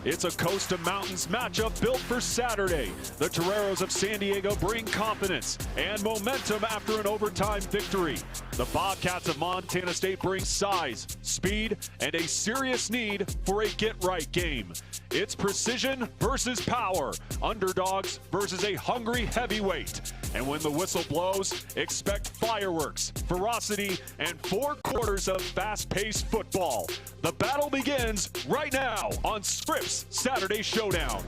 It's a coast to mountains matchup built for Saturday. The Toreros of San Diego bring confidence and momentum after an overtime victory. The Bobcats of Montana State bring size, speed, and a serious need for a get-right game. It's precision versus power, underdogs versus a hungry heavyweight. And when the whistle blows, expect fireworks, ferocity, and 4 quarters of fast-paced football. The battle begins right now on Scripps Saturday Showdown.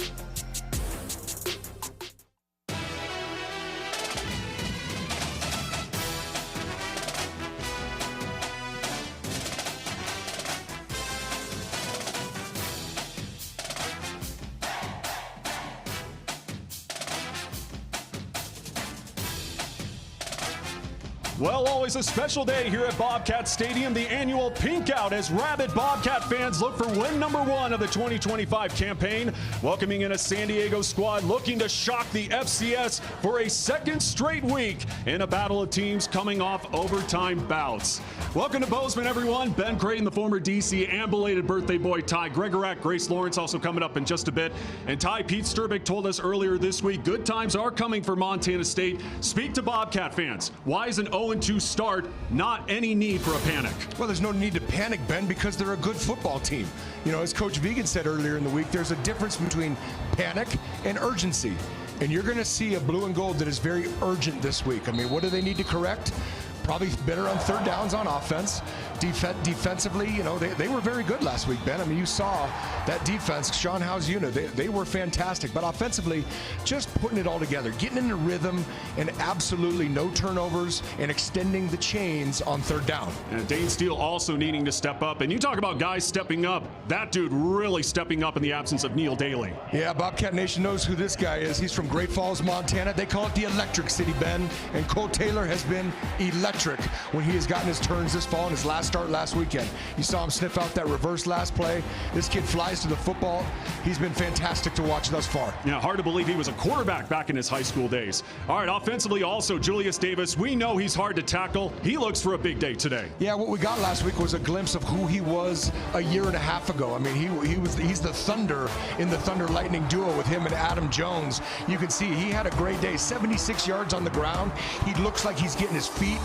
Well, always a special day here at Bobcat Stadium, the annual Pink Out, as rabid Bobcat fans look for win number 1 of the 2025 campaign, welcoming in a San Diego squad looking to shock the FCS for a second straight week in a battle of teams coming off overtime bouts. Welcome to Bozeman, everyone. Ben Creighton, the former DC, and belated birthday boy Ty Gregorak, Grace Lawrence also coming up in just a bit. And Ty, Pete Sturbick told us earlier this week, good times are coming for Montana State. Speak to Bobcat fans. Why is an 0-2 start not any need for a panic? Well, there's no need to panic, Ben, because they're a good football team. You know, as Coach Vegan said earlier in the week, there's a difference between panic and urgency. And you're going to see a blue and gold that is very urgent this week. I mean, what do they need to correct? Probably better on third downs on offense. Defensively, you know, they were very good last week, Ben. I mean, you saw that defense, Sean Howe's unit, they were fantastic. But offensively, just putting it all together, getting in a rhythm, and absolutely no turnovers, and extending the chains on third down. And Dane Steele also needing to step up. And you talk about guys stepping up. That dude really stepping up in the absence of Neil Daly. Yeah, Bobcat Nation knows who this guy is. He's from Great Falls, Montana. They call it the Electric City, Ben. And Cole Taylor has been electric when he has gotten his turns this fall in his last start last weekend. You saw him sniff out that reverse last play. This kid flies to the football. He's been fantastic to watch thus far. Yeah, hard to believe he was a quarterback back in his high school days. All right, offensively also, Julius Davis, we know he's hard to tackle. He looks for a big day today. Yeah, what we got last week was a glimpse of who he was a year and a half ago. I mean, he's the Thunder in the Thunder Lightning duo with him and Adam Jones. You can see he had a great day, 76 yards on the ground. He looks like he's getting his feet,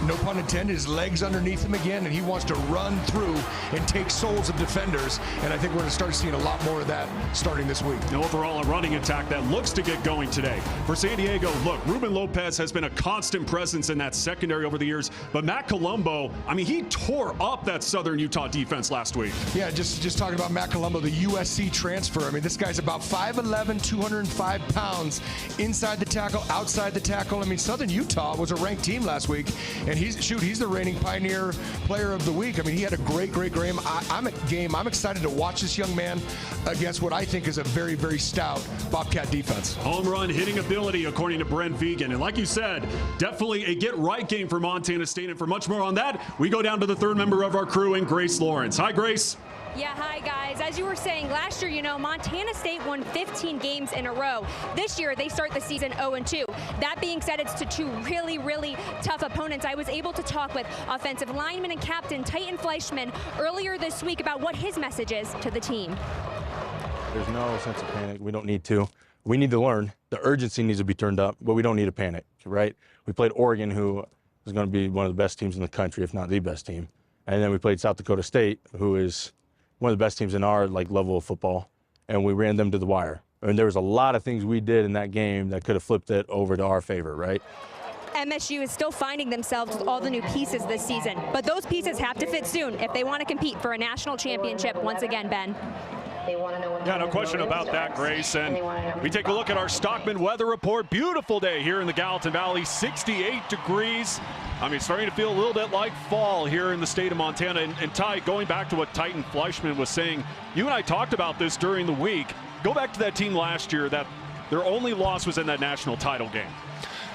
no pun intended, his legs underneath him again, and he wants to run through and take souls of defenders. And I think we're going to start seeing a lot more of that starting this week. And overall, a running attack that looks to get going today. For San Diego, look, Ruben Lopez has been a constant presence in that secondary over the years, but Matt Colombo, I mean, he tore up that Southern Utah defense last week. Yeah, just talking about Matt Colombo, the USC transfer. I mean, this guy's about 5'11", 205 pounds, inside the tackle, outside the tackle. I mean, Southern Utah was a ranked team last week, and he's the reigning Pioneer Player of the Week. I mean, he had a great game. I'm excited to watch this young man against what I think is a very, very stout Bobcat defense. Home run hitting ability, according to Brent Vegan. And like you said, definitely a get-right game for Montana State. And for much more on that, we go down to the third member of our crew, in Grace Lawrence. Hi, Grace. Yeah, hi guys. As you were saying, last year, you know, Montana State won 15 games in a row. This year, they start the season 0-2. That being said, it's to 2 really, really tough opponents. I was able to talk with offensive lineman and captain Titan Fleischman earlier this week about what his message is to the team. There's no sense of panic. We don't need to. We need to learn. The urgency needs to be turned up, but we don't need to panic, right? We played Oregon, who is going to be one of the best teams in the country, if not the best team. And then we played South Dakota State, who is one of the best teams in our level of football, and we ran them to the wire. And there was a lot of things we did in that game that could have flipped it over to our favor, right? MSU is still finding themselves with all the new pieces this season, but those pieces have to fit soon if they want to compete for a national championship once again, Ben. Yeah, no question about that, Grace. And we take a look at our Stockman weather report. Beautiful day here in the Gallatin Valley, 68 degrees. I mean, starting to feel a little bit like fall here in the state of Montana. And Ty, going back to what Titan Fleischman was saying, you and I talked about this during the week. Go back to that team last year that their only loss was in that national title game.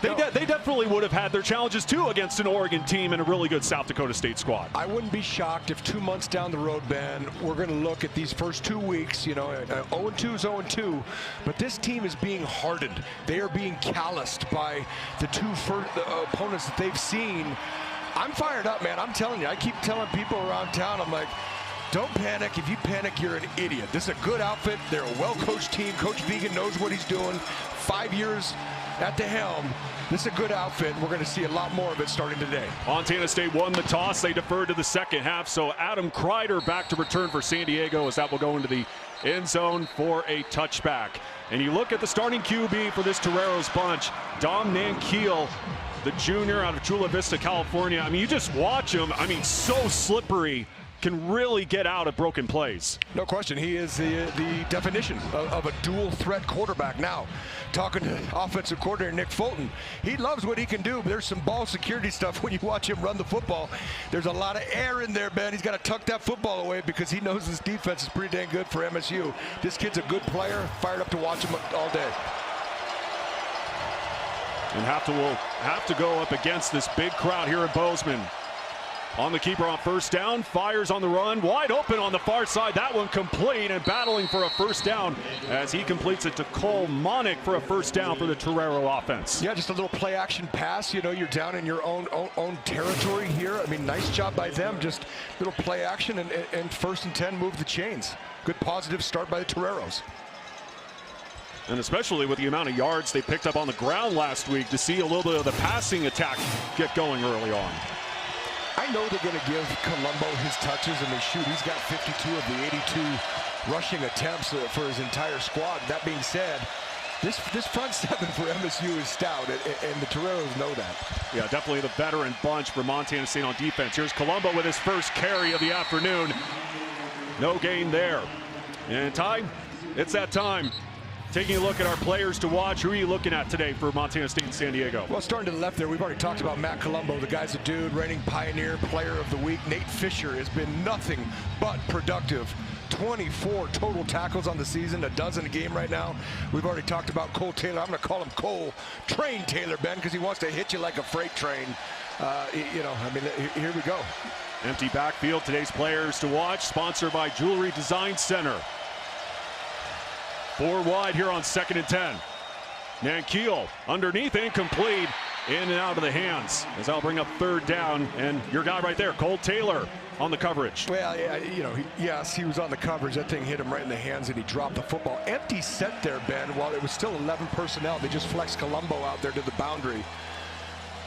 They definitely would have had their challenges, too, against an Oregon team and a really good South Dakota State squad. I wouldn't be shocked if 2 months down the road, Ben, we're going to look at these first 2 weeks. You know, 0-2 is 0-2, but this team is being hardened. They are being calloused by the opponents that they've seen. I'm fired up, man. I'm telling you, I keep telling people around town, I'm like, Don't panic. If you panic, you're an idiot. This is a good outfit. They're a well-coached team. Coach Vegan knows what he's doing. 5 years at the helm. This is a good outfit. We're going to see a lot more of it starting today. Montana State won the toss. They deferred to the second half. So Adam Kreider back to return for San Diego as that will go into the end zone for a touchback. And you look at the starting QB for this Toreros bunch, Dom Nankiel, the junior out of Chula Vista, California. I mean, you just watch him. I mean, so slippery. Can really get out of broken plays. No question, he is the definition of a dual threat quarterback. Now, talking to offensive coordinator Nick Fulton, he loves what he can do, but there's some ball security stuff when you watch him run the football. There's a lot of air in there, Ben. He's got to tuck that football away because he knows this defense is pretty dang good for MSU. This kid's a good player, fired up to watch him all day. And will have to go up against this big crowd here at Bozeman. On the keeper on first down, fires on the run, wide open on the far side. That one complete and battling for a first down as he completes it to Cole Monick for a first down for the Torero offense. Yeah, just a little play action pass. You know, you're down in your own territory here. I mean, nice job by them. Just little play action and first and 10, move the chains. Good positive start by the Toreros. And especially with the amount of yards they picked up on the ground last week, to see a little bit of the passing attack get going early on. I know they're going to give Colombo his touches, and he's got 52 of the 82 rushing attempts for his entire squad. That being said, this front seven for MSU is stout, and the Toreros know that. Yeah, definitely the veteran bunch for Montana State on defense. Here's Colombo with his first carry of the afternoon. No gain there. And Ty, it's that time. Taking a look at our players to watch, who are you looking at today for Montana State and San Diego? Well, starting to the left there, we've already talked about Matt Colombo. The guy's a dude, reigning Pioneer Player of the Week. Nate Fisher has been nothing but productive. 24 total tackles on the season, a dozen a game right now. We've already talked about Cole Taylor. I'm going to call him Cole Train Taylor, Ben, because he wants to hit you like a freight train. You know, I mean, here we go. Empty backfield. Today's players to watch, sponsored by Jewelry Design Center. 4 wide here on 2nd and 10. Nankiel underneath, incomplete, in and out of the hands. As I'll bring up 3rd down, and your guy right there, Cole Taylor, on the coverage. Well, yeah, you know, yes, he was on the coverage. That thing hit him right in the hands, and he dropped the football. Empty set there, Ben. While it was still 11 personnel, they just flexed Colombo out there to the boundary.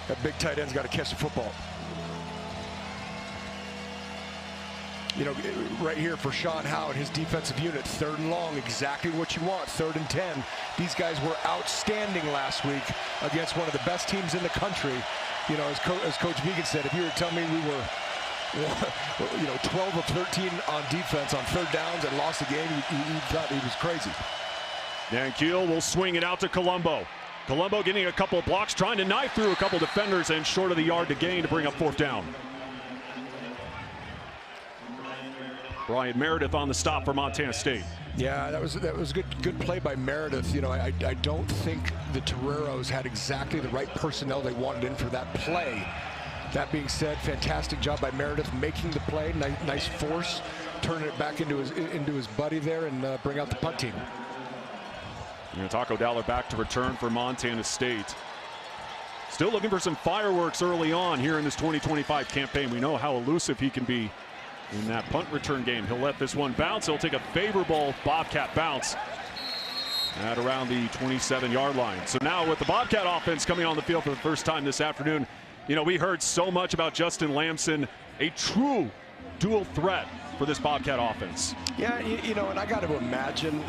That big tight end's got to catch the football. You know, right here for Sean Howe and his defensive unit, 3rd and long, exactly what you want, 3rd and 10. These guys were outstanding last week against one of the best teams in the country. You know, as Coach Vegan said, if you were to tell me we were, you know, 12 of 13 on defense on 3rd downs and lost the game, you thought he was crazy. Nankiel will swing it out to Colombo. Colombo getting a couple of blocks, trying to knife through a couple defenders, and short of the yard to gain to bring up 4th down. Brian Meredith on the stop for Montana State. Yeah, that was good play by Meredith. You know, I don't think the Toreros had exactly the right personnel they wanted in for that play. That being said, fantastic job by Meredith making the play. Nice force, turning it back into his buddy there, and bring out the punt team. Taco Dowler back to return for Montana State. Still looking for some fireworks early on here in this 2025 campaign. We know how elusive he can be in that punt return game. He'll let this one bounce. He'll take a favorable Bobcat bounce at around the 27-yard line. So now with the Bobcat offense coming on the field for the first time this afternoon, you know, we heard so much about Justin Lamson, a true dual threat for this Bobcat offense. Yeah, you know, and I got to imagine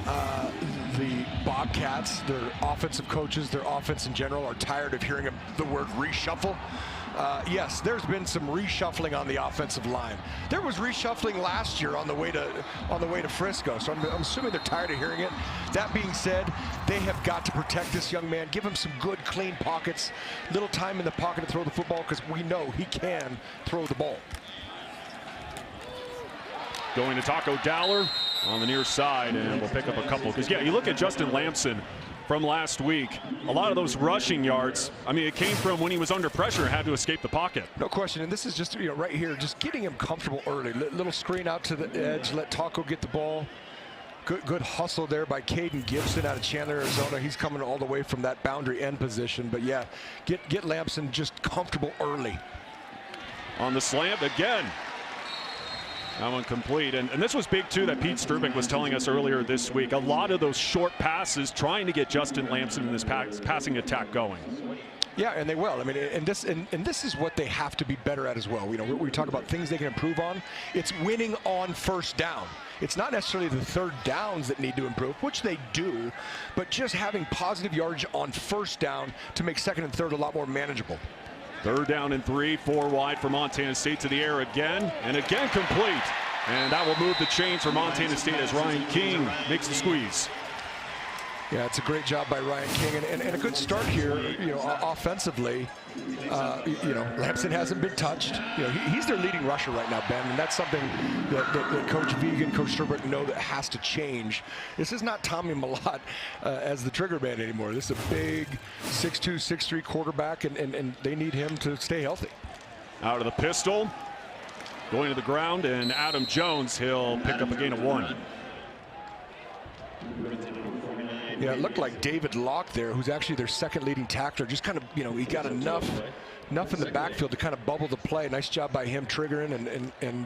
the Bobcats, their offensive coaches, their offense in general, are tired of hearing the word reshuffle. Yes, there's been some reshuffling on the offensive line. There was reshuffling last year on the way to Frisco, so I'm assuming they're tired of hearing it. That being said, they have got to protect this young man, give him some good, clean pockets, little time in the pocket to throw the football, because we know he can throw the ball. Going to Taco Dowler on the near side, and we'll pick up a couple. Because, yeah, you look at Justin Lamson from last week, a lot of those rushing yards, I mean, it came from when he was under pressure and had to escape the pocket. No question, and this is just, you know, right here, just getting him comfortable early. Little screen out to the edge, let Taco get the ball. Good hustle there by Caden Gibson out of Chandler, Arizona. He's coming all the way from that boundary end position. But, yeah, get Lamson just comfortable early. On the slant again. That one complete. And this was big, too, that Pete Strubing was telling us earlier this week. A lot of those short passes trying to get Justin Lamson in this passing attack going. Yeah, and they will. I mean, and this is what they have to be better at as well. You know, we talk about things they can improve on. It's winning on first down. It's not necessarily the third downs that need to improve, which they do, but just having positive yardage on first down to make second and third a lot more manageable. 3rd down and 3, 4 wide for Montana State to the air again, and again complete. And that will move the chains for Montana State as Ryan King makes the squeeze. Yeah, it's a great job by Ryan King, and a good start here, you know, offensively. You know, Lamson hasn't been touched. You know, he's their leading rusher right now, Ben, and that's something that Coach Vegan, Coach Strubing know that has to change. This is not Tommy Mellott as the trigger man anymore. This is a big 6'2", 6'3" quarterback, and they need him to stay healthy. Out of the pistol, going to the ground, and Adam Jones, he'll pick up a gain of 1. Yeah, it looked like David Locke there, who's actually their second leading tackler, just kind of, you know, he got enough in the backfield to kind of bubble the play. Nice job by him triggering and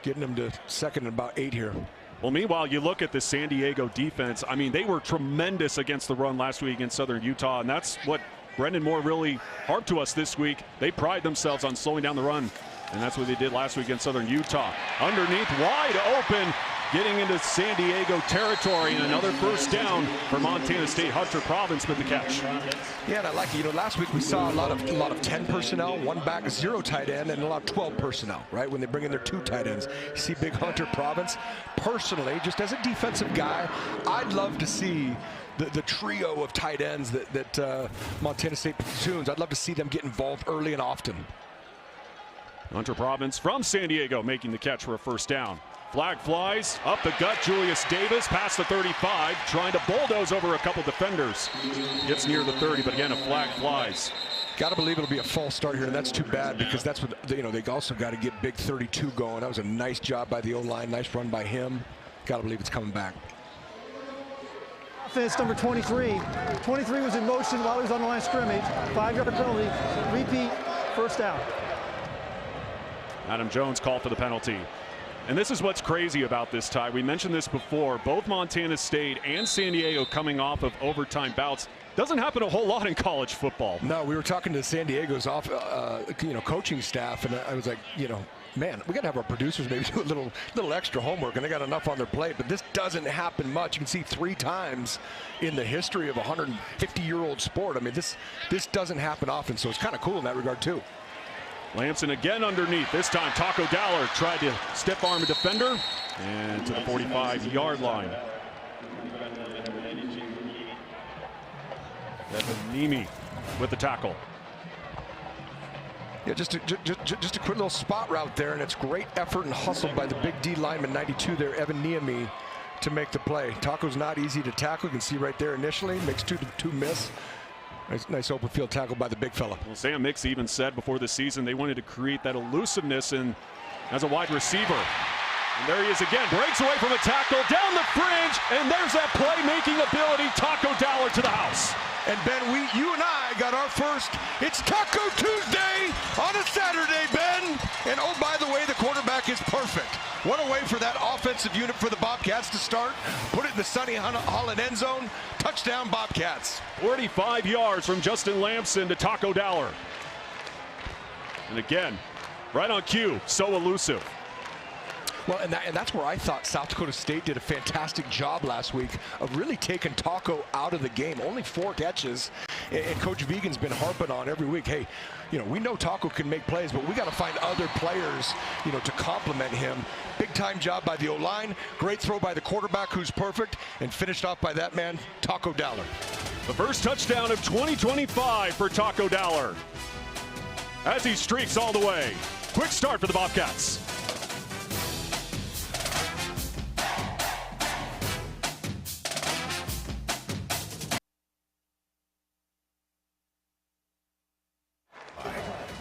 getting him to second and about 8 here. Well, meanwhile, you look at the San Diego defense. I mean, they were tremendous against the run last week against Southern Utah, and that's what Brendan Moore really harped to us this week. They pride themselves on slowing down the run, and that's what they did last week against Southern Utah. Underneath, wide open, getting into San Diego territory, and another first down for Montana State. Hunter Province with the catch. Yeah, and I like it. You know, last week we saw a lot of 10 personnel, 1 back, 0 tight end, and a lot of 12 personnel, right? When they bring in their 2 tight ends. You see big Hunter Province. Personally, just as a defensive guy, I'd love to see the trio of tight ends that Montana State platoons. I'd love to see them get involved early and often. Hunter Province from San Diego making the catch for a first down. Flag flies up the gut. Julius Davis past the 35, trying to bulldoze over a couple defenders. Gets near the 30, but again, a flag flies. Got to believe it'll be a false start here, and that's too bad because that's what, you know, they also got to get big 32 going. That was a nice job by the O-line, nice run by him. Got to believe it's coming back. Offense number 23. 23 was in motion while he was on the line of scrimmage. 5-yard penalty. Repeat, first down. Adam Jones called for the penalty. And this is what's crazy about this tie. We mentioned this before. Both Montana State and San Diego coming off of overtime bouts. Doesn't happen a whole lot in college football. No, we were talking to San Diego's coaching staff, and I was like, you know, man, we got to have our producers maybe do a little extra homework, and they got enough on their plate. But this doesn't happen much. You can see 3 times in the history of a 150-year-old sport. I mean, this doesn't happen often, so it's kind of cool in that regard too. Lamson again underneath. This time Taco Dowler tried to stiff arm a defender and to the 45-yard line. Devin Nemi with the tackle. Yeah, just a quick little spot route there, and it's great effort and hustle by the big D lineman, 92 there, Evan Niemi, to make the play. Taco's not easy to tackle. You can see right there initially, makes two miss. Nice open field tackle by the big fella. Well, Sam Mix even said before the season they wanted to create that elusiveness and as a wide receiver. And there he is again, breaks away from a tackle, down the fringe, and there's that playmaking ability. Taco Dowler to the house. And Ben, you and I got our first, it's Taco Tuesday on a Saturday, Ben. And oh, by the way, the quarterback is perfect. What a way for that offensive unit for the Bobcats to start. Put it in the Sonny Holland end zone. Touchdown, Bobcats. 45 yards from Justin Lamson to Taco Dowler. And again, right on cue, so elusive. Well, and that's where I thought South Dakota State did a fantastic job last week of really taking Taco out of the game. Only 4 catches, and Coach Vegan's been harping on every week, hey, you know, we know Taco can make plays, but we got to find other players, you know, to complement him. Big time job by the O-line, great throw by the quarterback who's perfect, and finished off by that man, Taco Dowler. The first touchdown of 2025 for Taco Dowler as he streaks all the way. Quick start for the Bobcats.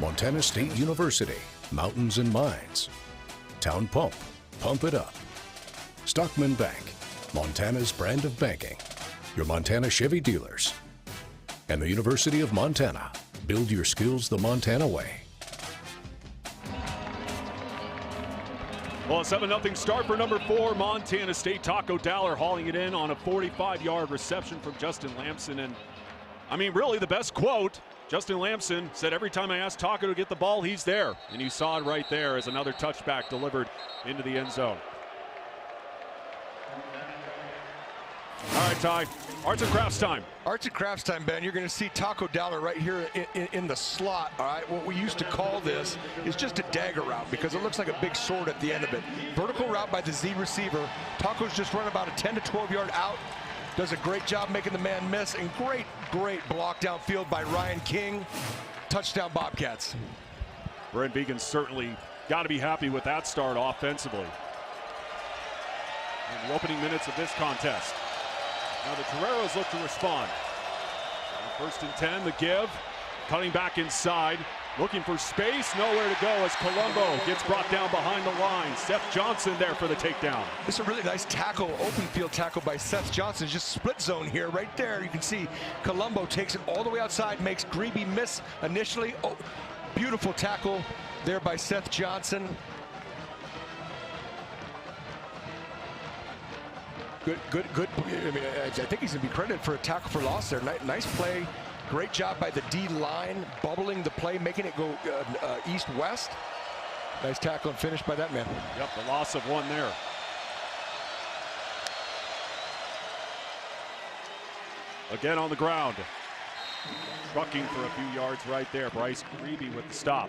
Montana State University, Mountains and Mines. Town Pump, pump it up. Stockman Bank, Montana's brand of banking. Your Montana Chevy dealers. And the University of Montana, build your skills the Montana way. Well, a 7-0 start for number 4, Montana State. Taco Dowler hauling it in on a 45-yard reception from Justin Lamson. And, I mean, really the best quote, Justin Lamson said, every time I ask Taco to get the ball, he's there. And you saw it right there as another touchback delivered into the end zone. All right, Ty, arts and crafts time. Arts and crafts time, Ben. You're going to see Taco Dowler right here in the slot. All right, what we used to call this is just a dagger route because it looks like a big sword at the end of it. Vertical route by the Z receiver. Taco's just run about a 10 to 12 yard out. Does a great job making the man miss, and great block downfield by Ryan King. Touchdown Bobcats. Brent Vegan certainly got to be happy with that start offensively. In the opening minutes of this contest. Now the Toreros look to respond. First and 10, the give. Cutting back inside. Looking for space. Nowhere to go as Colombo gets brought down behind the line. Seth Johnson there for the takedown. This is a really nice tackle, open field tackle by Seth Johnson. Just split zone here. Right there, you can see Colombo takes it all the way outside, makes Grebe miss initially. Oh, beautiful tackle there by Seth Johnson. Good. I mean, I think he's going to be credited for a tackle for loss there. Nice play. Great job by the D line, bubbling the play, making it go east-west. Nice tackle and finish by that man. Yep, the loss of one there. Again on the ground. Trucking for a few yards right there. Bryce Grebe with the stop.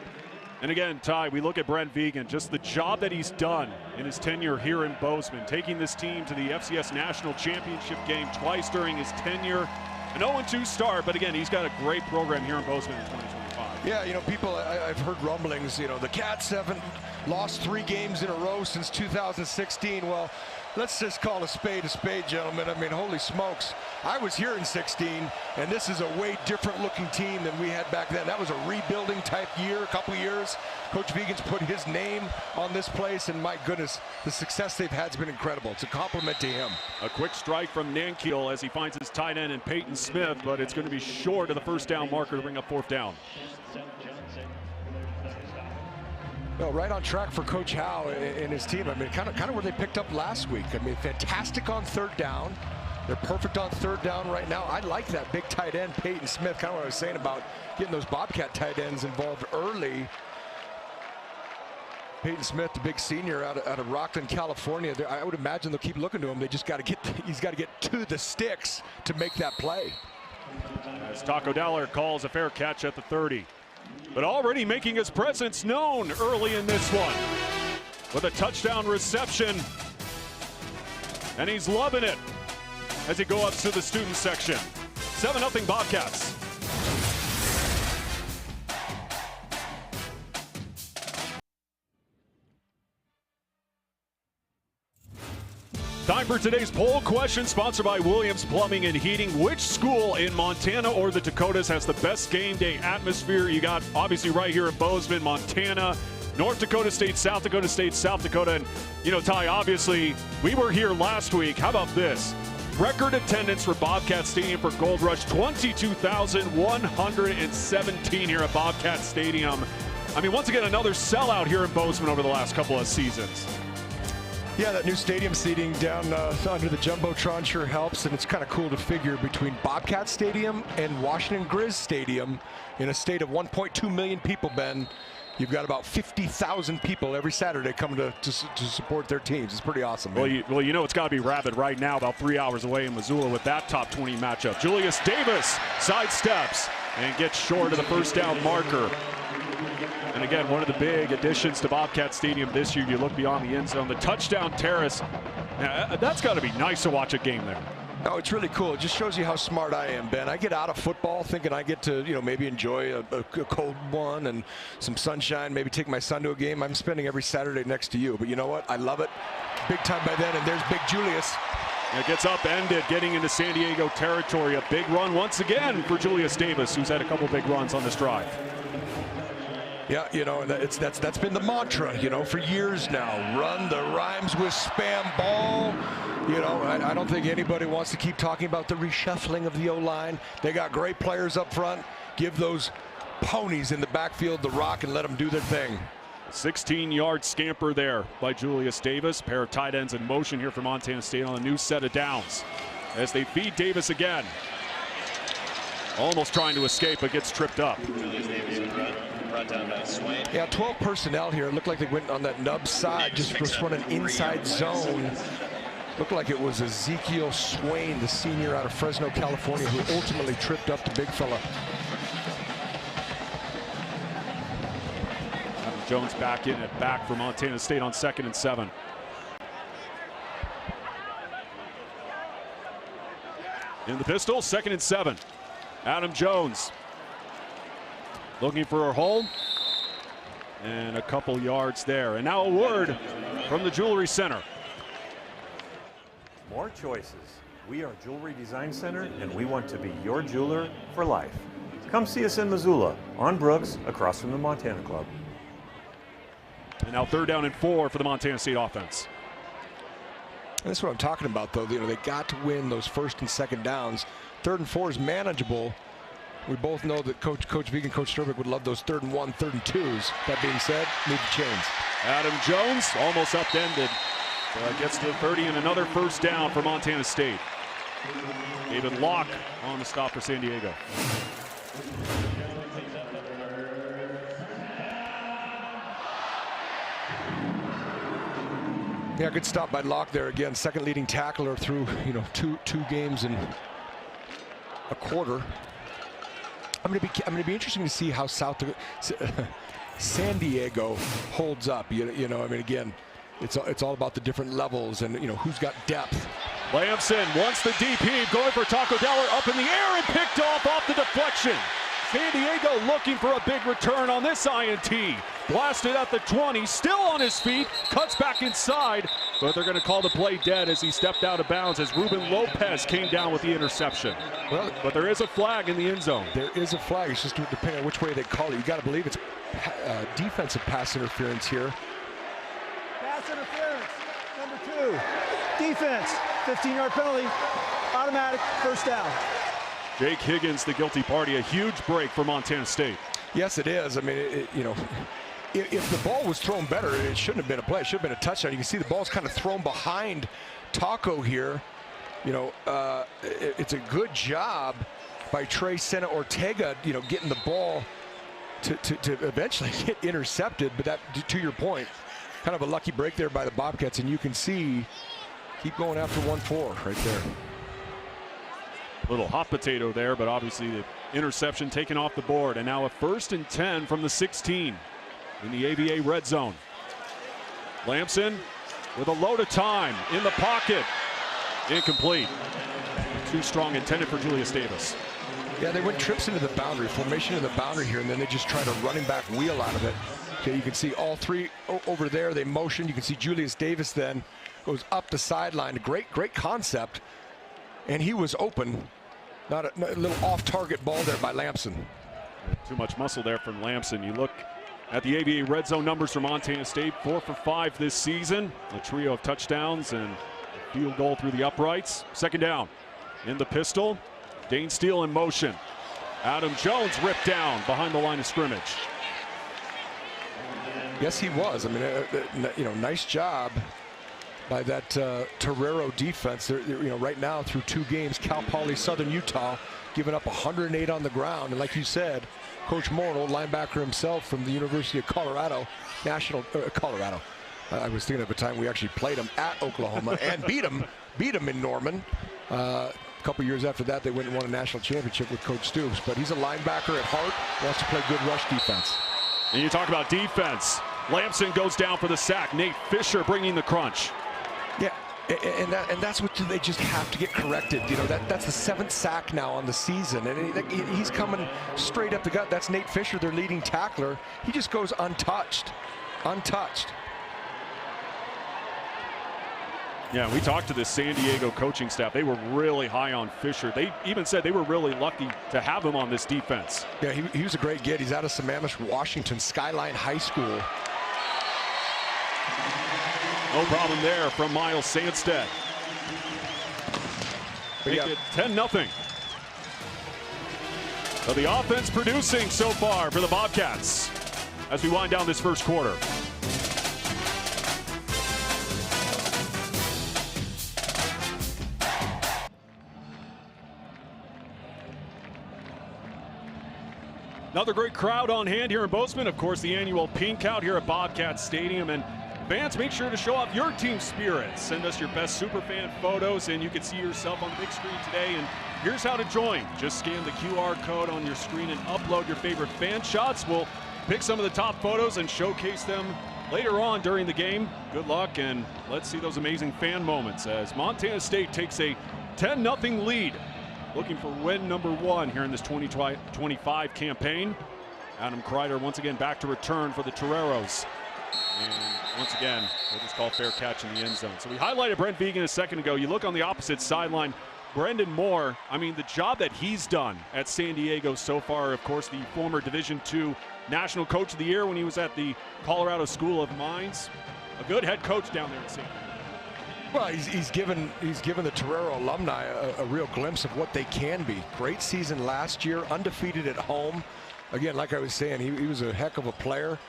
And again, Ty, we look at Brent Vegan, just the job that he's done in his tenure here in Bozeman, taking this team to the FCS National Championship game twice during his tenure. An 0-2 start, but again, he's got a great program here in Bozeman in 2025. Yeah, you know, people, I've heard rumblings, you know, the Cats haven't lost 3 games in a row since 2016. Well, let's just call a spade, gentlemen. I mean, holy smokes. I was here in 16, and this is a way different looking team than we had back then. That was a rebuilding type year, a couple years. Coach Vegan's put his name on this place, and my goodness, the success they've had has been incredible. It's a compliment to him. A quick strike from Nankiel as he finds his tight end in Peyton Smith, but it's going to be short of the first down marker to bring up 4th down. No, right on track for Coach Howe and his team. I mean, kind of where they picked up last week. I mean, fantastic on 3rd down. They're perfect on 3rd down right now. I like that big tight end, Peyton Smith. Kind of what I was saying about getting those Bobcat tight ends involved early. Peyton Smith, the big senior out of Rockland, California. I would imagine they'll keep looking to him. They just got to get, he's got to get to the sticks to make that play. As Taco Dowler calls a fair catch at the 30. But already making his presence known early in this one with a touchdown reception. And he's loving it as he goes up to the student section. 7-0 Bobcats. Time for today's poll question, sponsored by Williams Plumbing and Heating. Which school in Montana or the Dakotas has the best game day atmosphere? You got, obviously, right here in Bozeman, Montana, North Dakota State, South Dakota. And, you know, Ty, obviously, we were here last week. How about this? Record attendance for Bobcat Stadium for Gold Rush, 22,117 here at Bobcat Stadium. I mean, once again, another sellout here in Bozeman over the last couple of seasons. Yeah, that new stadium seating down under the Jumbotron sure helps, and it's kind of cool to figure between Bobcat Stadium and Washington Grizz Stadium in a state of 1.2 million people, Ben. You've got about 50,000 people every Saturday coming to support their teams. It's pretty awesome, man. Well, you know it's got to be rabid right now, about 3 hours away in Missoula with that top 20 matchup. Julius Davis sidesteps and gets short of the first down marker. And again, one of the big additions to Bobcat Stadium this year, you look beyond the end zone, the touchdown terrace. Now, that's got to be nice to watch a game there. Oh, it's really cool. It just shows you how smart I am, Ben. I get out of football thinking I get to, you know, maybe enjoy a cold one and some sunshine, maybe take my son to a game. I'm spending every Saturday next to you. But you know what? I love it. Big time by then, and there's Big Julius. It gets upended, getting into San Diego territory. A big run once again for Julius Davis, who's had a couple big runs on this drive. Yeah, you know, that's been the mantra, you know, for years now. Run the rhymes with spam ball. You know, I don't think anybody wants to keep talking about the reshuffling of the O-line. They got great players up front. Give those ponies in the backfield the rock and let them do their thing. 16-yard scamper there by Julius Davis. Pair of tight ends in motion here for Montana State on a new set of downs as they feed Davis again. Almost trying to escape, but gets tripped up. Yeah, 12 personnel here. It looked like they went on that nub side, just running inside zone. Looked like it was Ezekiel Swain, the senior out of Fresno, California, who ultimately tripped up the big fella. Adam Jones back in at back for Montana State on 2nd and 7. In the pistol, 2nd and 7. Adam Jones looking for a hole and a couple yards there. And now a word from the Jewelry Center. More choices. We are Jewelry Design Center, and we want to be your jeweler for life. Come see us in Missoula, on Brooks, across from the Montana Club. And now 3rd down and 4 for the Montana State offense. And that's what I'm talking about, though. You know, they got to win those 1st and 2nd downs. 3rd and 4 is manageable. We both know that Coach Vegan, Coach Sturbick would love those 3rd and 1, 3rd and 2s. That being said, move the chains. Adam Jones almost upended. Gets to 30 and another 1st down for Montana State. David Locke on the stop for San Diego. Yeah, good stop by Locke there again. 2nd leading tackler through, you know, two games and a quarter. I'm gonna be interesting to see how San Diego holds up. You know, I mean, again, it's all about the different levels and, you know, who's got depth. Lamson wants the deep heave, going for Taco Deller up in the air and picked off the deflection. San Diego looking for a big return on this INT. Blasted at the 20, still on his feet, cuts back inside, but they're going to call the play dead as he stepped out of bounds as Ruben Lopez came down with the interception. Well, but there is a flag in the end zone. There is a flag. It's just depending on which way they call it. You got to believe it's defensive pass interference here. Pass interference, number 2. Defense, 15-yard penalty, automatic 1st down. Jake Higgins, the guilty party, a huge break for Montana State. Yes, it is. I mean, you know, if the ball was thrown better, it shouldn't have been a play. It should have been a touchdown. You can see the ball's kind of thrown behind Taco here. You know, it's a good job by Trey Sena Ortega, you know, getting the ball to eventually get intercepted. But that, to your point, kind of a lucky break there by the Bobcats. And you can see, keep going after 1-4 right there. Little hot potato there, but obviously the interception taken off the board. And now a 1st and 10 from the 16 in the ABA red zone. Lamson with a load of time in the pocket. Incomplete. Too strong, intended for Julius Davis. Yeah, they went trips into the boundary, formation in the boundary here, and then they just tried a running back wheel out of it. Okay, you can see all 3 over there. They motion. You can see Julius Davis then goes up the sideline. Great concept. And he was open. Not a little off-target ball there by Lamson. Too much muscle there from Lamson. You look at the ABA red zone numbers for Montana State, 4 for 5 this season. A trio of touchdowns and a field goal through the uprights. 2nd down in the pistol. Dane Steele in motion. Adam Jones ripped down behind the line of scrimmage. Yes, he was. I mean, you know, nice job by that Torero defense. They're, you know, right now through 2 games, Cal Poly, Southern Utah, giving up 108 on the ground. And like you said, Coach Moore, an old linebacker himself from the University of Colorado, Colorado. I was thinking of a time we actually played him at Oklahoma and beat him in Norman. A couple years after that, they went and won a national championship with Coach Stoops. But he's a linebacker at heart, wants to play good rush defense. And you talk about defense. Lamson goes down for the sack. Nate Fisher bringing the crunch. Yeah, and that's what they just have to get corrected. You know, that's the 7th sack now on the season, and he's coming straight up the gut. That's Nate Fisher, their leading tackler. He just goes untouched. Yeah, we talked to the San Diego coaching staff. They were really high on Fisher. They even said they were really lucky to have him on this defense. Yeah, he was a great kid. He's out of Sammamish, Washington, Skyline High School. No problem there from Miles Sandstead. Make it 10-0. So the offense producing so far for the Bobcats as we wind down this 1st quarter. Another great crowd on hand here in Bozeman. Of course, the annual Pink Out here at Bobcat Stadium. And fans, make sure to show off your team spirit. Send us your best superfan photos, and you can see yourself on the big screen today. And here's how to join. Just scan the QR code on your screen and upload your favorite fan shots. We'll pick some of the top photos and showcase them later on during the game. Good luck, and let's see those amazing fan moments as Montana State takes a 10-0 lead. Looking for win number 1 here in this 2025 campaign. Adam Kreider once again back to return for the Toreros. And once again, we'll just call fair catch in the end zone. So we highlighted Brent Vigen a second ago. You look on the opposite sideline, Brendan Moore, I mean, the job that he's done at San Diego so far, of course, the former Division II National Coach of the Year when he was at the Colorado School of Mines. A good head coach down there at San Diego. Well, he's given the Torero alumni a real glimpse of what they can be. Great season last year, undefeated at home. Again, like I was saying, he was a heck of a player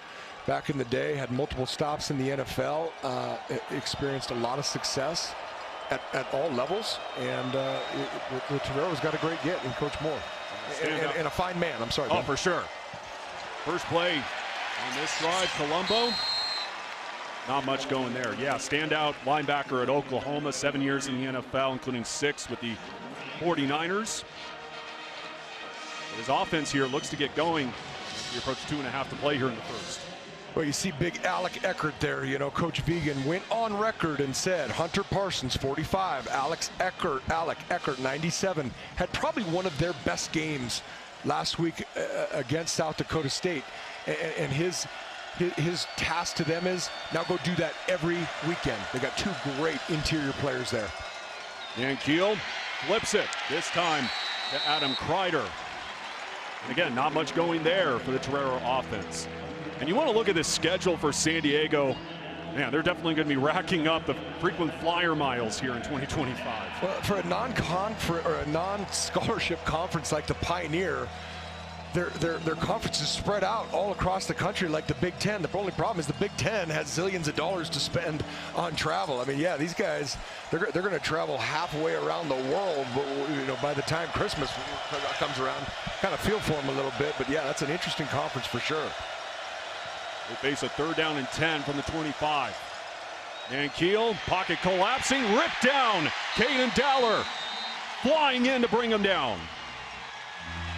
back in the day, had multiple stops in the NFL, experienced a lot of success at all levels, and the Torero's got a great get in Coach Moore. And a fine man, I'm sorry. Oh, for sure. First play on this drive, Colombo. Not much going there. Yeah, standout linebacker at Oklahoma, 7 years in the NFL, including 6 with the 49ers. But his offense here looks to get going as we approach 2.5 to play here in the first. Well, you see big Alec Eckert there. You know, Coach Vigen went on record and said Hunter Parsons, 45, Alec Eckert, 97, had probably one of their best games last week against South Dakota State. And his task to them is now go do that every weekend. They got 2 great interior players there. And Keel flips it, this time to Adam Kreider. And again, not much going there for the Torero offense. And you want to look at this schedule for San Diego. Man, they're definitely going to be racking up the frequent flyer miles here in 2025. Well, for a non-scholarship conference like the Pioneer, their conference is spread out all across the country like the Big Ten. The only problem is the Big Ten has zillions of dollars to spend on travel. I mean, yeah, these guys, they're going to travel halfway around the world, but, you know, by the time Christmas comes around, kind of feel for them a little bit. But yeah, that's an interesting conference for sure. They face a 3rd down and 10 from the 25. And Keel, pocket collapsing, ripped down. Caden Dowler flying in to bring him down.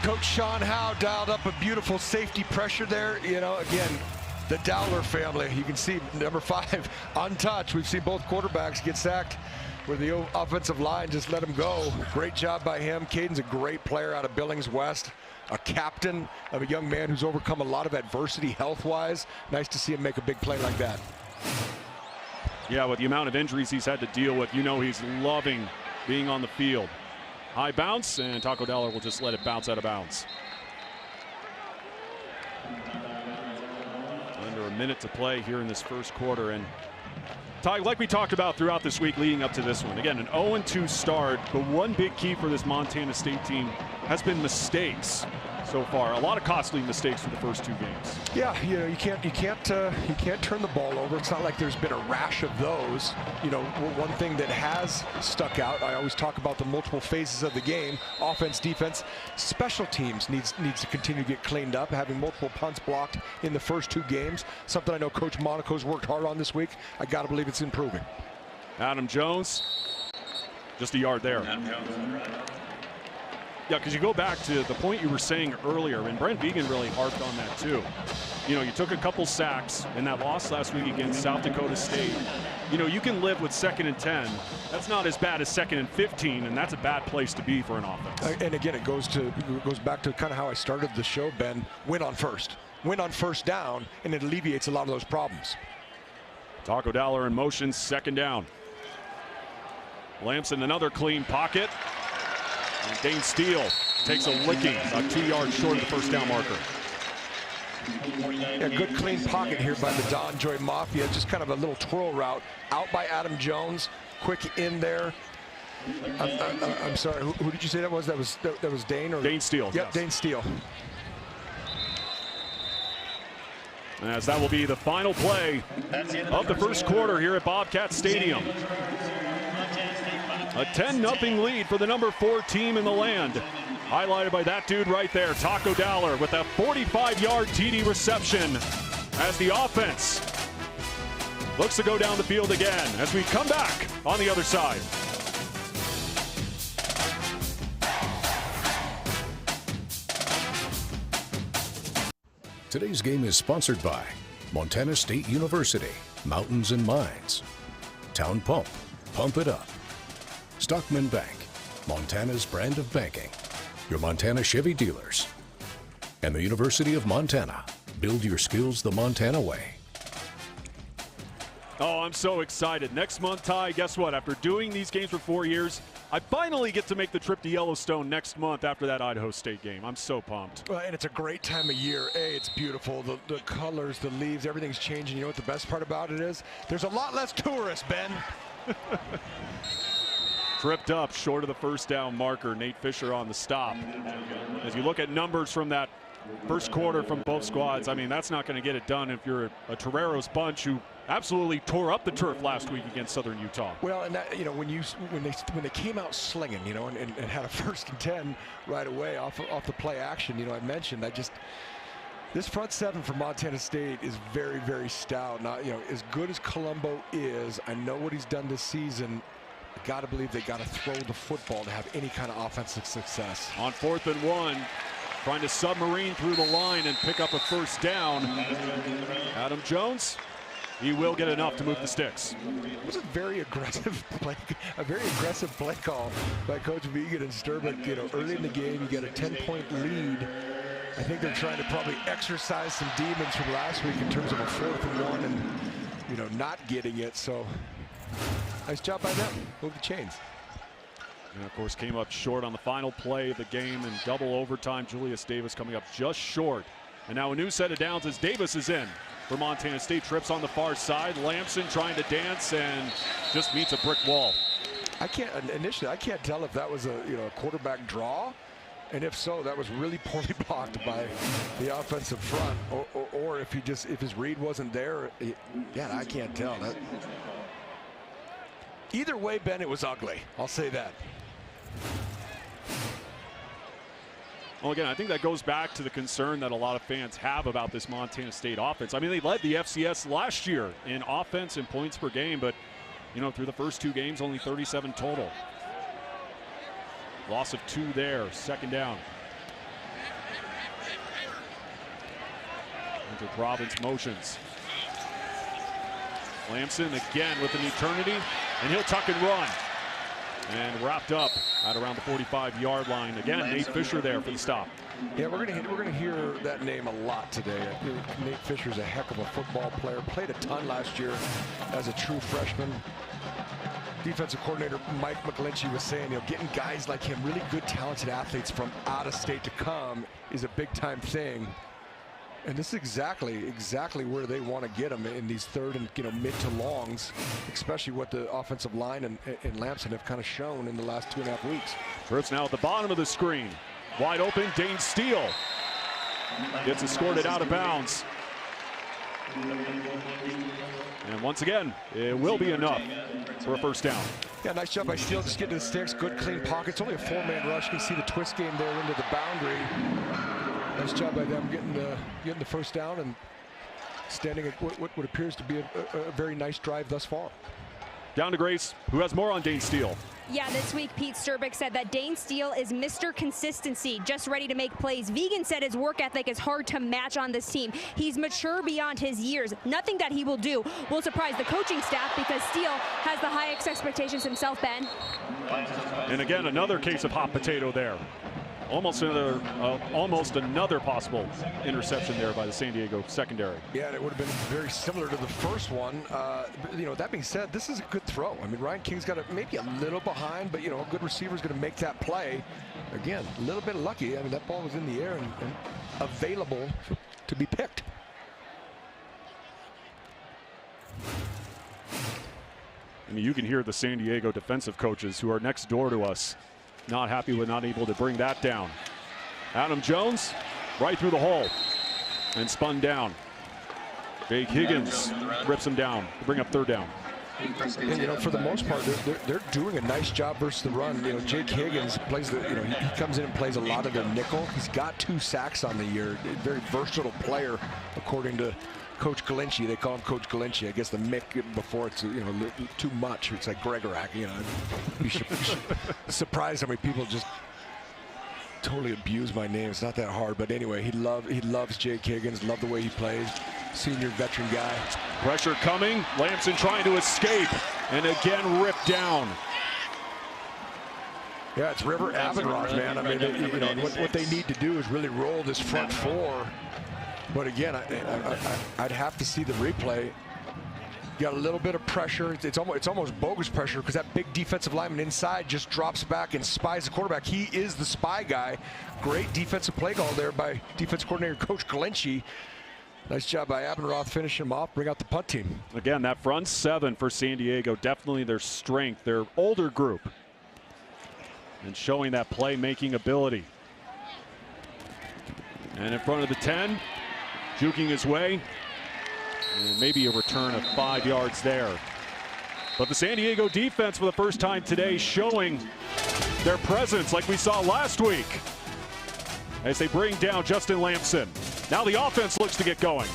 Coach Sean Howe dialed up a beautiful safety pressure there. You know, again, the Dowler family. You can see number 5 untouched. We've seen both quarterbacks get sacked where the offensive line just let him go. Great job by him. Caden's a great player out of Billings West, a captain of a young man who's overcome a lot of adversity health-wise. Nice to see him make a big play like that. Yeah, with the amount of injuries he's had to deal with, you know he's loving being on the field. High bounce, and Taco Dowler will just let it bounce out of bounds. Under a minute to play here in this first quarter. And Ty, like we talked about throughout this week leading up to this one, again, an 0-2 start, but one big key for this Montana State team has been mistakes so far. A lot of costly mistakes for the first 2 games. Yeah, you know, you can't turn the ball over. It's not like there's been a rash of those. You know, one thing that has stuck out, I always talk about the multiple phases of the game: offense, defense, special teams needs to continue to get cleaned up. Having multiple punts blocked in the first 2 games, something I know Coach Monaco's worked hard on this week. I got to believe it's improving. Adam Jones, just a yard there. Yeah, because you go back to the point you were saying earlier, and Brent Vigen really harped on that too. You know, you took a couple sacks in that loss last week against South Dakota State. You know, you can live with 2nd and 10. That's not as bad as 2nd and 15, and that's a bad place to be for an offense. And again, it goes back to kind of how I started the show, Ben. Win on first down, and it alleviates a lot of those problems. Taco Dowler in motion, 2nd down. Lamson, another clean pocket. And Dane Steele takes a licking, about 2 yards short of the 1st down marker. A good clean pocket here by the Don Joy Mafia. Just kind of a little twirl route out by Adam Jones. Quick in there. I'm sorry, who did you say that was? That was Dane? Or Dane Steele. Yep, yes. Dane Steele. As that will be the final play of the first quarter here at Bobcat Stadium. A 10-0 lead for the number 4 team in the land. Highlighted by that dude right there, Taco Dowler, with a 45-yard TD reception as the offense looks to go down the field again as we come back on the other side. Today's game is sponsored by Montana State University, Mountains and Mines, Town Pump, Pump It Up, Stockman Bank, Montana's brand of banking, your Montana Chevy dealers, and the University of Montana. Build your skills the Montana way. Oh, I'm so excited. Next month, Ty, guess what? After doing these games for 4 years, I finally get to make the trip to Yellowstone next month after that Idaho State game. I'm so pumped. Well, and it's a great time of year. It's beautiful. The colors, the leaves, everything's changing. You know what the best part about it is? There's a lot less tourists, Ben. Tripped up short of the first down marker. Nate Fisher on the stop. As you look at numbers from that first quarter from both squads, I mean, that's not going to get it done if you're a Toreros bunch who absolutely tore up the turf last week against Southern Utah. Well, and that, you know, when they came out slinging, you know, and had a 1st and 10 right away off the play action, you know, I mentioned, this front seven for Montana State is very, very stout. Now, you know, as good as Colombo is, I know what he's done this season. I got to believe they got to throw the football to have any kind of offensive success. On 4th and 1, trying to submarine through the line and pick up a first down. Adam Jones, he will get enough to move the sticks. It was a very aggressive play call by Coach Vegan and Sturbick. You know, early in the game, you get a 10-point lead. I think they're trying to probably exercise some demons from last week in terms of a 4th and 1 and, you know, not getting it. So nice job by them. Move the chains. And of course came up short on the final play of the game in double overtime. Julius Davis coming up just short. And now a new set of downs as Davis is in for Montana State. Trips on the far side. Lamson trying to dance and just meets a brick wall. I can't tell if that was a quarterback draw, and if so, that was really poorly blocked by the offensive front, or if his read wasn't there. Yeah, I can't tell. Either way, Ben, it was ugly. I'll say that. Well, again, I think that goes back to the concern that a lot of fans have about this Montana State offense. I mean, they led the FCS last year in offense and points per game, but, you know, through the first 2 games, only 37 total. Loss of 2 there, 2nd down. Into Province motions. Lamson again with an eternity, and he'll tuck and run. And wrapped up at around the 45-yard line. Again, Nate Fisher there for the stop. Yeah, we're gonna hear that name a lot today. I think Nate Fisher's a heck of a football player. Played a ton last year as a true freshman. Defensive coordinator Mike McGlinchey was saying, you know, getting guys like him, really good, talented athletes from out of state to come, is a big-time thing. And this is exactly where they want to get them in these 3rd and, you know, mid to longs, especially what the offensive line and Lamson have kind of shown in the last 2.5 weeks. Trips now at the bottom of the screen. Wide open, Dane Steele gets escorted out of bounds. And once again, it will be enough for a first down. Yeah, nice job by Steele, just getting to the sticks, good clean pockets. Only a 4-man rush. You can see the twist game there into the boundary. Nice job by them getting the first down and standing at what appears to be a very nice drive thus far. Down to Grace, who has more on Dane Steele. Yeah, this week Pete Sturbick said that Dane Steele is Mr. Consistency, just ready to make plays. Vegan said his work ethic is hard to match on this team. He's mature beyond his years. Nothing that he will do will surprise the coaching staff because Steele has the highest expectations himself, Ben. And again, another case of hot potato there. Almost another possible interception there by the San Diego secondary. Yeah, and it would have been very similar to the first one. You know, that being said, this is a good throw. I mean, Ryan King's got maybe a little behind, but, you know, a good receiver is going to make that play. Again, a little bit lucky. I mean, that ball was in the air and available to be picked. I mean, you can hear the San Diego defensive coaches who are next door to us not happy with not able to bring that down. Adam Jones right through the hole and spun down. Jake Higgins rips him down to bring up 3rd down. And, you know, for the most part, they're doing a nice job versus the run. You know, Jake Higgins plays the, you know, he comes in and plays a lot of their nickel. He's got 2 sacks on the year. Very versatile player, according to Coach Galinci. They call him Coach Galinci. I guess the Mick before it's, you know, too much. It's like Gregorak, you know. You should surprise how many people just totally abuse my name. It's not that hard, but anyway, he loves Jake Higgins. Love the way he plays. Senior veteran guy. Pressure coming. Lamson trying to escape, and again ripped down. Yeah, it's River Abendroth, man. I mean, you know, what they need to do is really roll this front 4. But again, I'd have to see the replay. Got a little bit of pressure. It's almost bogus pressure because that big defensive lineman inside just drops back and spies the quarterback. He is the spy guy. Great defensive play call there by defensive coordinator Coach Galinci. Nice job by Abendroth finishing him off, bring out the punt team. Again, that front 7 for San Diego, definitely their strength, their older group, and showing that playmaking ability. And in front of the 10, juking his way. And maybe a return of 5 yards there. But the San Diego defense for the first time today showing their presence like we saw last week as they bring down Justin Lamson. Now the offense looks to get going.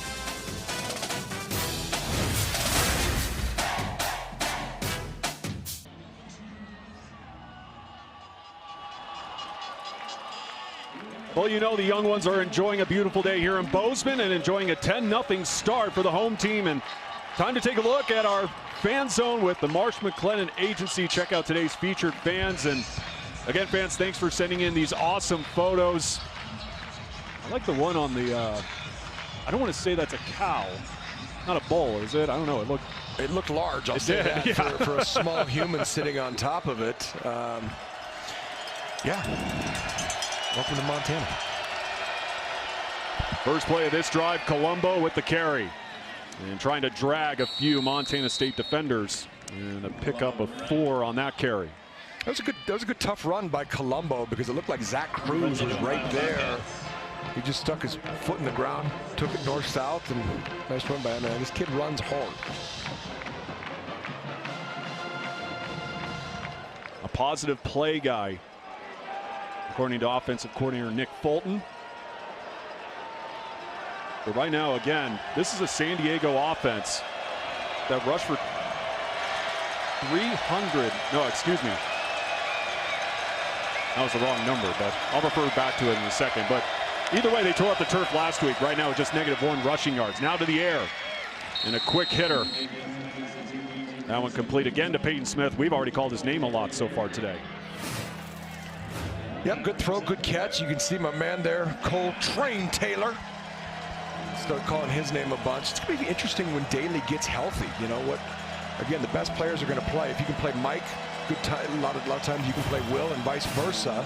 Well, you know the young ones are enjoying a beautiful day here in Bozeman and enjoying a 10-0 start for the home team. And time to take a look at our fan zone with the Marsh McLennan Agency. Check out today's featured fans. And again, fans, thanks for sending in these awesome photos. I like the one on the, I don't want to say that's a cow. Not a bull, is it? I don't know. It looked large, I'll say that, yeah. for a small human sitting on top of it. Yeah. Welcome to Montana. First play of this drive, Colombo with the carry. And trying to drag a few Montana State defenders. And a pickup of 4 on that carry. That was a good tough run by Colombo because it looked like Zach Cruz was right there. He just stuck his foot in the ground, took it north-south, and nice run by him, man. This kid runs hard. A positive play guy, according to offensive coordinator Nick Fulton. But right now, again, this is a San Diego offense that rushed for 300. No, excuse me. That was the wrong number, but I'll refer back to it in a second. But either way, they tore up the turf last week. Right now, just -1 rushing yards. Now to the air. And a quick hitter. That one complete again to Peyton Smith. We've already called his name a lot so far today. Yep, good throw, good catch. You can see my man there, Coltrane Taylor. Start calling his name a bunch. It's going to be interesting when Daly gets healthy. You know what? Again, the best players are going to play. If you can play Mike, good time. A lot of times you can play Will and vice versa.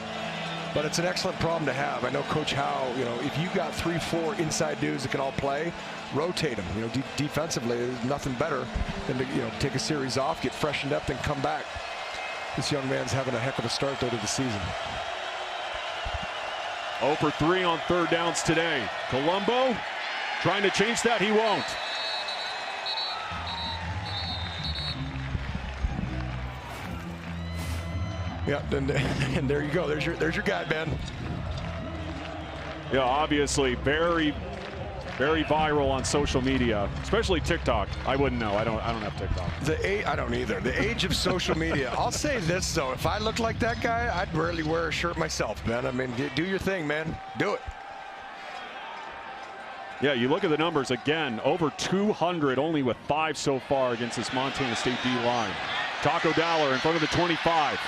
But it's an excellent problem to have. I know Coach Howe, you know, if you got 3-4 inside dudes that can all play, rotate them. You know, defensively, there's nothing better than to, you know, take a series off, get freshened up, then come back. This young man's having a heck of a start, though, to the season. 0 for 3 on 3rd downs today. Colombo trying to change that. He won't. Yeah, and there you go. There's your guy, Ben. Yeah, obviously very viral on social media, especially TikTok. I wouldn't know. I don't have TikTok. I don't either. The age of social media. I'll say this though: if I looked like that guy, I'd rarely wear a shirt myself, man. I mean, do your thing, man. Do it. Yeah, you look at the numbers again. Over 200, only with 5 so far against this Montana State D line. Taco Dowler in front of the 25.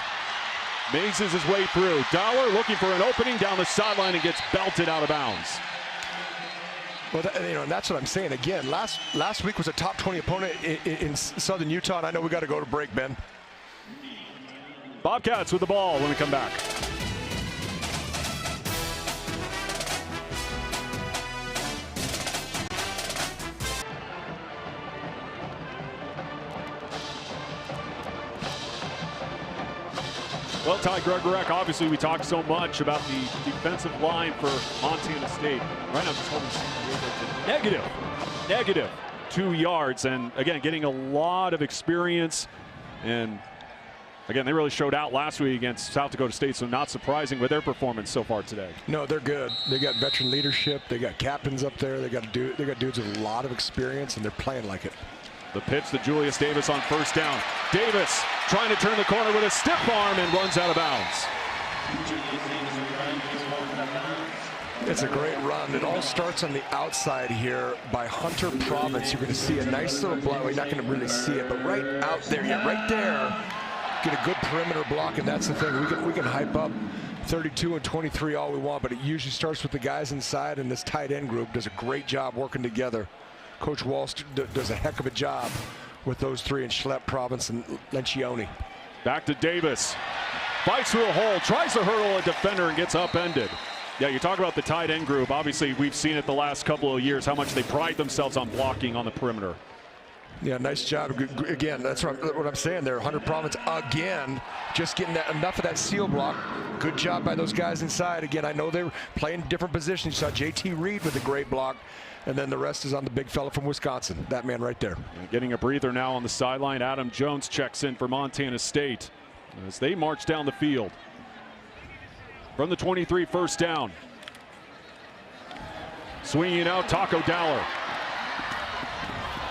Mazes his way through. Dowler looking for an opening down the sideline and gets belted out of bounds. Well, you know, and that's what I'm saying. Again, last week was a top 20 opponent in Southern Utah, and I know we got to go to break, Ben. Bobcats with the ball when we come back. Well, Ty Gregorak, obviously we talked so much about the defensive line for Montana State. Right now, just holding negative 42 yards. And again, getting a lot of experience. And again, they really showed out last week against South Dakota State, so not surprising with their performance so far today. No, they're good. They got veteran leadership. They got captains up there. They got dudes with a lot of experience, and they're playing like it. The pitch to Julius Davis on first down. Davis trying to turn the corner with a stiff arm and runs out of bounds. It's a great run. It all starts on the outside here by Hunter Province. You're going to see a nice little block. Well, you're not going to really see it, but right out there, yeah, right there, get a good perimeter block, and that's the thing. We can hype up 32 and 23 all we want, but it usually starts with the guys inside, and this tight end group does a great job working together. Coach Walsh does a heck of a job with those three, and Schlepp, Province, and Lencioni. Back to Davis. Fights through a hole, tries to hurdle a defender, and gets upended. Yeah, you talk about the tight end group. Obviously, we've seen it the last couple of years, how much they pride themselves on blocking on the perimeter. Yeah, nice job. Again, that's what I'm saying there. Hunter Province again, just getting enough of that seal block. Good job by those guys inside. Again, I know they're playing different positions. You saw JT Reed with a great block, and then the rest is on the big fella from Wisconsin. That man right there. And getting a breather now on the sideline. Adam Jones checks in for Montana State as they march down the field. From the 23, first down. Swinging out, Taco Dowler.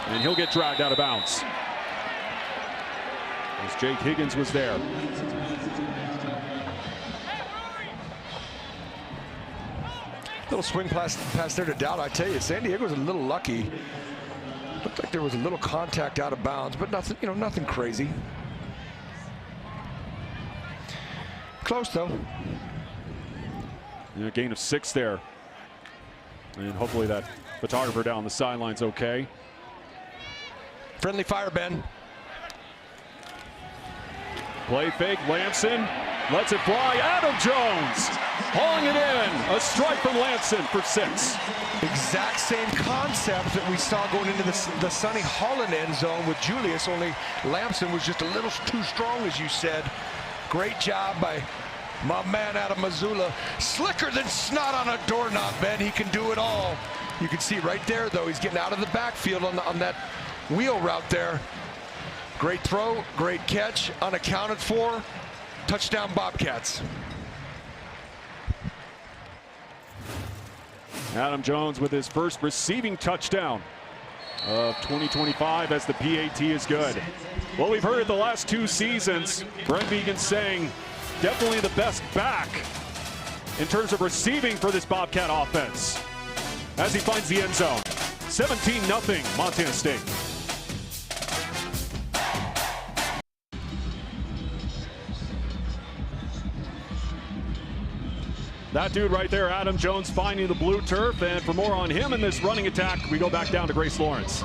And he'll get dragged out of bounds. As Jake Higgins was there. Little swing pass there to Dowler. I tell you, San Diego was a little lucky. Looked like there was a little contact out of bounds, but nothing, nothing crazy. Close though. And a gain of 6 there. And hopefully that photographer down the sideline's okay. Friendly fire, Ben. Play fake, Lamson lets it fly. Adam Jones hauling it in. A strike from Lamson for 6. Exact same concept that we saw going into the Sonny Holland end zone with Julius, only Lamson was just a little too strong, as you said. Great job by my man out of Missoula. Slicker than snot on a doorknob, Ben. He can do it all. You can see right there, though, he's getting out of the backfield on that wheel route there. Great throw, great catch, unaccounted for. Touchdown Bobcats. Adam Jones with his first receiving touchdown of 2025 as the PAT is good. Well, we've heard it the last 2 seasons. Brent Vigen saying definitely the best back in terms of receiving for this Bobcat offense as he finds the end zone. 17-0 Montana State. That dude right there, Adam Jones, finding the blue turf. And for more on him and this running attack, we go back down to Grace Lawrence.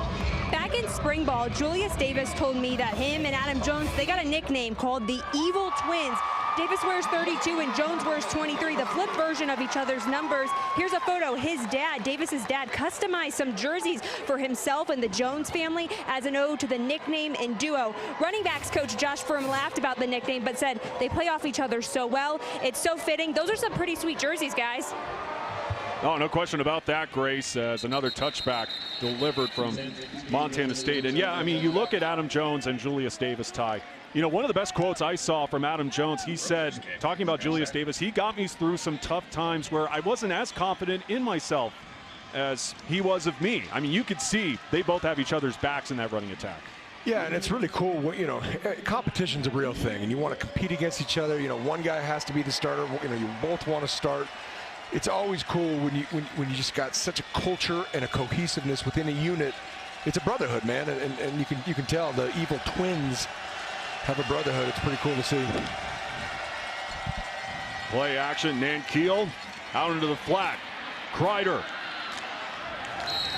Back in spring ball, Julius Davis told me that him and Adam Jones, they got a nickname called the Evil Twins. Davis wears 32 and Jones wears 23, the flip version of each other's numbers. Here's a photo. His dad, Davis's dad, customized some jerseys for himself and the Jones family as an ode to the nickname and duo. Running backs coach Josh Furm laughed about the nickname, but said they play off each other so well. It's so fitting. Those are some pretty sweet jerseys, guys. Oh, no question about that, Grace, as another touchback delivered from Montana State. And yeah, I mean, you look at Adam Jones and Julius Davis, Ty. You know, one of the best quotes I saw from Adam Jones, he said, talking about Julius Davis, he got me through some tough times where I wasn't as confident in myself as he was of me. I mean, you could see they both have each other's backs in that running attack. Yeah, and it's really cool. You know, competition's a real thing, and you want to compete against each other. You know, one guy has to be the starter. You know, you both want to start. It's always cool when you just got such a culture and a cohesiveness within a unit. It's a brotherhood, man, and you can tell the Evil Twins have a brotherhood. It's pretty cool to see. Play action, Nankeel out into the flat. Kreider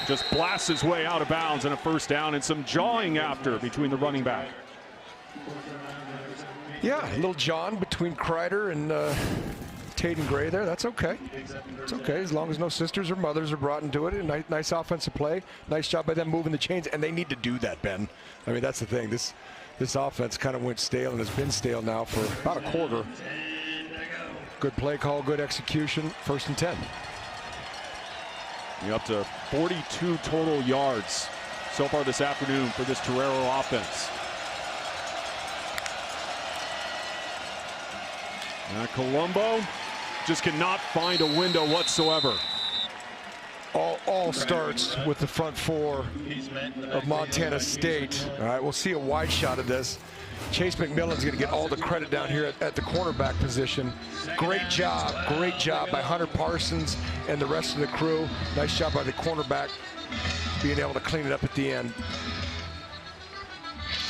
just blasts his way out of bounds and a first down, and some jawing after between the running back. Yeah, a little John between Kreider and Taden Gray there. That's okay. It's okay as long as no sisters or mothers are brought into it. A nice offensive play. Nice job by them moving the chains, and they need to do that, Ben. I mean, that's the thing. This offense kind of went stale and has been stale now for about a quarter. Good play call, good execution. 1st and 10. You're up to 42 total yards so far this afternoon for this Torero offense. Colombo just cannot find a window whatsoever. All starts with the front four of Montana State. All right, we'll see a wide shot of this. Chase McMillan's going to get all the credit down here at the cornerback position. Great job by Hunter Parsons and the rest of the crew. Nice job by the cornerback being able to clean it up at the end.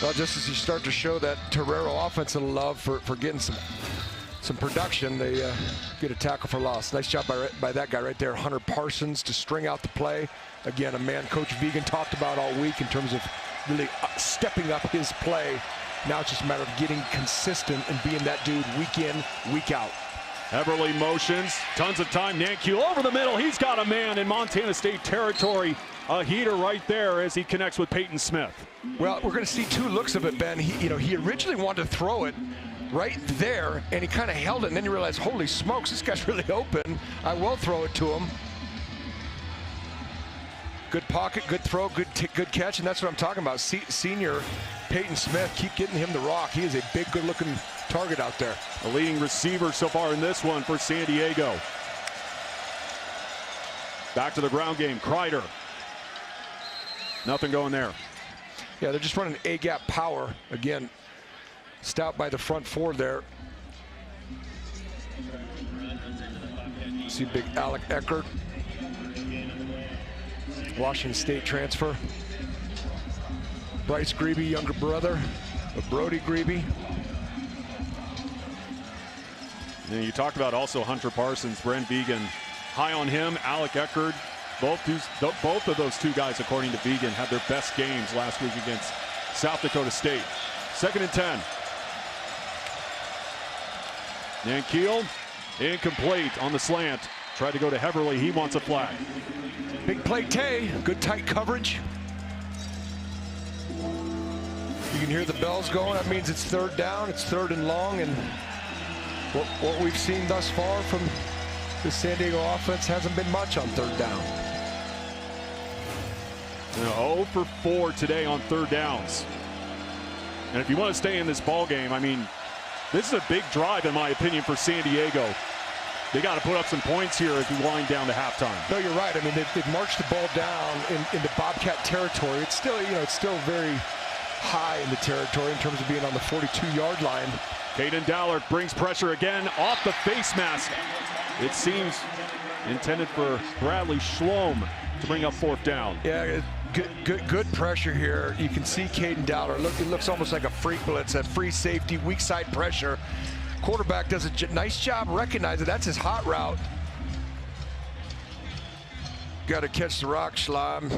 Well, just as you start to show that Torero offensive love for getting some production, they get a tackle for loss. Nice job by that guy right there, Hunter Parsons, to string out the play. Again, a man Coach Vigen talked about all week in terms of really stepping up his play. Now it's just a matter of getting consistent and being that dude week in, week out. Everly motions, tons of time. Nankiel over the middle. He's got a man in Montana State territory. A heater right there as he connects with Peyton Smith. Well, we're going to see two looks of it, Ben. He originally wanted to throw it right there, and he kind of held it, and then you realize, holy smokes, this guy's really open. I will throw it to him. Good pocket, good throw, good catch, and that's what I'm talking about. Senior Peyton Smith, keep getting him the rock. He is a big, good-looking target out there. The leading receiver so far in this one for San Diego. Back to the ground game, Kreider. Nothing going there. Yeah, they're just running A-gap power. Again, stout by the front four there. See big Alec Eckert. Washington State transfer. Bryce Grebe, younger brother of Brody Grebe. And you talked about also Hunter Parsons, Brent Vigen, high on him, Alec Eckert. Both of those two guys, according to Vigen, had their best games last week against South Dakota State. 2nd and 10. Nankiel, incomplete on the slant. Tried to go to Heverly. He wants a flag. Big play, Tay. Good tight coverage. You can hear the bells going. That means it's 3rd down. It's 3rd and long. And what we've seen thus far from the San Diego offense hasn't been much on 3rd down. 0 for 4 today on 3rd downs. And if you want to stay in this ball game, I mean, this is a big drive, in my opinion, for San Diego. They got to put up some points here as we wind down to halftime. No, you're right. I mean, they've marched the ball down into Bobcat territory. It's still, it's still very high in the territory in terms of being on the 42-yard line. Caden Dallard brings pressure again off the face mask. It seems intended for Bradley Schlom to bring up 4th down. Yeah, good pressure here. You can see Caden Dallard. Look, it looks almost like a freak blitz, a free safety, weak side pressure. Quarterback does a nice job recognizing that's his hot route. Got to catch the rock, Schlom.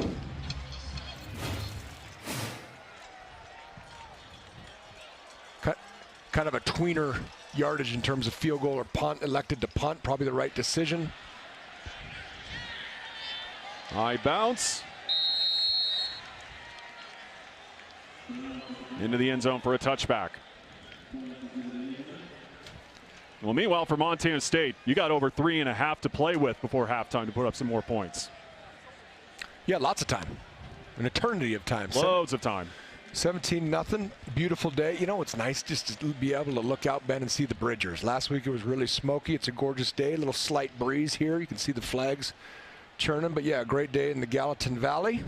Kind of a tweener yardage in terms of field goal or punt. Elected to punt, probably the right decision. High bounce. Into the end zone for a touchback. Well, meanwhile, for Montana State, you got over 3.5 to play with before halftime to put up some more points. Yeah, lots of time. An eternity of time. Loads of time. 17-0. Beautiful day. You know, it's nice just to be able to look out, Ben, and see the Bridgers. Last week it was really smoky. It's a gorgeous day. A little slight breeze here. You can see the flags churning. But, yeah, a great day in the Gallatin Valley.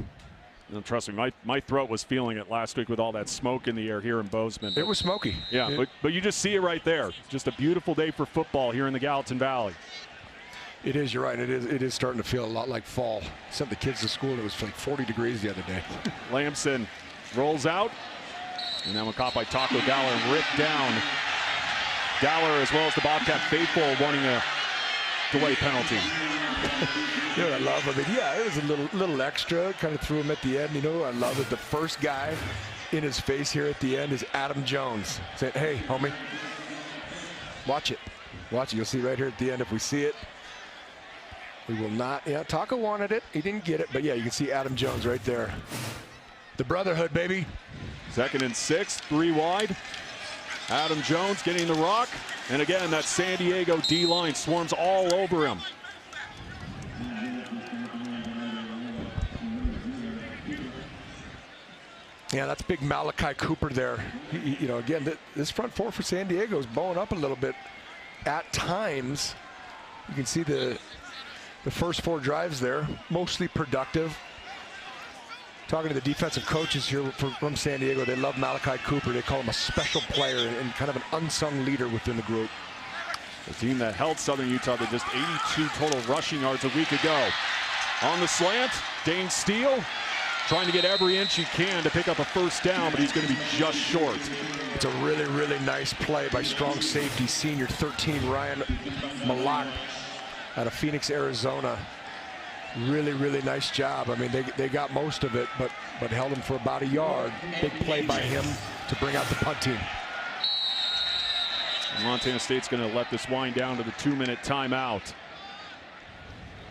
No, trust me, my throat was feeling it last week with all that smoke in the air here in Bozeman. It was smoky. Yeah, but you just see it right there. Just a beautiful day for football here in the Gallatin Valley. It is, you're right. It is starting to feel a lot like fall. Sent the kids to school, and it was like 40 degrees the other day. Lamson rolls out, and then caught by Taco Dowler and ripped down. Dowler, as well as the Bobcat faithful, wanting a delay penalty. You know what I love? I mean, yeah, it was a little extra. Kind of threw him at the end. You know, I love it. The first guy in his face here at the end is Adam Jones. Saying, hey, homie, watch it. Watch it. You'll see right here at the end if we see it. We will not. Yeah, Taco wanted it. He didn't get it. But, yeah, you can see Adam Jones right there. The brotherhood, baby. 2nd and 6, 3 wide. Adam Jones getting the rock. And again, that San Diego D-line swarms all over him. Yeah, that's big Malachi Cooper there. You know, again, this front four for San Diego is bowing up a little bit at times. You can see the first 4 drives there, mostly productive. Talking to the defensive coaches here from San Diego, they love Malachi Cooper. They call him a special player and kind of an unsung leader within the group. The team that held Southern Utah to just 82 total rushing yards a week ago. On the slant, Dane Steele trying to get every inch he can to pick up a first down, but he's going to be just short. It's a really, really nice play by strong safety senior 13 Ryan Malak out of Phoenix, Arizona. Really, really nice job. I mean, they got most of it, but held him for about a yard. Big play by him to bring out the punt team. Montana State's going to let this wind down to the 2-minute timeout.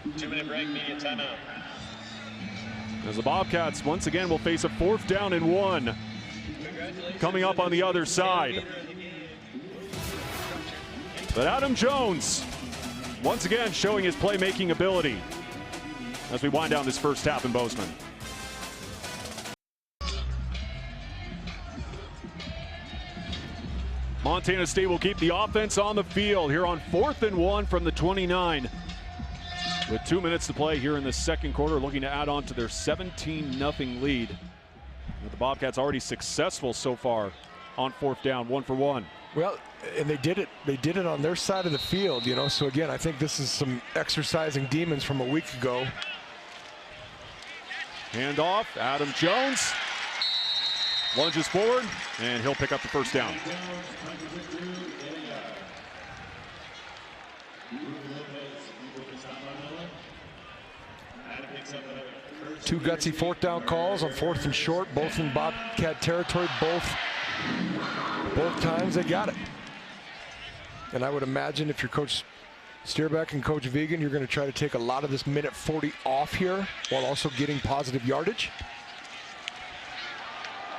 2-minute break, media timeout. As the Bobcats once again will face a 4th down and 1 coming up on the other side. But Adam Jones once again showing his playmaking ability as we wind down this first half in Bozeman. Montana State will keep the offense on the field here on 4th and 1 from the 29. With 2 minutes to play here in the second quarter, looking to add on to their 17-0 lead. The Bobcats already successful so far on 4th down, 1 for 1. Well, and they did it on their side of the field, you know. So again, I think this is some exercising demons from a week ago. Handoff, Adam Jones lunges forward, and he'll pick up the first down. Two gutsy 4th down calls on 4th and short, both in Bobcat territory. Both times they got it. And I would imagine if you're Coach Steerbeck and Coach Vegan, you're going to try to take a lot of this minute 40 off here while also getting positive yardage.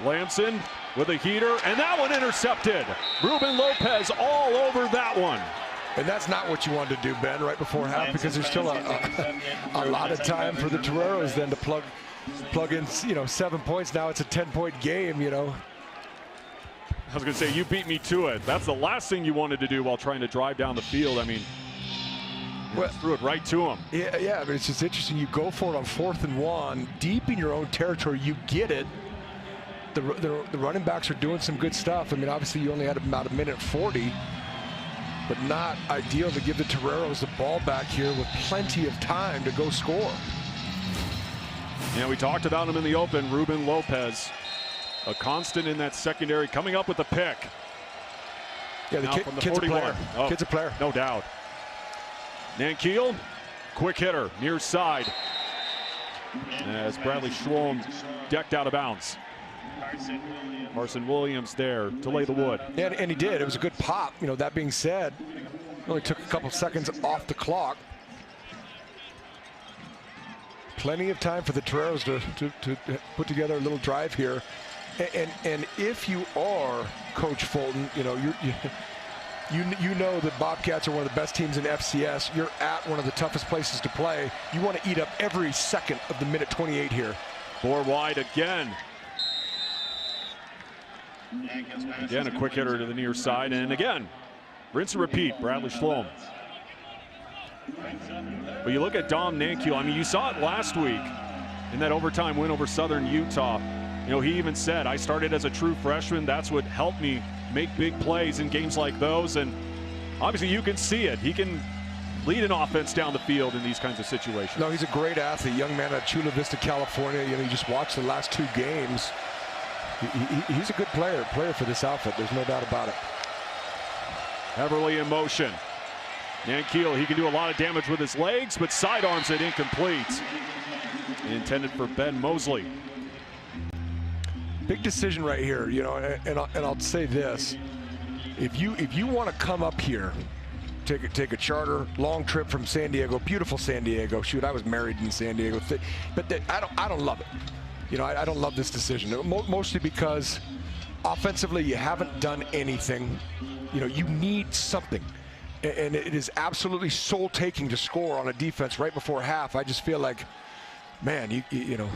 Lamson with a heater, and that one intercepted. Ruben Lopez all over that one. And that's not what you wanted to do, Ben, right before half, because there's still a lot of time for the Toreros then to plug in, you know, 7 points. Now it's a 10-point game, you know. I was going to say, you beat me to it. That's the last thing you wanted to do while trying to drive down the field. I mean, well, threw it right to him. Yeah, but it's just interesting. You go for it on 4th and 1, deep in your own territory. You get it. The running backs are doing some good stuff. I mean, obviously you only had about a minute 40, but not ideal to give the Toreros the ball back here with plenty of time to go score. Yeah, we talked about him in the open. Ruben Lopez, a constant in that secondary, coming up with a pick. Yeah, kid's a player. Oh, kid's a player. No doubt. Nankiel, quick hitter, near side. As Bradley Schwalm decked out of bounds. Carson Williams there to lay the wood. And he did. It was a good pop. You know, that being said, it only took a couple seconds off the clock. Plenty of time for the Toreros to put together a little drive here. And if you are Coach Fulton, you know, you know that Bobcats are one of the best teams in FCS. You're at one of the toughest places to play. You want to eat up every second of the minute 28 here. 4 wide again. Again, a quick hitter to the near side, and again, rinse and repeat, Bradley Schwalm. But you look at Dom Nankiel, I mean, you saw it last week in that overtime win over Southern Utah. You know, he even said, I started as a true freshman. That's what helped me make big plays in games like those, and obviously you can see it. He can lead an offense down the field in these kinds of situations. No, he's a great athlete, young man out of Chula Vista, California. You know, you just watched the last 2 games. He's a good player for this outfit. There's no doubt about it. Everly in motion. Nankiel, he can do a lot of damage with his legs, but sidearms it incomplete. Intended for Ben Mosley. Big decision right here, you know, and I'll say this: if you want to come up here, take a charter, long trip from San Diego, beautiful San Diego. Shoot, I was married in San Diego, but I don't love it. You know, I don't love this decision, mostly because offensively you haven't done anything. You know, you need something, and it is absolutely soul-taking to score on a defense right before half. I just feel like, man, you know,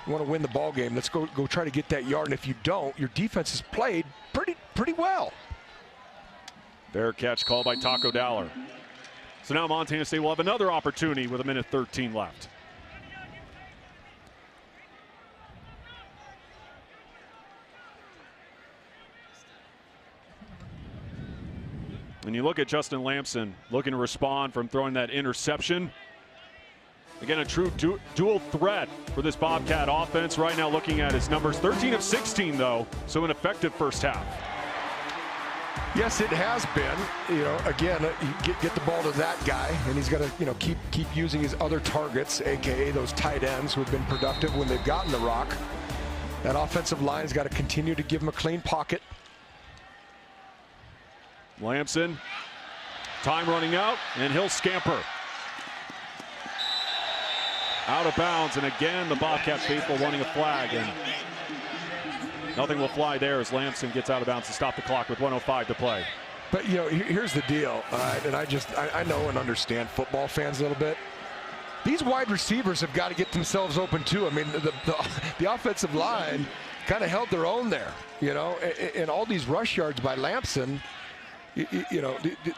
You want to win the ball game. Let's go try to get that yard. And if you don't, your defense has played pretty well. Fair catch called by Taco Dowler. So now Montana State will have another opportunity with 1:13 left. And you look at Justin Lamson looking to respond from throwing that interception. Again, a true dual threat for this Bobcat offense. Right now looking at his numbers, 13 of 16 though, so an effective first half. Yes, it has been. You know, again, get the ball to that guy, and he's got to, you know, keep using his other targets, aka those tight ends who have been productive when they've gotten the rock. That offensive line's got to continue to give him a clean pocket. Lamson, time running out, and he'll scamper. Out of bounds, and again the Bobcat faithful wanting a flag, and nothing will fly there as Lamson gets out of bounds to stop the clock with 1:05 to play. But, you know, here's the deal, and I know and understand football fans a little bit. These wide receivers have got to get themselves open too. I mean, the offensive line kind of held their own there, you know, and all these rush yards by Lamson. You know,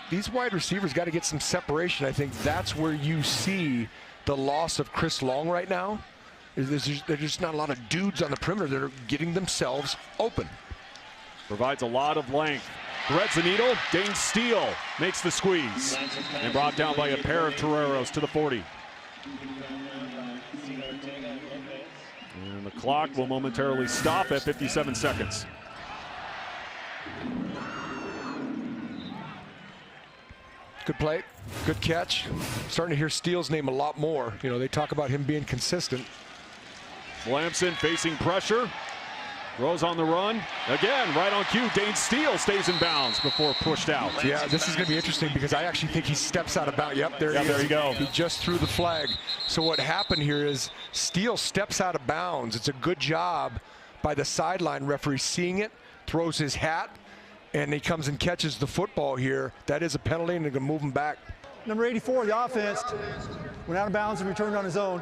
these wide receivers got to get some separation. I think that's where you see the loss of Chris Long right now. There's just not a lot of dudes on the perimeter that are getting themselves open. Provides a lot of length. Threads the needle. Dane Steele makes the squeeze. And brought down by a pair of Toreros to the 40. And the clock will momentarily stop at 57 seconds. Good play, good catch. Starting to hear Steele's name a lot more. You know, they talk about him being consistent. Lamson facing pressure. Rose on the run. Again, right on cue. Dane Steele stays in bounds before pushed out. Yeah, this is going to be interesting because I actually think he steps out of bounds. Yep, there he is. There you go. He just threw the flag. So what happened here is Steele steps out of bounds. It's a good job by the sideline referee seeing it, throws his hat, and he comes and catches the football here. That is a penalty, and they're going to move him back. Number 84, the offense, went out of bounds and returned on his own.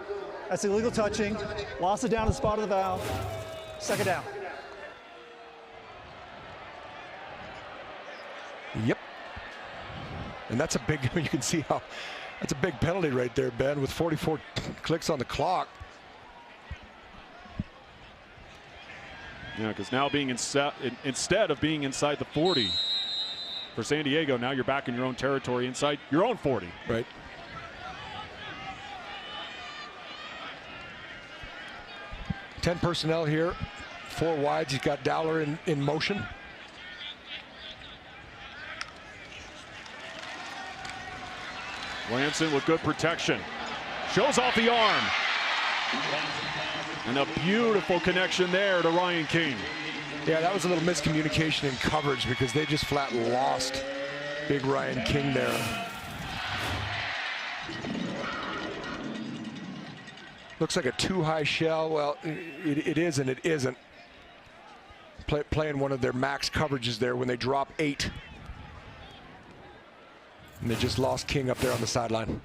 That's illegal touching. Lost it down to the spot of the valve. Second down. Yep. And that's a big, you can see how, that's a big penalty right there, Ben, with 44 clicks on the clock. Yeah, because now being instead of being inside the 40 for San Diego, now you're back in your own territory inside your own 40. Right. Ten personnel here, 4 wides. He's got Dowler in motion. Lamson with good protection. Shows off the arm. And a beautiful connection there to Ryan King. Yeah, that was a little miscommunication in coverage because they just flat lost big Ryan King there. Looks like a too high shell. Well, it is and it isn't. Playing one of their max coverages there when they drop 8. And they just lost King up there on the sideline.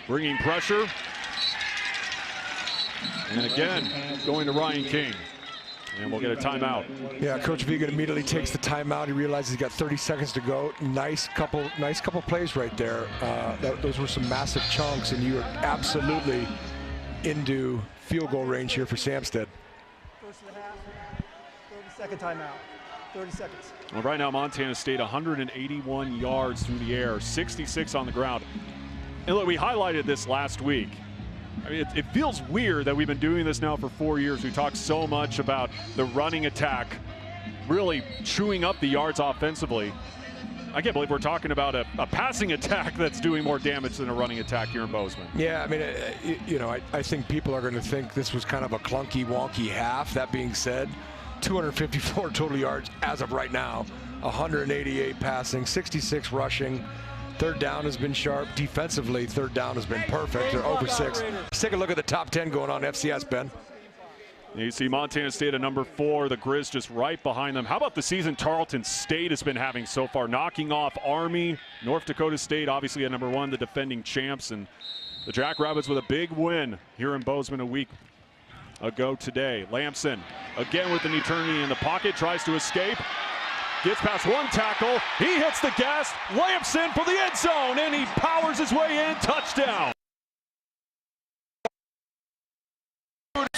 Bringing pressure. And again, going to Ryan King. And we'll get a timeout. Yeah, Coach Vigen immediately takes the timeout. He realizes he's got 30 seconds to go. Nice couple plays right there. Those were some massive chunks, and you are absolutely into field goal range here for Samstead. First of the half, 30-second timeout. 30 seconds. Well, right now, Montana State 181 yards through the air, 66 on the ground. And look, we highlighted this last week. I mean, it feels weird that we've been doing this now for 4 years. We talked so much about the running attack really chewing up the yards offensively. I can't believe we're talking about a passing attack that's doing more damage than a running attack here in Bozeman. Yeah, I mean, you know, I think people are going to think this was kind of a clunky, wonky half. That being said, 254 total yards as of right now, 188 passing, 66 rushing. Third down has been sharp. Defensively, third down has been perfect. They're over 6. Let's take a look at the top 10 going on FCS, Ben. You see Montana State at number 4, the Grizz just right behind them. How about the season Tarleton State has been having so far, knocking off Army, North Dakota State, obviously at number 1, the defending champs, and The Jackrabbits with a big win here in Bozeman a week ago today. Lamson again with an eternity in the pocket, tries to escape. Gets past one tackle. He hits the gas. Lamson for the end zone, and he powers his way in. Touchdown.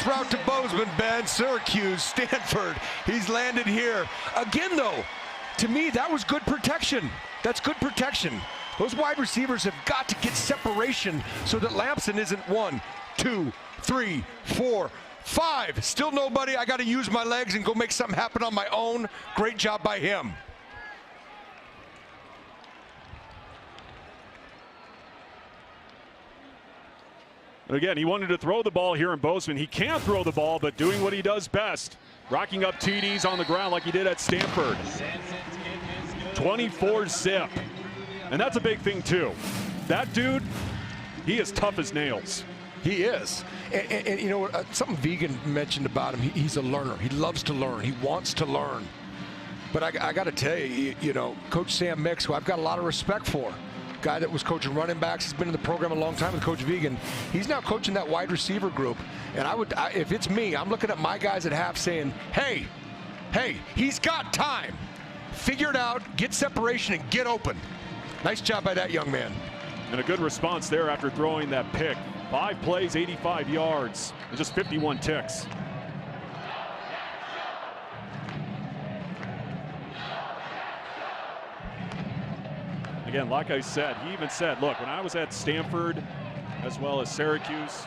Route to Bozeman, Ben, Syracuse, Stanford. He's landed here. Again, though, to me, that was good protection. That's good protection. Those wide receivers have got to get separation so that Lamson isn't 1, 2, 3, 4, 5. Still nobody. I got to use my legs and go make something happen on my own. Great job by him. And again, he wanted to throw the ball here in Bozeman. He can't throw the ball, but doing what he does best. Racking up TDs on the ground like he did at Stanford. 24-zip. And that's a big thing, too. That dude, he is tough as nails. He is. And you know, something Vegan mentioned about him, he's a learner. He loves to learn. He wants to learn. But I got to tell you, you know, Coach Sam Mix, who I've got a lot of respect for, guy that was coaching running backs, has been in the program a long time with Coach Vegan. He's now coaching that wide receiver group. And if it's me, I'm looking at my guys at half saying, hey, he's got time. Figure it out, get separation, and get open. Nice job by that young man. And a good response there after throwing that pick. 5 plays, 85 yards, and just 51 ticks. Again, like I said, he even said, look, when I was at Stanford as well as Syracuse,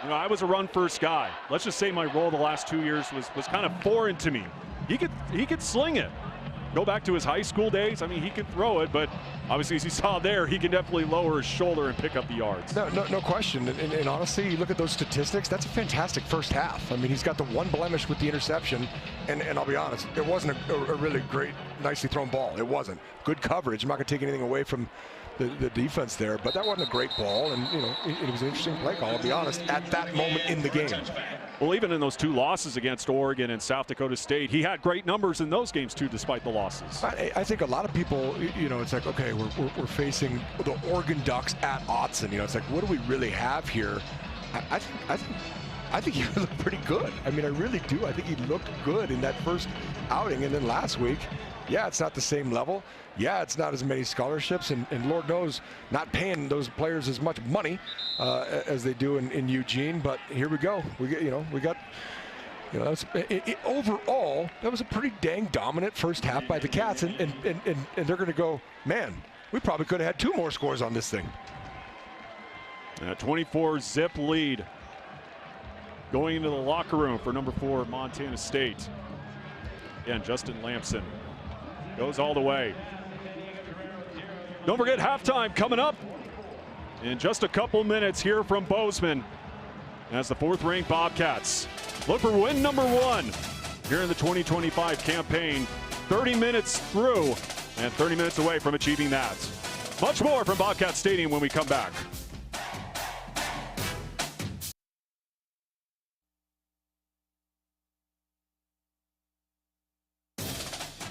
you know, I was a run-first guy. Let's just say my role the last 2 years was kind of foreign to me. He could sling it. Go back to his high school days. I mean, he could throw it, but obviously, as you saw there, he can definitely lower his shoulder and pick up the yards. No question. And honestly, you look at those statistics, that's a fantastic first half. I mean, he's got the one blemish with the interception, and I'll be honest, it wasn't a really great, nicely thrown ball. It wasn't. Good coverage. I'm not going to take anything away from the defense there, but that wasn't a great ball, and you know, it was an interesting play call, I'll be honest, at that moment in the game. Well, even in those 2 losses against Oregon and South Dakota State, he had great numbers in those games too, despite the losses. I think a lot of people, you know, it's like, okay, we're facing the Oregon Ducks at Autzen. You know, it's like, what do we really have here? I think he looked pretty good. I mean, I really do. I think he looked good in that first outing, and then last week, yeah, it's not the same level. Yeah, it's not as many scholarships, and Lord knows, not paying those players as much money as they do in Eugene. But here we go. Overall, that was a pretty dang dominant first half by the Cats, and they're going to go, man, we probably could have had 2 more scores on this thing. A 24-zip lead going into the locker room for number 4 Montana State. Again, Justin Lamson goes all the way. Don't forget, halftime coming up in just a couple minutes here from Bozeman as the 4th-ranked Bobcats look for win number 1 here in the 2025 campaign. 30 minutes through and 30 minutes away from achieving that. Much more from Bobcat Stadium when we come back.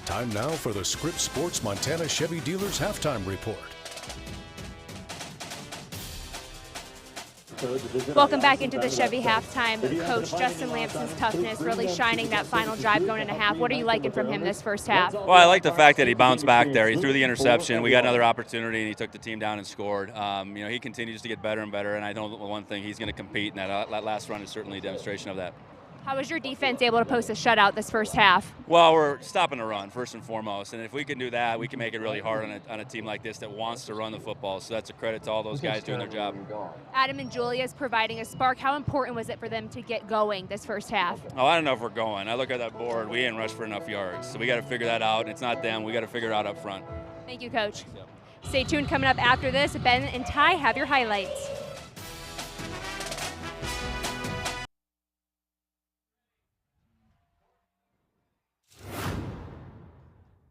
Time now for the Scripps Sports Montana Chevy Dealers Halftime Report. Welcome back into the Chevy halftime. Coach, Justin Lamson's toughness really shining that final drive going into half. What are you liking from him this first half? Well, I like the fact that he bounced back there. He threw the interception. We got another opportunity, and he took the team down and scored. You know, he continues to get better and better, and I know one thing, he's going to compete, and that last run is certainly a demonstration of that. How was your defense able to post a shutout this first half? Well, we're stopping the run first and foremost, and if we can do that, we can make it really hard on a team like this that wants to run the football. So that's a credit to all those guys doing their job. Adam and Julia's providing a spark. How important was it for them to get going this first half? Oh, I don't know if we're going. I look at that board. We didn't rush for enough yards, so we got to figure that out. It's not them. We got to figure it out up front. Thank you, Coach. Stay tuned. Coming up after this, Ben and Ty have your highlights.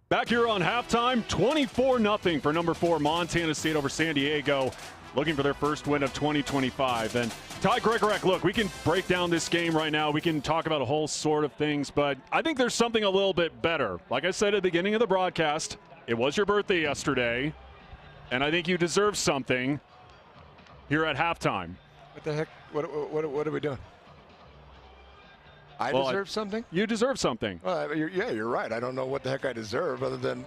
Back here on halftime, 24-0 for number 4 Montana State over San Diego, looking for their first win of 2025. And Ty Gregorek, look, we can break down this game right now. We can talk about a whole sort of things, but I think there's something a little bit better. Like I said at the beginning of the broadcast, it was your birthday yesterday, and I think you deserve something. here at halftime. What the heck? What are we doing? I deserve something? You deserve something. Well, you're right. I don't know what the heck I deserve other than,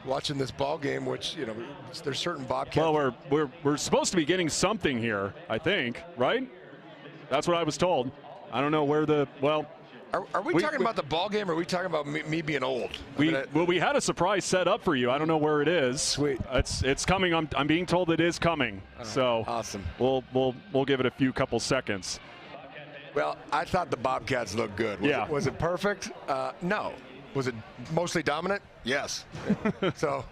watching this ball game, which, there's certain Bobcats. Well, we're supposed to be getting something here, I think, right? That's what I was told. I don't know where Are we talking about the ball game, or are we talking about me being old? We had a surprise set up for you. I don't know where it is. Sweet. It's coming. I'm being told it is coming. So awesome. We'll give it a couple seconds. Well, I thought the Bobcats looked good. Was it perfect? No. Was it mostly dominant? Yes. So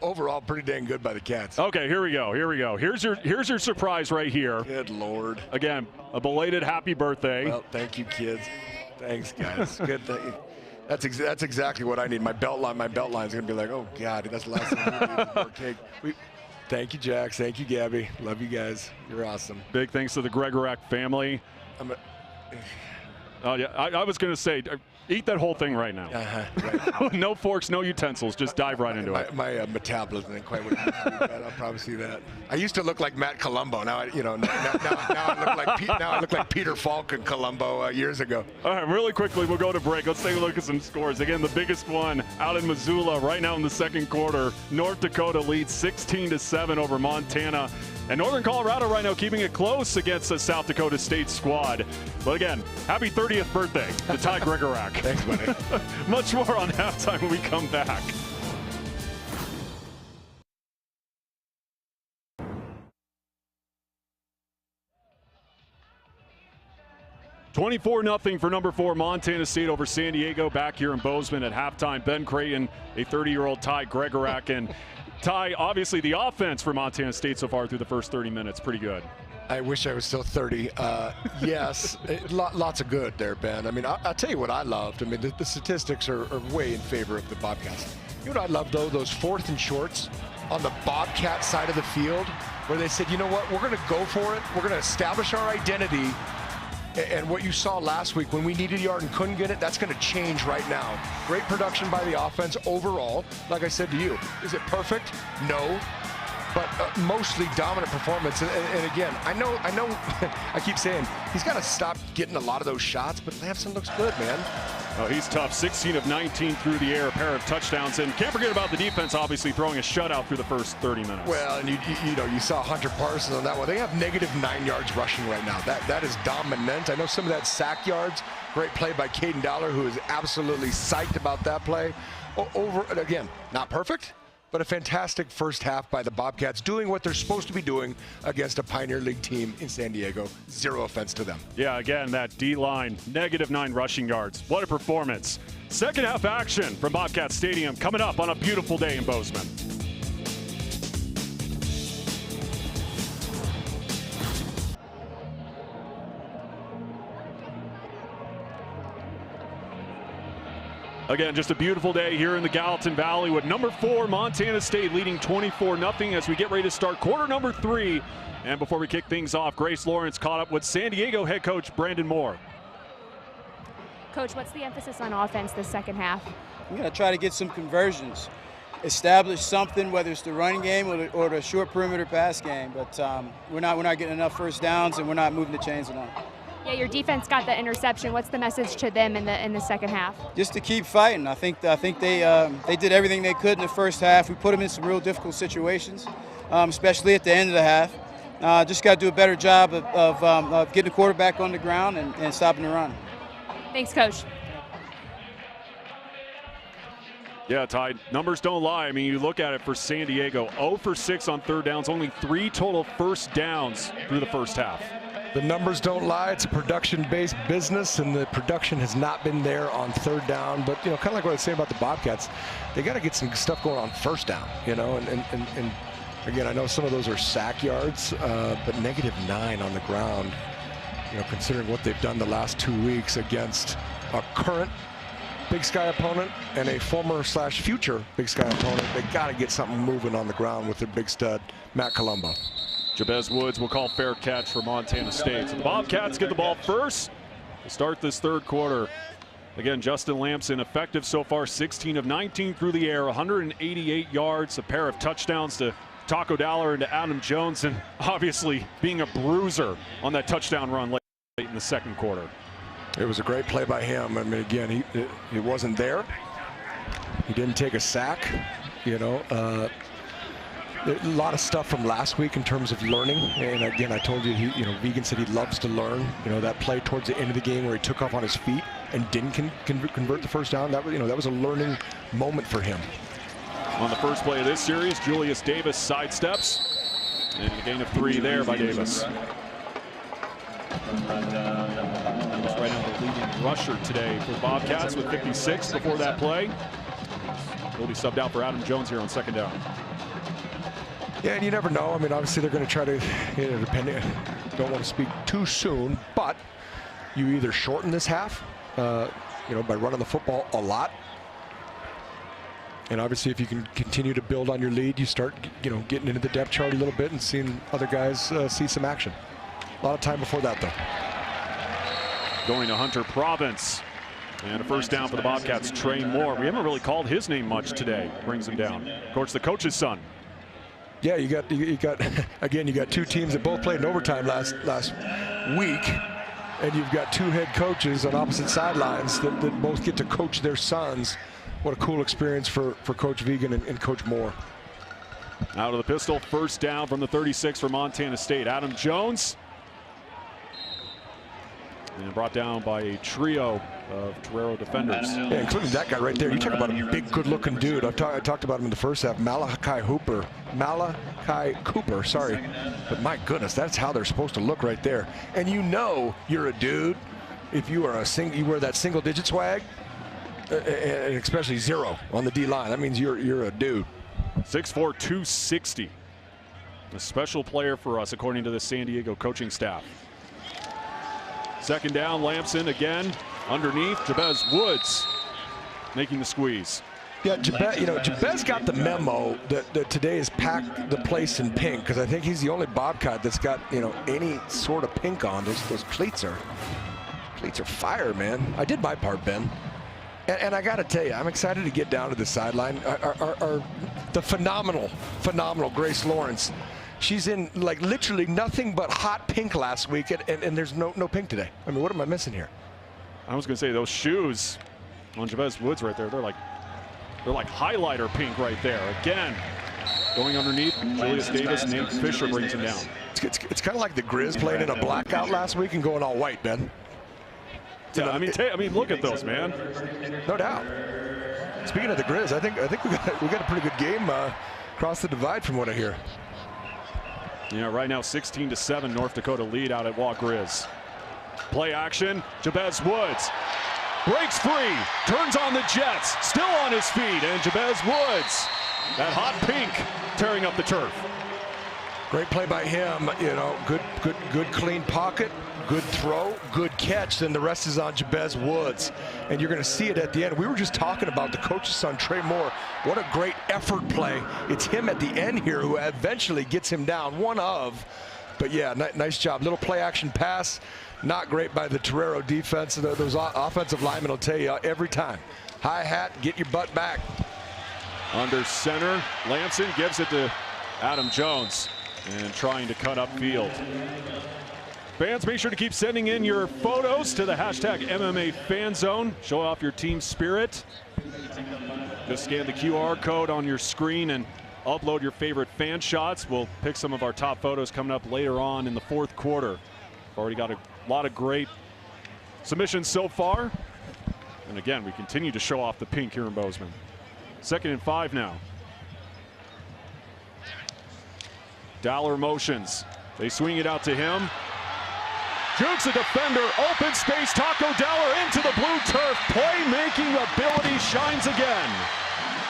overall, pretty dang good by the Cats. Okay, here we go. Here's your surprise right here. Good Lord. Again, a belated happy birthday. Well, thank you, kids. Thanks, guys. Good thing. That's exactly what I need. My belt line is gonna be like, oh God, that's the last thing we need. Cake. Thank you, Jax. Thank you, Gabby. Love you guys. You're awesome. Big thanks to the Gregorak family. Oh yeah, I was gonna say, eat that whole thing right now. Right. No forks, no utensils. Just dive right into it. My metabolism isn't quite what it used to be, but I'll probably see that. I used to look like Matt Colombo. Now I look like Peter Falk in Colombo years ago. All right, really quickly, we'll go to break. Let's take a look at some scores. Again, the biggest one out in Missoula right now in the second quarter. North Dakota leads 16-7 over Montana. And Northern Colorado right now keeping it close against the South Dakota State squad. But again, happy 30th birthday to Ty Gregorak. Thanks, buddy. Much more on halftime when we come back. $24-0 for number 4 Montana State over San Diego back here in Bozeman at halftime. Ben Creighton, a 30-year-old Ty Gregorak, and Ty, obviously the offense for Montana State so far through the first 30 minutes, pretty good. I wish I was still 30. Yes, lots of good there, Ben. I mean, I'll tell you what I loved. I mean, the statistics are way in favor of the Bobcats. You know what I love, though? Those 4th and shorts on the Bobcat side of the field where they said, you know what, we're going to go for it. We're going to establish our identity. And what you saw last week when we needed a yard and couldn't get it, that's going to change right now. Great production by the offense overall. Like I said to you, is it perfect? No. But mostly dominant performance. And again, I know, I keep saying he's got to stop getting a lot of those shots, but Lampson looks good, man. Oh, he's tough. 16 of 19 through the air, a pair of touchdowns. And can't forget about the defense, obviously, throwing a shutout through the first 30 minutes. Well, and you saw Hunter Parsons on that one. They have -9 yards rushing right now. That is dominant. I know some of that sack yards. Great play by Caden Dollar, who is absolutely psyched about that play. Again, not perfect, but a fantastic first half by the Bobcats, doing what they're supposed to be doing against a Pioneer League team in San Diego. Zero offense to them. Yeah, again, that D-line, -9 rushing yards. What a performance. Second half action from Bobcat Stadium coming up on a beautiful day in Bozeman. Again, just a beautiful day here in the Gallatin Valley with number 4 Montana State leading 24-0 as we get ready to start quarter number 3. And before we kick things off, Grace Lawrence caught up with San Diego head coach Brandon Moore. Coach, what's the emphasis on offense this second half? We're going to try to get some conversions, establish something, whether it's the running game or the short perimeter pass game. But we're not getting enough first downs, and we're not moving the chains enough. Yeah, your defense got the interception. What's the message to them in the second half? Just to keep fighting. I think they did everything they could in the first half. We put them in some real difficult situations, especially at the end of the half. Just got to do a better job of getting the quarterback on the ground and stopping the run. Thanks, Coach. Yeah, Ty, numbers don't lie. I mean, you look at it for San Diego, 0 for 6 on third downs, only 3 total first downs through the first half. The numbers don't lie. It's a production-based business, and the production has not been there on third down. But, kind of like what I was saying about the Bobcats, they got to get some stuff going on first down, And again, I know some of those are sack yards, but -9 on the ground, considering what they've done the last 2 weeks against a current Big Sky opponent and a former/future Big Sky opponent. They got to get something moving on the ground with their big stud, Matt Colombo. Jabez Woods will call fair catch for Montana State. So the Bobcats get the ball first to start this third quarter. Again, Justin Lampson effective so far, 16 of 19 through the air, 188 yards, a pair of touchdowns to Taco Dowler into Adam Jones, and obviously being a bruiser on that touchdown run late in the second quarter. It was a great play by him. I mean, again, he wasn't there. He didn't take a sack. You know, a lot of stuff from last week in terms of learning. And again, I told you, Vegan said he loves to learn. You know, that play towards the end of the game where he took off on his feet and didn't convert the first down. That was, that was a learning moment for him. On the first play of this series, Julius Davis sidesteps, and a gain of 3 there by Davis. That's right now the leading rusher today for the Bobcats with 56 before that play. Will be subbed out for Adam Jones here on second down. Yeah, and you never know. I mean, obviously they're going to try to, depending, don't want to speak too soon, but you either shorten this half, by running the football a lot. And obviously, if you can continue to build on your lead, you start, getting into the depth chart a little bit and seeing other guys see some action. A lot of time before that, though. Going to Hunter Province. And a first down for the Bobcats, Trey Moore. We haven't really called his name much today. Brings him down. Of course, the coach's son. Yeah, you got again, you got two teams that both played in overtime last week. And you've got two head coaches on opposite sidelines that both get to coach their sons. What a cool experience for Coach Vegan and Coach Moore. Out of the pistol, first down from the 36 for Montana State. Adam Jones. And brought down by a trio of Torero defenders. Yeah, including that guy right there. You talk about a big, good-looking dude. I talked about him in the first half. Malachi Cooper, sorry. But my goodness, that's how they're supposed to look right there. And you're a dude if you are you wear that single-digit swag, and especially 0 on the D-line. That means you're a dude. 6'4", 260. A special player for us, according to the San Diego coaching staff. Second down, Lamson again underneath. Jabez Woods making the squeeze. Yeah, Jabez got the memo that today is packed the place in pink, because I think he's the only Bobcat that's got any sort of pink on. Those cleats are fire, man. I did my part, Ben. And I got to tell you, I'm excited to get down to the sideline. The phenomenal Grace Lawrence. She's in literally nothing but hot pink last week, and there's no pink today. I mean, what am I missing here? I was going to say those shoes on Jabez Woods right there. They're like highlighter pink right there. Again, going underneath. Julius Davis, Nate Fisher brings him down. It's kind of like the Grizz playing in a blackout last week and going all white, Ben. Yeah, I mean, look at those, man. No doubt. Speaking of the Grizz, I think we got a pretty good game across the divide from what I hear. Yeah, right now 16-7 North Dakota lead out at Waugh Grizz. Play action, Jabez Woods breaks free, turns on the Jets, still on his feet, and Jabez Woods, that hot pink, tearing up the turf. Great play by him, good clean pocket, good throw, good catch, then the rest is on Jabez Woods. And you're going to see it at the end. We were just talking about the coach's son, Trey Moore. What a great effort play. It's him at the end here who eventually gets him down, but yeah, nice job. Little play action pass, not great by the Torero defense. Those offensive linemen will tell you every time, high hat, get your butt back. Under center, Lamson gives it to Adam Jones and trying to cut upfield. Fans, make sure to keep sending in your photos to the hashtag MMA Fan Zone. Show off your team spirit. Just scan the QR code on your screen and upload your favorite fan shots. We'll pick some of our top photos coming up later on in the fourth quarter. We've already got a lot of great submissions so far. And again, we continue to show off the pink here in Bozeman. 2nd and 5 now. Dowler motions. They swing it out to him. Jukes a defender, open space, Taco Dowler into the blue turf. Playmaking ability shines again.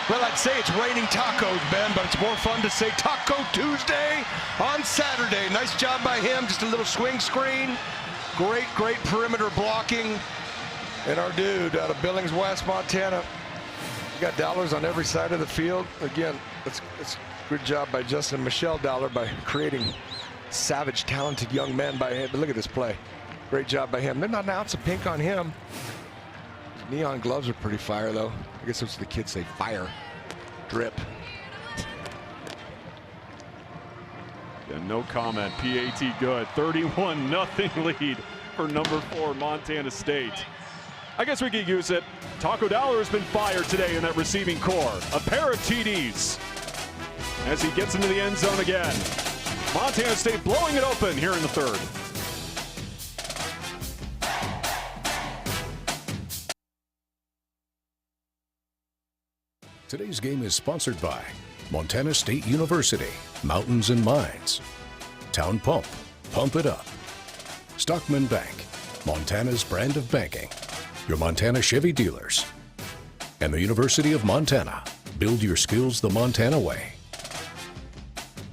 Well, I'd say it's raining tacos, Ben, but it's more fun to say Taco Tuesday on Saturday. Nice job by him, just a little swing screen. Great perimeter blocking. And our dude out of Billings, West Montana. We got Dowlers on every side of the field. Again, it's good job by Justin and Michelle Dowler by creating savage, talented young men by him. But look at this play. Great job by him. There's not an ounce of pink on him. His neon gloves are pretty fire, though. I guess that's what the kids say, fire. Drip. Yeah, no comment. PAT good. 31-0 lead for number 4 Montana State. I guess we could use it. Taco Dollar has been fired today in that receiving core. A pair of TDs as he gets into the end zone again. Montana State blowing it open here in the third. Today's game is sponsored by Montana State University, Mountains and Mines, Town Pump, Pump It Up, Stockman Bank, Montana's brand of banking, your Montana Chevy dealers, and the University of Montana. Build your skills the Montana way.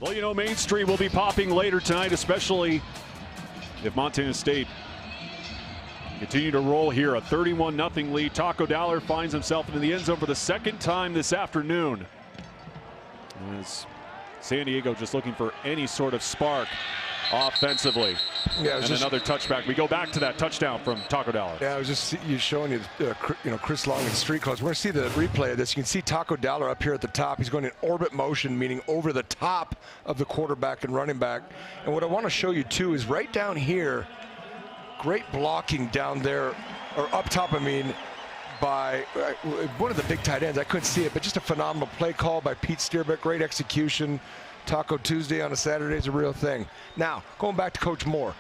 Well, you know, Main Street will be popping later tonight, especially if Montana State continue to roll here. A 31-0 lead. Taco Dollar finds himself into the end zone for the second time this afternoon. As San Diego just looking for any sort of spark offensively. Yeah, and another touchback. We go back to that touchdown from Taco Dollar. Yeah, I was just showing you, Chris Long and street clothes. We're going to see the replay of this. You can see Taco Dollar up here at the top. He's going in orbit motion, meaning over the top of the quarterback and running back. And what I want to show you, too, is right down here, great blocking down there, or up top, I mean, by one of the big tight ends. I couldn't see it, but just a phenomenal play call by Pete Steerbeck. Great execution. Taco Tuesday on a Saturday is a real thing. Now, going back to Coach Moore,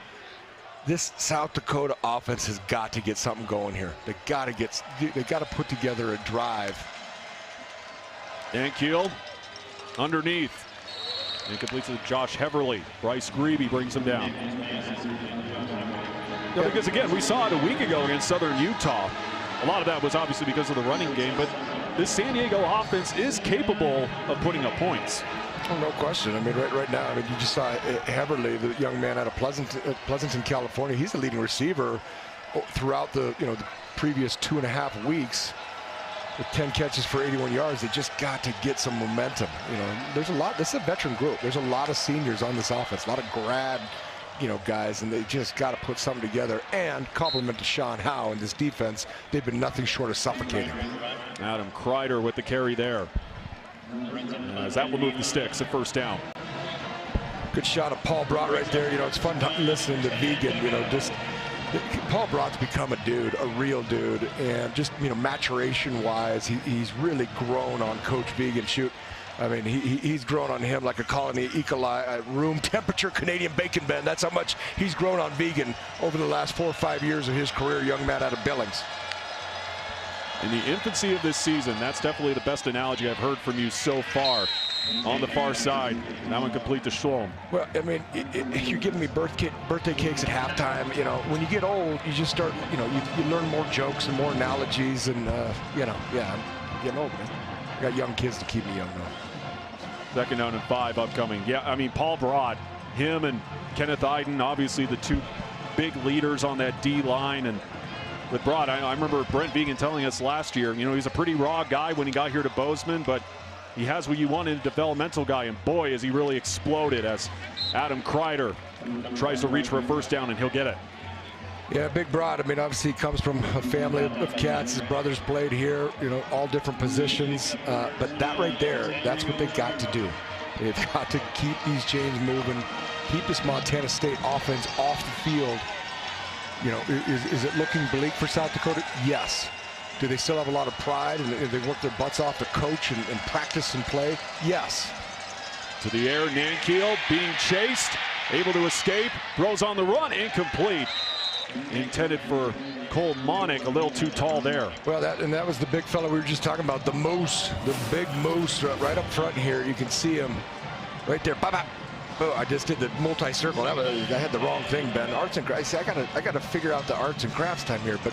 this South Dakota offense has got to get something going here. They got to put together a drive. Dankeel underneath. Incomplete to Josh Heverly. Bryce Grebe brings him down. Yeah, because again, we saw it a week ago against Southern Utah. A lot of that was obviously because of the running game, but this San Diego offense is capable of putting up points. Oh, no question. I mean, right now, I mean, you just saw Heverly, the young man out of Pleasanton, California. He's the leading receiver throughout the previous 2.5 weeks with 10 catches for 81 yards. They just got to get some momentum. There's a lot. This is a veteran group. There's a lot of seniors on this offense, a lot of grad, guys, and they just got to put something together. And compliment to Sean Howe and this defense. They've been nothing short of suffocating. Adam Kreider with the carry there. As that will move the sticks at first down. Good shot of Paul Brott right there. It's fun listening to Vegan. Paul Brott's become a dude, a real dude, and just maturation-wise, he's really grown on Coach Vegan. Shoot, I mean, he's grown on him like a colony room temperature Canadian bacon, Ben. That's how much he's grown on Vegan over the last 4 or 5 years of his career, young man out of Billings. In the infancy of this season, that's definitely the best analogy I've heard from you so far. On the far side, that one complete to Schwalm. Well, I mean, you're giving me birthday cakes at halftime. When you get old, you just start, you learn more jokes and more analogies, and yeah, I'm getting old, man. I got young kids to keep me young, though. 2nd down and 5 upcoming. Yeah, I mean, Paul Brott, him and Kenneth Iden, obviously the two big leaders on that D line, and with Brott, I remember Brent Vegan telling us last year, he's a pretty raw guy when he got here to Bozeman, but he has what you want in a developmental guy, and boy, has he really exploded as Adam Kreider tries to reach for a first down, and he'll get it. Yeah, Big Brott, I mean, obviously he comes from a family of cats. His brothers played here, all different positions, but that right there, that's what they got to do. They've got to keep these chains moving, keep this Montana State offense off the field. Is it looking bleak for South Dakota? Yes. Do they still have a lot of pride and they work their butts off to coach and practice and play? Yes. To the air, Dankeel being chased, able to escape, throws on the run, incomplete. Intended for Cole Monick, a little too tall there. Well, that was the big fella we were just talking about, the moose, the big moose right up front here. You can see him right there. Bye-bye. Oh, I just did the multi-circle. I had the wrong thing, Ben. Arts and crafts. I gotta figure out the arts and crafts time here. But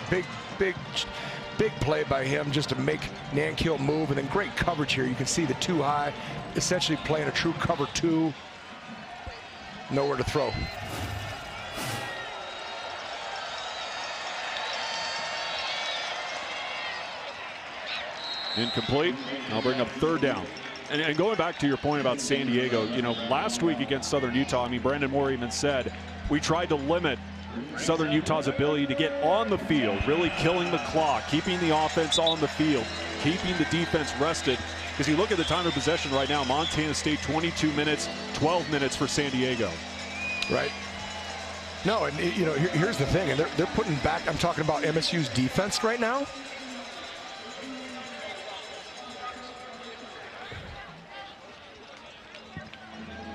big play by him just to make Dankeel move, and then great coverage here. You can see the 2 high, essentially playing a true cover 2. Nowhere to throw. Incomplete. I'll bring up 3rd down. And going back to your point about San Diego, last week against Southern Utah, I mean, Brandon Moore even said, we tried to limit Southern Utah's ability to get on the field, really killing the clock, keeping the offense on the field, keeping the defense rested. Because you look at the time of possession right now, Montana State 22 minutes, 12 minutes for San Diego. Right. No, and you know, here's the thing, and they're putting back, I'm talking about MSU's defense right now.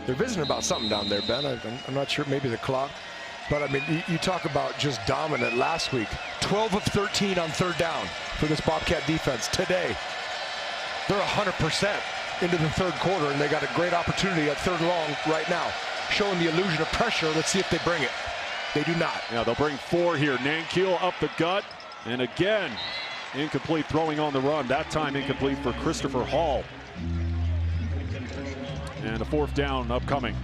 They're visiting about something down there, Ben. I'm not sure, maybe the clock. But, I mean, you talk about just dominant last week. 12 of 13 on third down for this Bobcat defense today. They're 100% into the third quarter, and they got a great opportunity at third long right now. Showing the illusion of pressure. Let's see if they bring it. They do not. Yeah, they'll bring 4 here. Nankiel up the gut. And again, incomplete throwing on the run. That time incomplete for Christopher Hall. And a 4th down upcoming.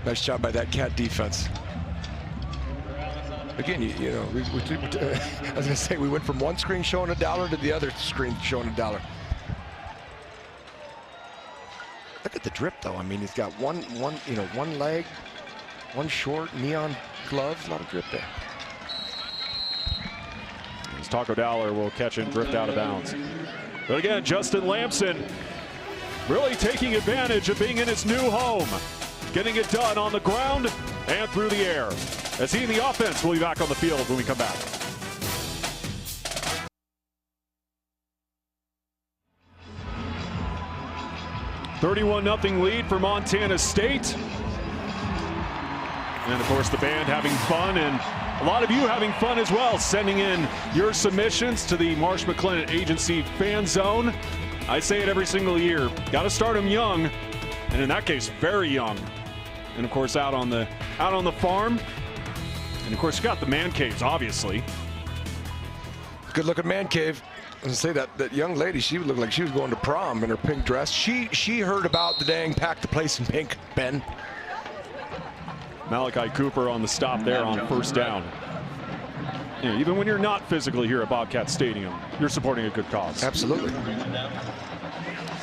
Nice job by that Cat defense. Again, you know, I was going to say we went from one screen showing $1 to the other screen showing $1. Look at the drip, though. I mean, he's got one leg, one short, neon gloves, a lot of drip there. As Taco Dowler will catch and drift out of bounds. But again, Justin Lamson really taking advantage of being in his new home. Getting it done on the ground and through the air. As he and the offense will be back on the field when we come back. $31-0 lead for Montana State. And of course the band having fun, and a lot of you having fun as well, sending in your submissions to the Marsh McLennan Agency Fan Zone. I say it every single year, got to start them young, and in that case, very young. And of course, out on the farm, and of course, you got the man caves, obviously. Good looking man cave. I was gonna say that young lady, she looked like she was going to prom in her pink dress. She heard about the dang pack the place in pink, Ben. Malachi Cooper on the stop there on 1st down. Yeah, even when you're not physically here at Bobcat Stadium, you're supporting a good cause. Absolutely.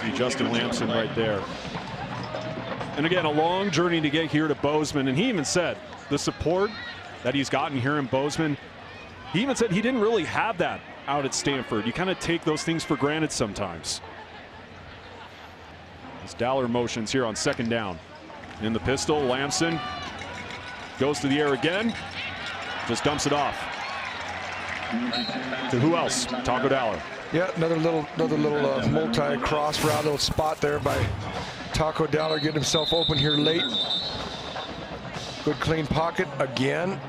See Justin Lamson right there. And again, a long journey to get here to Bozeman. And he even said the support that he's gotten here in Bozeman, he even said he didn't really have that out at Stanford. You kind of take those things for granted sometimes. As Dowler motions here on 2nd down. In the pistol, Lamson goes to the air again. Just dumps it off. To who else? Taco Dowler. Yeah, another little multi-cross route, little spot there by Taco Dowler, getting himself open here late. Good clean pocket again.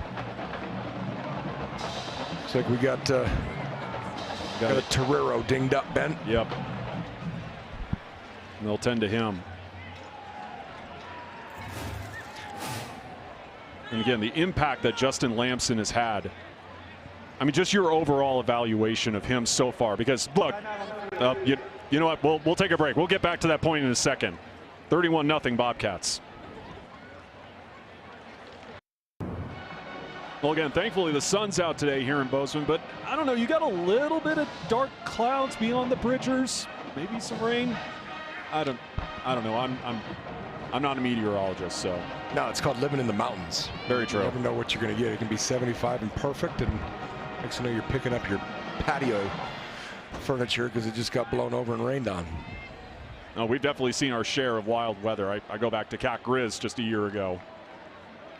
Looks like we got a Torero dinged up, Ben. Yep. And they'll tend to him. And again, the impact that Justin Lamson has had. I mean, just your overall evaluation of him so far. Because look, you know what? We'll take a break. We'll get back to that point in a second. 31-0 Bobcats. Well, again, thankfully the sun's out today here in Bozeman, but I don't know, you got a little bit of dark clouds beyond the Bridgers, maybe some rain. I don't know. I'm not a meteorologist, so. No, it's called living in the mountains. Very true. You never know what you're going to get. It can be 75 and perfect, and next thing you know, you're picking up your patio furniture because it just got blown over and rained on. No, we've definitely seen our share of wild weather. I go back to Cat Grizz just a year ago.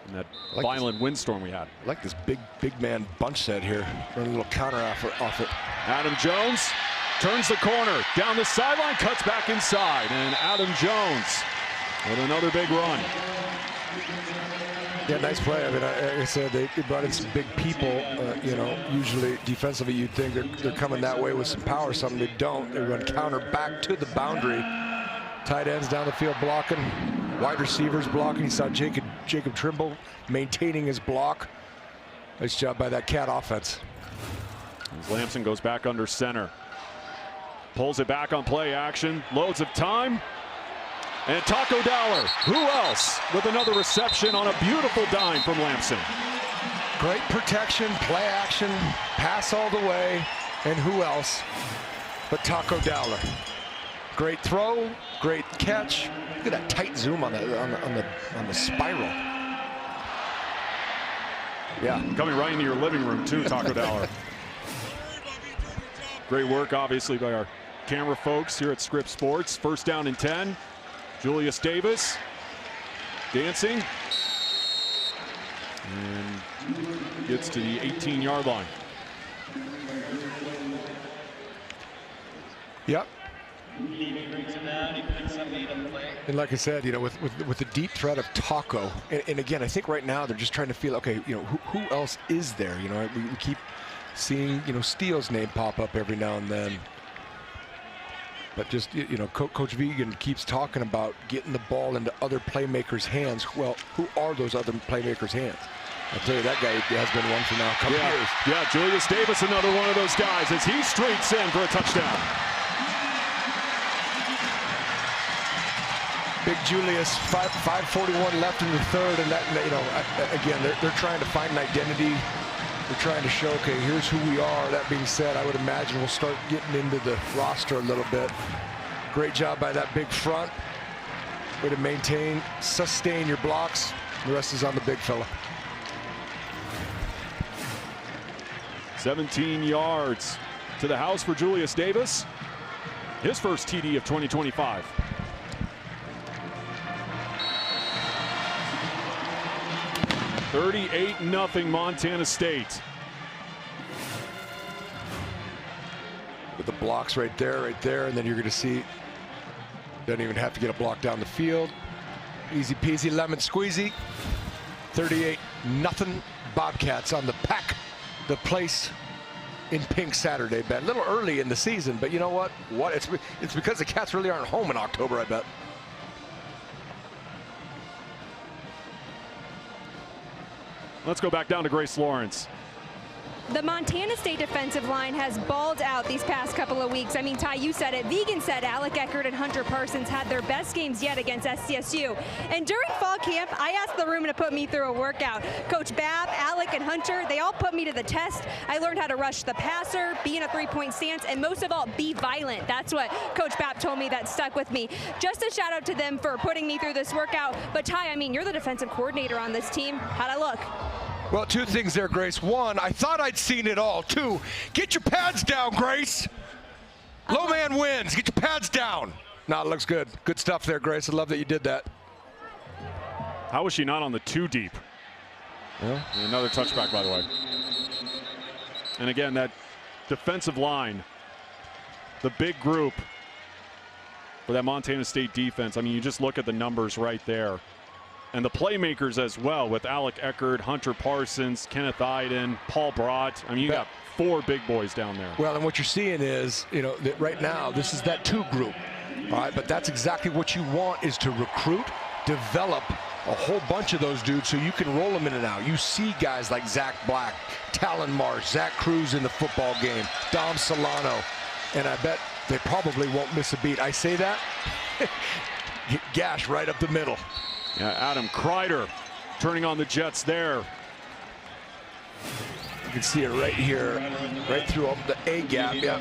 And that violent windstorm we had. I like this big man bunch set here. Run a little counter off it. Adam Jones turns the corner. Down the sideline, cuts back inside. And Adam Jones with another big run. Yeah, nice play. I mean, like I said, they brought in some big people. You know, usually defensively you'd think they're coming that way with some power. Something they don't. They run counter back to the boundary. Tight ends down the field blocking. Wide receivers blocking. You saw Jacob Trimble maintaining his block. Nice job by that Cat offense. As Lamson goes back under center. Pulls it back on play action. Loads of time. And Taco Dowler, who else, with another reception on a beautiful dime from Lamson. Great protection, play action, pass all the way, and who else but Taco Dowler. Great throw, great catch. Look at that tight zoom on the spiral. Yeah, coming right into your living room too, Taco Dowler. Great work, obviously, by our camera folks here at Scripps Sports. First down and 10. Julius Davis dancing and gets to the 18-yard line. Yep. And like I said, with the deep threat of Taco, and again, I think right now they're just trying to feel, okay, who else is there? We keep seeing, Steele's name pop up every now and then. But just, Coach Vigen keeps talking about getting the ball into other playmakers' hands. Well, who are those other playmakers' hands? I'll tell you, that guy has been one for now a couple years. Yeah, Julius Davis, another one of those guys as he streaks in for a touchdown. Big Julius, 5:41 left in the third, and that, again, they're trying to find an identity. They're trying to show, okay, here's who we are. That being said, I would imagine we'll start getting into the roster a little bit. Great job by that big front. Way to sustain your blocks. The rest is on the big fella. 17 yards to the house for Julius Davis. His first TD of 2025. $38-0 Montana State. With the blocks right there, and then you're going to see, doesn't even have to get a block down the field. Easy peasy, lemon squeezy. 38-0 Bobcats on the the place in pink Saturday, Ben. A little early in the season, but you know what? It's because the Cats really aren't home in October, I bet. Let's go back down to Grace Lawrence. The Montana State defensive line has balled out these past couple of weeks. I mean, Ty, you said it. Vigen said Alec Eckert and Hunter Parsons had their best games yet against SCSU. And during fall camp, I asked the room to put me through a workout. Coach Babb, Alec, and Hunter, they all put me to the test. I learned how to rush the passer, be in a three-point stance, and most of all, be violent. That's what Coach Babb told me that stuck with me. Just a shout out to them for putting me through this workout. But Ty, I mean, you're the defensive coordinator on this team. How'd I look? Well, two things there, Grace. One, I thought I'd seen it all. Two, get your pads down, Grace. Low man wins. Get your pads down. No, it looks good. Good stuff there, Grace. I love that you did that. How was she not on the two deep? Yeah. Another touchback, by the way. And again, that defensive line, the big group for that Montana State defense. I mean, you just look at the numbers right there. And the playmakers as well, with Alec Eckert, Hunter Parsons, Kenneth Iden, Paul Brott. I mean, you got four big boys down there. Well, and what you're seeing is, that right now, this is that two group. All right, but that's exactly what you want, is to recruit, develop a whole bunch of those dudes so you can roll them in and out. You see guys like Zach Black, Talon Marsh, Zach Cruz in the football game, Dom Solano, and I bet they probably won't miss a beat. I say that, gash right up the middle. Yeah, Adam Kreider turning on the Jets there. You can see it right here, right through the A gap. Yeah.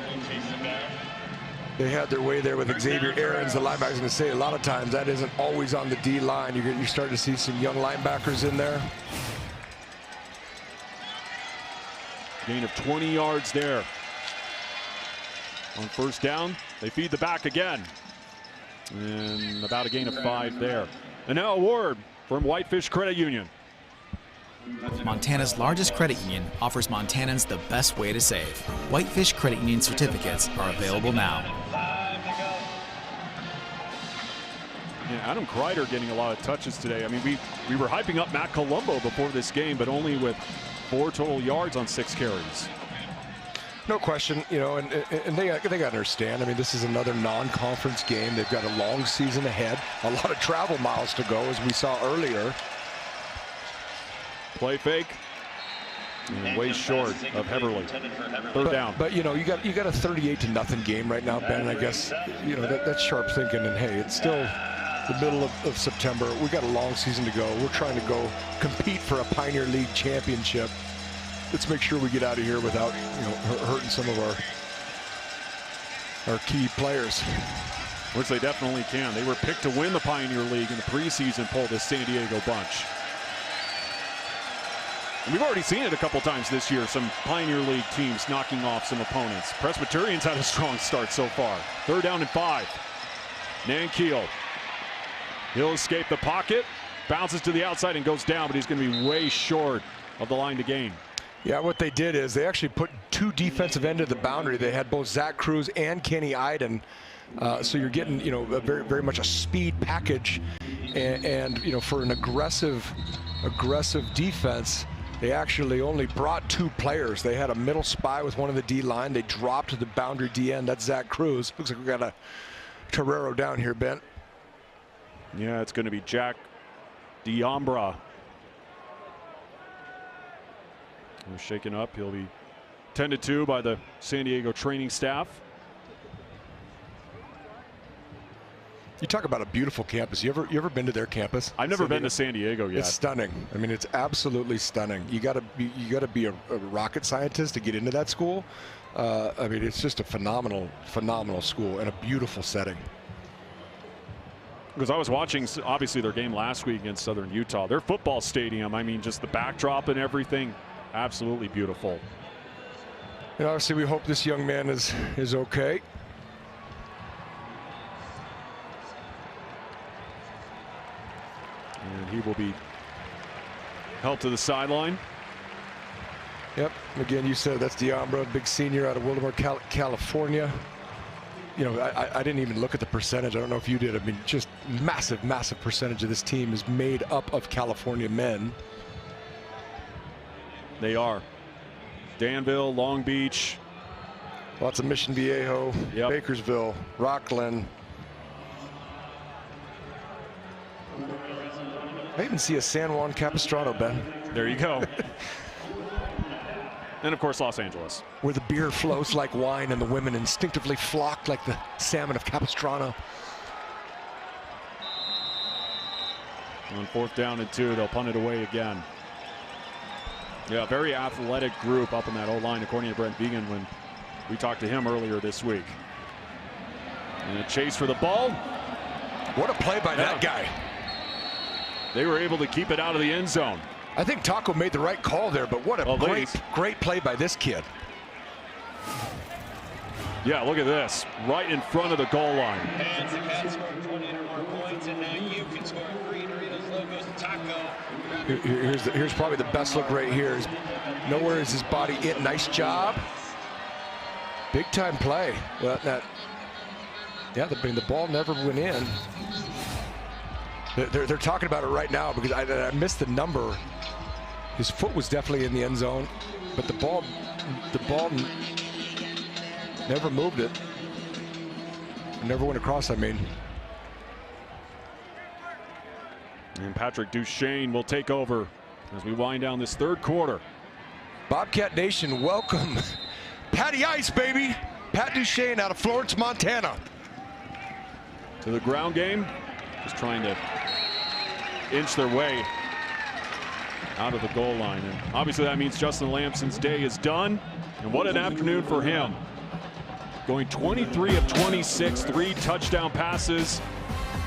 They had their way there with Xavier Aarons, the linebacker. Going to say a lot of times that isn't always on the D line. You're starting to see some young linebackers in there. Gain of 20 yards there. On first down, they feed the back again. And about a gain of 5 there. And now a word from Whitefish Credit Union. Montana's largest credit union offers Montanans the best way to save. Whitefish Credit Union certificates are available now. Yeah, Adam Kreider getting a lot of touches today. I mean, we were hyping up Matt Colombo before this game, but only with 4 total yards on 6 carries. No question, and they got to understand. I mean, this is another non-conference game. They've got a long season ahead, a lot of travel miles to go, as we saw earlier. Play fake, and way short of Heverly. Third down. But you got a 38-0 game right now, Ben. And I guess that's sharp thinking. And hey, it's still the middle of September. We got a long season to go. We're trying to go compete for a Pioneer League championship. Let's make sure we get out of here without hurting some of our key players. Which they definitely can. They were picked to win the Pioneer League in the preseason poll, this San Diego bunch. And we've already seen it a couple times this year, some Pioneer League teams knocking off some opponents. Presbyterian's had a strong start so far. 3rd down and 5. Nankiel. He'll escape the pocket, bounces to the outside and goes down, but he's going to be way short of the line to gain. Yeah, what they did is they actually put 2 defensive end of the boundary. They had both Zach Cruz and Kenny Iden. So you're getting, you know, very much a speed package. And you know, for an aggressive defense, they actually only brought 2 players. They had a middle spy with one of the D line. They dropped to the boundary D end. That's Zach Cruz. Looks like we got a Torero down here, Ben. Yeah, it's going to be Jack Diambra. He's shaken up. He'll be tended to by the San Diego training staff. You talk about a beautiful campus. You ever been to their campus? I've never been to San Diego yet. It's stunning. I mean, it's absolutely stunning. You gotta be a rocket scientist to get into that school. I mean, it's just a phenomenal school and a beautiful setting. Because I was watching, obviously, their game last week against Southern Utah. Their football stadium, I mean, just the backdrop and everything, absolutely beautiful. And obviously, we hope this young man is okay. And he will be helped to the sideline. Yep. Again, you said that's Diambra, big senior out of Wildomar, California. You know, I didn't even look at the percentage. I don't know if you did. I mean, just massive percentage of this team is made up of California men. They are. Danville, Long Beach. Lots of Mission Viejo, yep. Bakersville, Rockland. I even see a San Juan Capistrano, Ben. There you go. And of course, Los Angeles, where the beer flows like wine and the women instinctively flock like the salmon of Capistrano. On 4th down and 2, they'll punt it away again. Yeah, very athletic group up in that O-line, according to Brent Vegan when we talked to him earlier this week. And a chase for the ball. What a play by that guy. They were able to keep it out of the end zone. I think Taco made the right call there, but what a great play by this kid. Yeah, look at this. Right in front of the goal line. And the Cats scored 20 or more points, and now you can score 3 Doritos logos to Taco. Here's probably the best look right here. Nowhere is his body in. Nice job. Big time play. Well, the ball never went in. They're talking about it right now because I missed the number. His foot was definitely in the end zone, but the ball never moved it. It never went across, I mean. And Patrick Duchesne will take over as we wind down this 3rd quarter. Bobcat Nation, welcome. Patty Ice, baby. Pat Duchesne out of Florence, Montana. To the ground game. Just trying to inch their way out of the goal line. And obviously that means Justin Lamson's day is done. And what an afternoon for him. Going 23 of 26, 3 touchdown passes.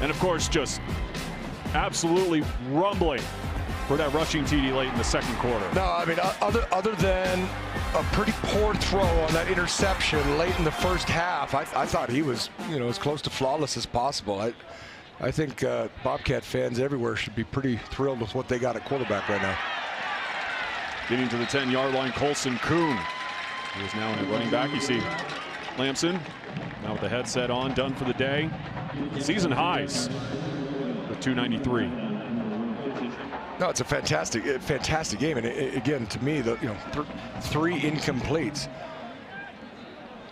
And of course, just absolutely rumbling for that rushing TD late in the 2nd quarter. No, I mean, other than a pretty poor throw on that interception late in the 1st half, I thought he was, you know, as close to flawless as possible. I think Bobcat fans everywhere should be pretty thrilled with what they got at quarterback right now. Getting to the 10-yard line, Colson Kuhn, who is now in a running back. You see Lamson now with the headset on, done for the day. Season highs with 293. No, it's a fantastic game, and again, to me, 3 incompletes.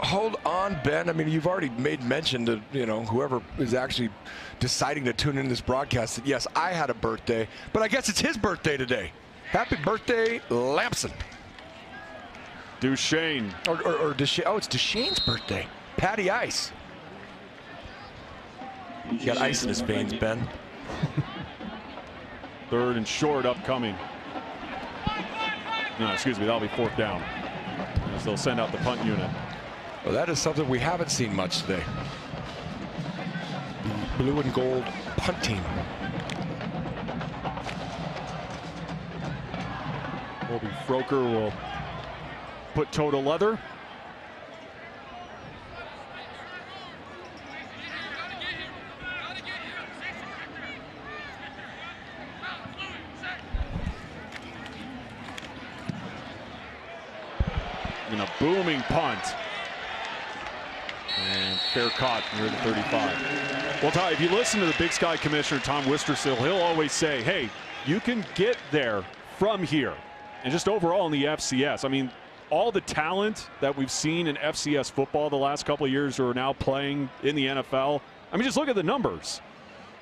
Hold on, Ben. I mean, you've already made mention to, you know, whoever is actually deciding to tune in this broadcast that, yes, I had a birthday, but I guess it's his birthday today. Happy birthday, Lamson. Duchesne. Or Duchesne. Oh, it's Duchesne's birthday. Patty Ice. He got ice in his veins, Ben. 3rd and short upcoming. No, excuse me, that'll be 4th down. As they'll send out the punt unit. Well, that is something we haven't seen much today. The blue and gold punt team. Will Froker will put toe to leather. And a booming punt. And fair caught near the 35. Well, Ty, if you listen to the Big Sky Commissioner, Tom Wistersill, he'll always say, hey, you can get there from here. And just overall in the FCS, I mean, all the talent that we've seen in FCS football the last couple of years who are now playing in the NFL, I mean, just look at the numbers.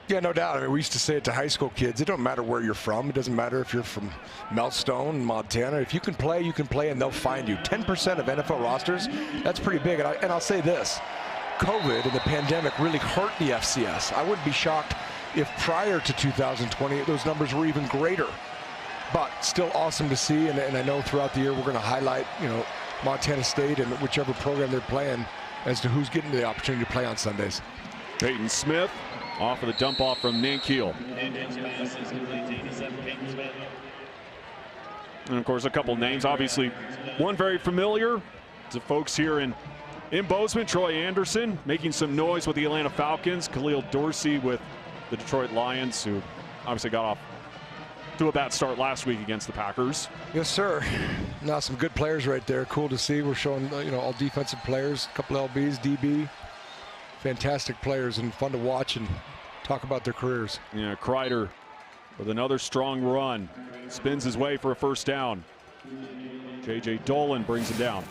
Yeah, no doubt. I mean, we used to say it to high school kids. It don't matter where you're from. It doesn't matter if you're from Melstone, Montana. If you can play, and they'll find you. 10% of NFL rosters, that's pretty big. And I'll say this. COVID and the pandemic really hurt the FCS. I wouldn't be shocked if prior to 2020, those numbers were even greater. But still awesome to see. And I know throughout the year we're going to highlight, Montana State and whichever program they're playing as to who's getting the opportunity to play on Sundays. Peyton Smith off of the dump off from Nankiel. And of course, a couple names, obviously one very familiar to folks here in Bozeman. Troy Anderson making some noise with the Atlanta Falcons. Khalil Dorsey with the Detroit Lions, who obviously got off to a bad start last week against the Packers. Yes, sir. Now some good players right there. Cool to see. We're showing all defensive players, a couple LBs, DB. Fantastic players and fun to watch and talk about their careers. Yeah, Kreider with another strong run. Spins his way for a first down. J.J. Dolan brings him down.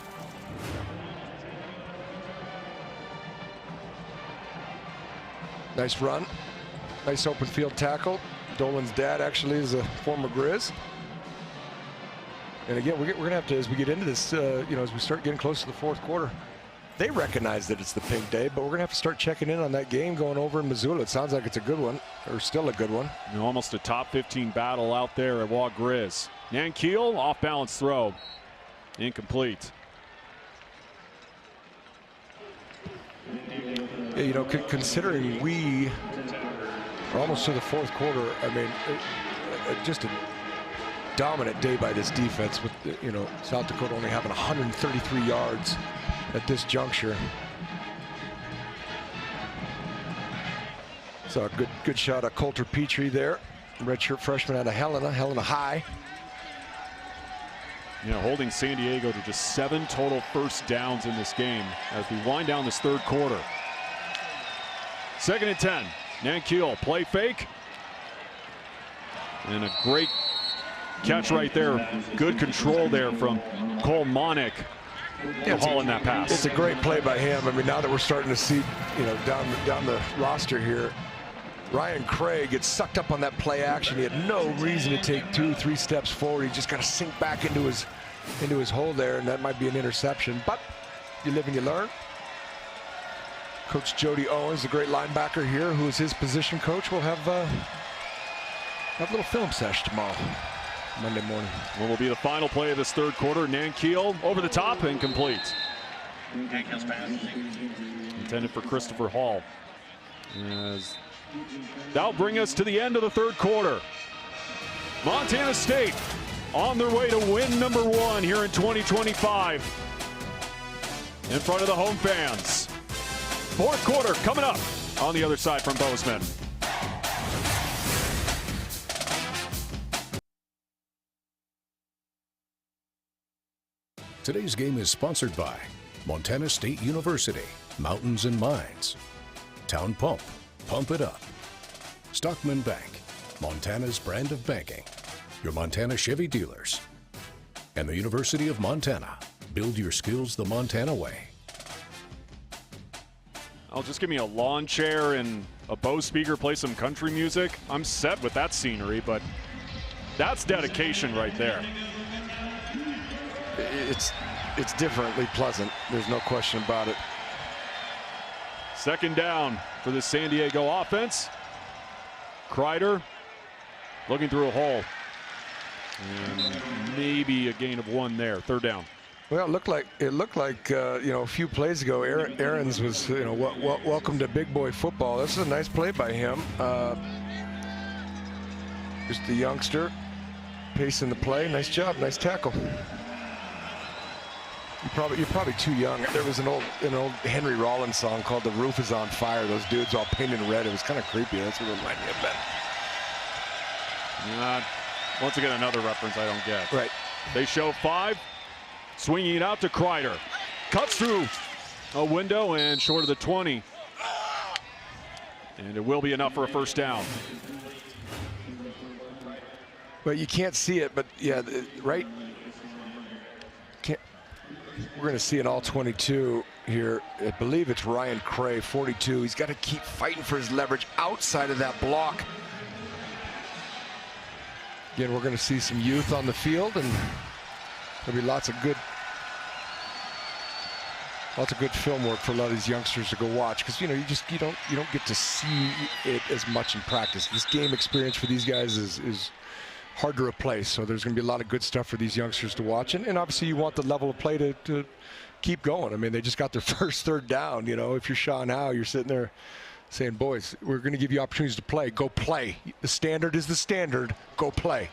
Nice run. Nice open field tackle. Dolan's dad actually is a former Grizz. And again, we're going to have to, as we get into this, as we start getting close to the fourth quarter, they recognize that it's the pink day, but we're going to have to start checking in on that game going over in Missoula. It sounds like it's a good one, or still a good one. Almost a top 15 battle out there at Waugh Grizz. Nankiel, off balance throw. Incomplete. Yeah, considering we are almost to the fourth quarter, I mean, just a dominant day by this defense with, South Dakota only having 133 yards at this juncture. So a good shot of Coulter Petrie there. Redshirt freshman out of Helena High. Holding San Diego to just 7 total first downs in this game as we wind down this third quarter. 2nd and 10. Nankiel, play fake. And a great catch right there. Good control there from Cole Monick. Hauling that pass. It's a great play by him. I mean, now that we're starting to see, down the roster here, Ryan Craig gets sucked up on that play action. He had no reason to take 2-3 steps forward. He just got to sink back into his hole there, and that might be an interception. But you live and you learn. Coach Jody Owens, the great linebacker here, who is his position coach, will have a little film sesh tomorrow. Monday morning. What will be the final play of this third quarter? Nankiel over the top and complete. Intended for Christopher Hall. That'll bring us to the end of the third quarter. Montana State on their way to win number 1 here in 2025 in front of the home fans. Fourth quarter coming up on the other side from Bozeman. Today's game is sponsored by Montana State University, Mountains and Mines, Town Pump, Pump It Up, Stockman Bank, Montana's brand of banking, your Montana Chevy dealers, and the University of Montana. Build your skills the Montana way. I'll just give me a lawn chair and a Bose speaker, play some country music. I'm set with that scenery, but that's dedication right there. It's differently pleasant. There's no question about it. 2nd down for the San Diego offense. Kreider looking through a hole. And maybe a gain of 1 there. 3rd down. Well, it looked like a few plays ago, Aaron's was welcome to big boy football. This is a nice play by him. Just the youngster. Pace in the play. Nice job. Nice tackle. You're probably too young. There was an old Henry Rollins song called "The Roof Is on Fire." Those dudes all painted red. It was kind of creepy. That's what it reminded me of that. Once again, another reference I don't get. Right. They show 5, swinging it out to Kreider. Cuts through a window and short of the 20. And it will be enough for a first down. But you can't see it, but yeah, right? We're going to see an all 22 here. I believe it's Ryan Cray, 42. He's got to keep fighting for his leverage outside of that block. Again, we're going to see some youth on the field, and there'll be lots of good film work for a lot of these youngsters to go watch, because you don't get to see it as much in practice. This game experience for these guys is hard to replace, so there's going to be a lot of good stuff for these youngsters to watch, and obviously you want the level of play to keep going. I mean, they just got their first third down. If you're Sean Howe, you're sitting there saying, boys, we're going to give you opportunities to play. Go play. The standard is the standard. Go play.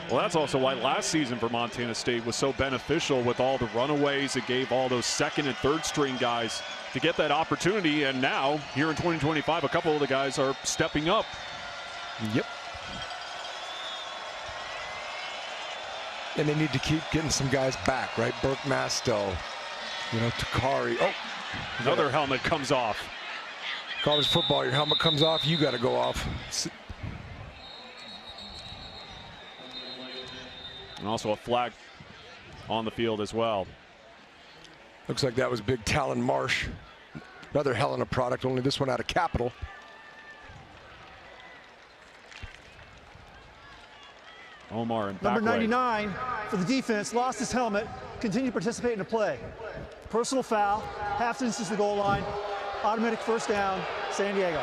Well, that's also why last season for Montana State was so beneficial with all the runaways. It gave all those second and third string guys to get that opportunity, and now here in 2025 a couple of the guys are stepping up. Yep. And they need to keep getting some guys back, right? Burke Masto, Takari. Oh, another helmet comes off. College football, your helmet comes off, you got to go off. And also a flag on the field as well. Looks like that was Big Talon Marsh. Another Helena product, only this one out of Capital. Omar and number 99 for the defense lost his helmet, continued to participate in the play. Personal foul, half distance to the goal line, automatic first down, San Diego.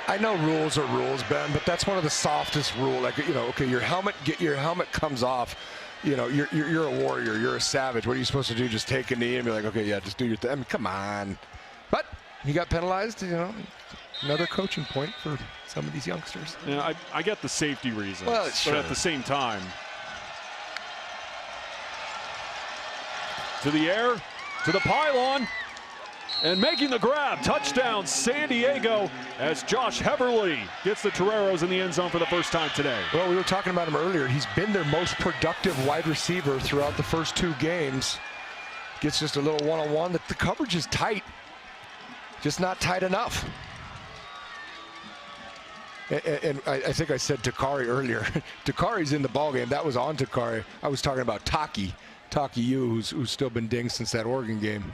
I know rules are rules, Ben, but that's one of the softest rules. Like, okay, your helmet comes off. You're a warrior, you're a savage. What are you supposed to do? Just take a knee and be like, okay, yeah, just do your thing. I mean, come on. But he got penalized, Another coaching point for some of these youngsters. Yeah, I get the safety reasons, but at the same time, to the air, to the pylon, and making the grab. Touchdown, San Diego, as Josh Heverly gets the Toreros in the end zone for the first time today. Well, we were talking about him earlier. He's been their most productive wide receiver throughout the first 2 games. Gets just a little one-on-one. The coverage is tight, just not tight enough. And I think I said Takari earlier. Takari's in the ballgame. That was on Takari. I was talking about Taki Yu, who's still been dinged since that Oregon game.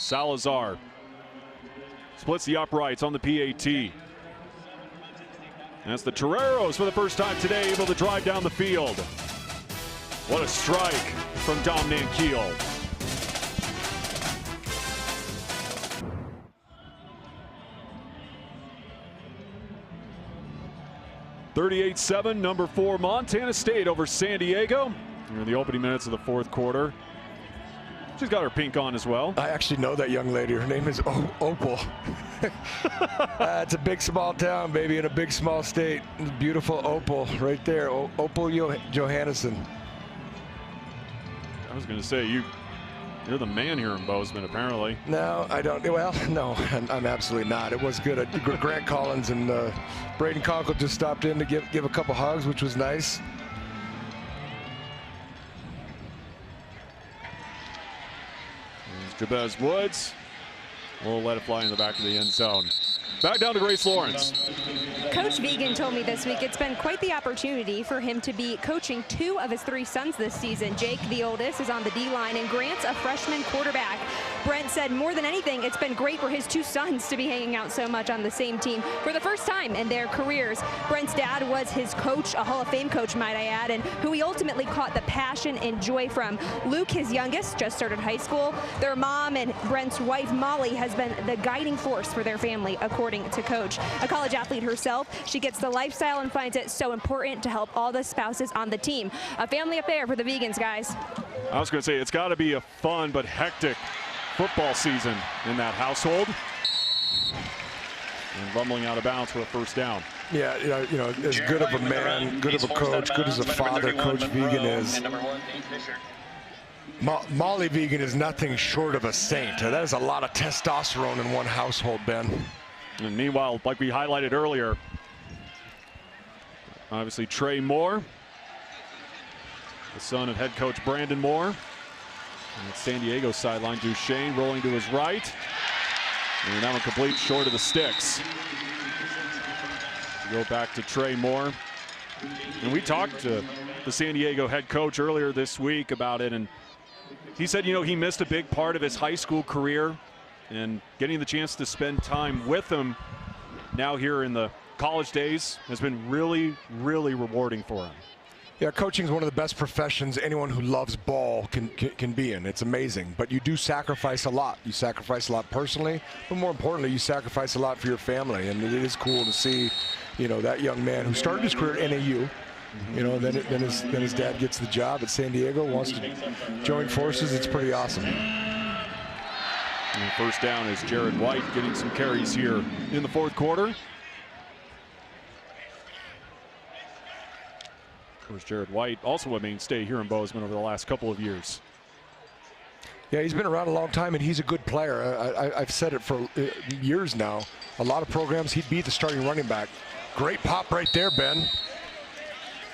Salazar splits the uprights on the PAT. And that's the Toreros for the first time today, able to drive down the field. What a strike from Dom Nankiel. (38-7), number 4 Montana State over San Diego. Here in the opening minutes of the 4th quarter. She's got her pink on as well. I actually know that young lady. Her name is Opal. It's a big small town, baby, in a big small state. Beautiful Opal right there. Opal Johannesson. I was going to say, you're the man here in Bozeman, apparently. No, I don't. Well, no, I'm absolutely not. It was good. Grant Collins and Braden Conkle just stopped in to give a couple hugs, which was nice. Jabez Woods will let it fly in the back of the end zone. Back down to Grace Lawrence. Coach Vegan told me this week it's been quite the opportunity for him to be coaching 2 of his 3 sons this season. Jake, the oldest, is on the D-line, and Grant's a freshman quarterback. Brent said more than anything, it's been great for his 2 sons to be hanging out so much on the same team for the first time in their careers. Brent's dad was his coach, a Hall of Fame coach, might I add, and who he ultimately caught the passion and joy from. Luke, his youngest, just started high school. Their mom and Brent's wife, Molly, has been the guiding force for their family, according to Coach. A college athlete herself, She gets the lifestyle and finds it so important to help all the spouses on the team. A family affair for the Vegans, guys. I was going to say, it's got to be a fun but hectic football season in that household. And rumbling out of bounds for a first down. Yeah, you know, as good of a man, good of a coach, good as a father Coach Vegan is. Molly Vegan is nothing short of a saint. That is a lot of testosterone in one household, Ben. And meanwhile, like we highlighted earlier, obviously Trey Moore, the son of head coach Brandon Moore. And it's San Diego sideline, Duchesne rolling to his right. And that one complete short of the sticks. Go back to Trey Moore. And we talked to the San Diego head coach earlier this week about it, and he said, you know, he missed a big part of his high school career, and getting the chance to spend time with him now here in the college days has been really, really rewarding for him. Yeah, coaching is one of the best professions anyone who loves ball can be in. It's amazing, but you do sacrifice a lot. You sacrifice a lot personally, but more importantly, you sacrifice a lot for your family, and it is cool to see, you know, that young man who started his career at NAU, you know, then his dad gets the job at San Diego, wants to join forces. It's pretty awesome. And first down is Jared White getting some carries here in the fourth quarter. Of course, Jared White, also a mainstay here in Bozeman over the last couple of years. Yeah, he's been around a long time, and he's a good player. I've said it for years now. A lot of programs, he'd be the starting running back. Great pop right there, Ben.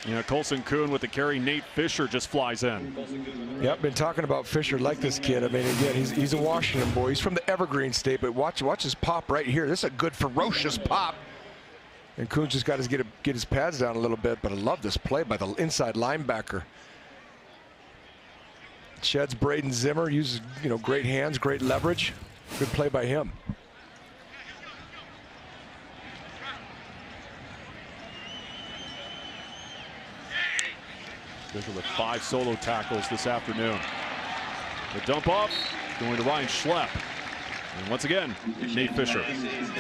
You know, Colson Kuhn with the carry. Nate Fisher just flies in. Yep, been talking about Fisher, like this kid. I mean, again, he's a Washington boy. He's from the Evergreen State, but watch his pop right here. This is a good, ferocious pop. And Kuhn just got to get his pads down a little bit, but I love this play by the inside linebacker. Sheds Braden Zimmer, uses, you know, great hands, great leverage. Good play by him. Fisher with 5 solo tackles this afternoon. The dump off going to Ryan Schlepp. And once again, Nate Fisher.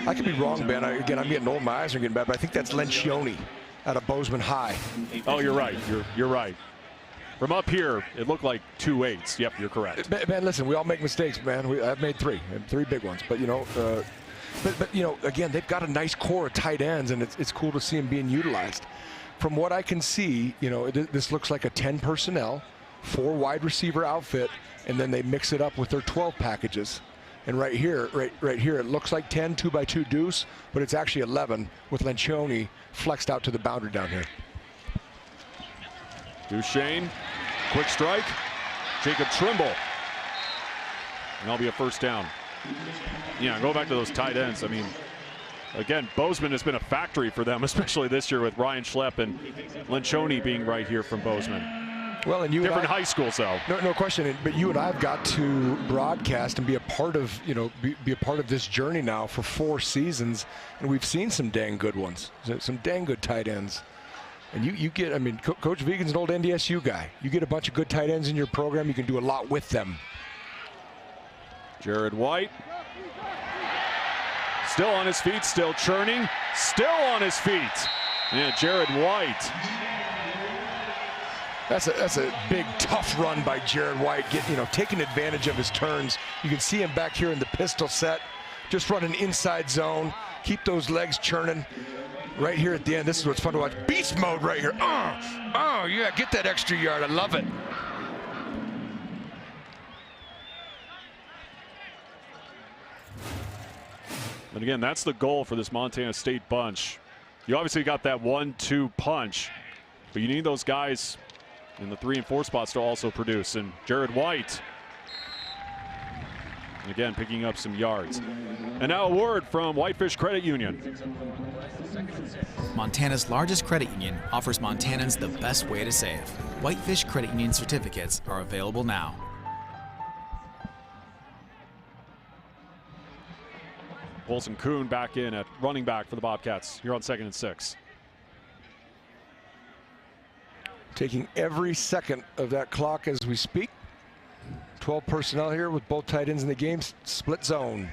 I could be wrong, Ben. I'm getting old. My eyes are getting bad, but I think that's Lencioni out of Bozeman High. Oh, you're right. You're right. From up here, it looked like 2 8s. Yep, you're correct. Ben, listen, we all make mistakes, man. I've made 3 big ones, but you know, but you know, again, they've got a nice core of tight ends, and it's cool to see them being utilized. From what I can see, you know, this looks like a 10 personnel, 4 wide receiver outfit, and then they mix it up with their 12 packages. And right here, it looks like 10 2x2 deuce, but it's actually 11 with Lencioni flexed out to the boundary down here. Duchesne, quick strike, Jacob Trimble. And that'll be a first down. Yeah, go back to those tight ends. I mean, again, Bozeman has been a factory for them, especially this year with Ryan Schlepp and Lencioni being right here from Bozeman. Well, and you different high schools, though. No question. But you and I have got to broadcast and be a part of, you know, be a part of this journey now for 4 seasons, and we've seen some dang good ones, some dang good tight ends. And you get, I mean, Coach Vegan's an old NDSU guy. You get a bunch of good tight ends in your program, you can do a lot with them. Jared White. Still on his feet, still churning, still on his feet. Yeah, Jared White. That's a big, tough run by Jared White, taking advantage of his turns. You can see him back here in the pistol set, just running inside zone, keep those legs churning. Right here at the end, this is what's fun to watch. Beast mode right here. Oh, yeah, get that extra yard. I love it. And again, that's the goal for this Montana State bunch. You obviously got that 1-2 punch, but you need those guys in the 3 and 4 spots to also produce. And Jared White, again, picking up some yards. And now a word from Whitefish Credit Union. Montana's largest credit union offers Montanans the best way to save. Whitefish Credit Union certificates are available now. Colson Kuhn back in at running back for the Bobcats here on 2nd and 6. Taking every second of that clock as we speak. 12 personnel here with both tight ends in the game. Split zone.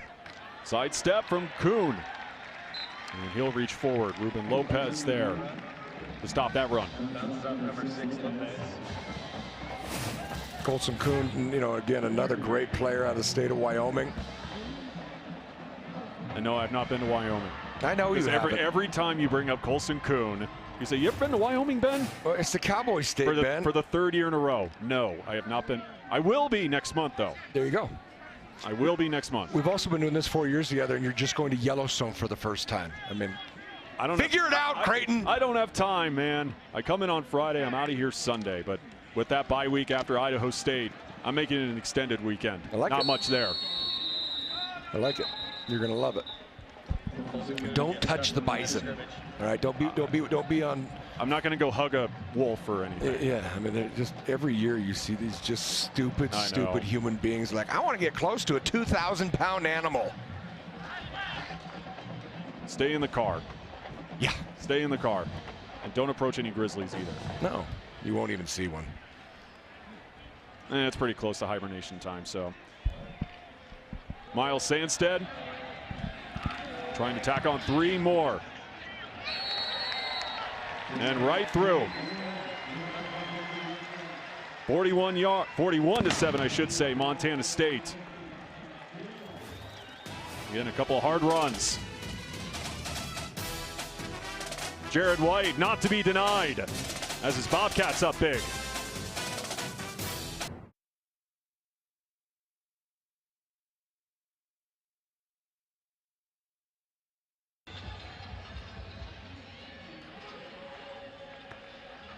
Side step from Kuhn. And he'll reach forward. Ruben Lopez there to stop that run. Colson Kuhn, again, another great player out of the state of Wyoming. And no, I've not been to Wyoming. I know you haven't. Every time you bring up Colson Kuhn, you say, you ever been to Wyoming, Ben? Well, it's the Cowboy State, Ben. For the third year in a row. No, I have not been. I will be next month, though. There you go. I will be next month. We've also been doing this 4 years together, and you're just going to Yellowstone for the first time. I mean, I don't figure it out, Creighton. I don't have time, man. I come in on Friday. I'm out of here Sunday. But with that bye week after Idaho State, I'm making it an extended weekend. I like Not it. much there. I like it. You're going to love it. Don't touch the bison. All right, don't be on. I'm not going to go hug a wolf or anything. Yeah, I mean, just every year you see these just stupid human beings like, I want to get close to a 2,000-pound animal. Stay in the car. Yeah. Stay in the car. And don't approach any grizzlies either. No, you won't even see one. And it's pretty close to hibernation time, so. Miles Sandstead trying to tack on 3 more. And right through. 41-7, I should say, Montana State. Again, a couple of hard runs. Jared White not to be denied as his Bobcats up big.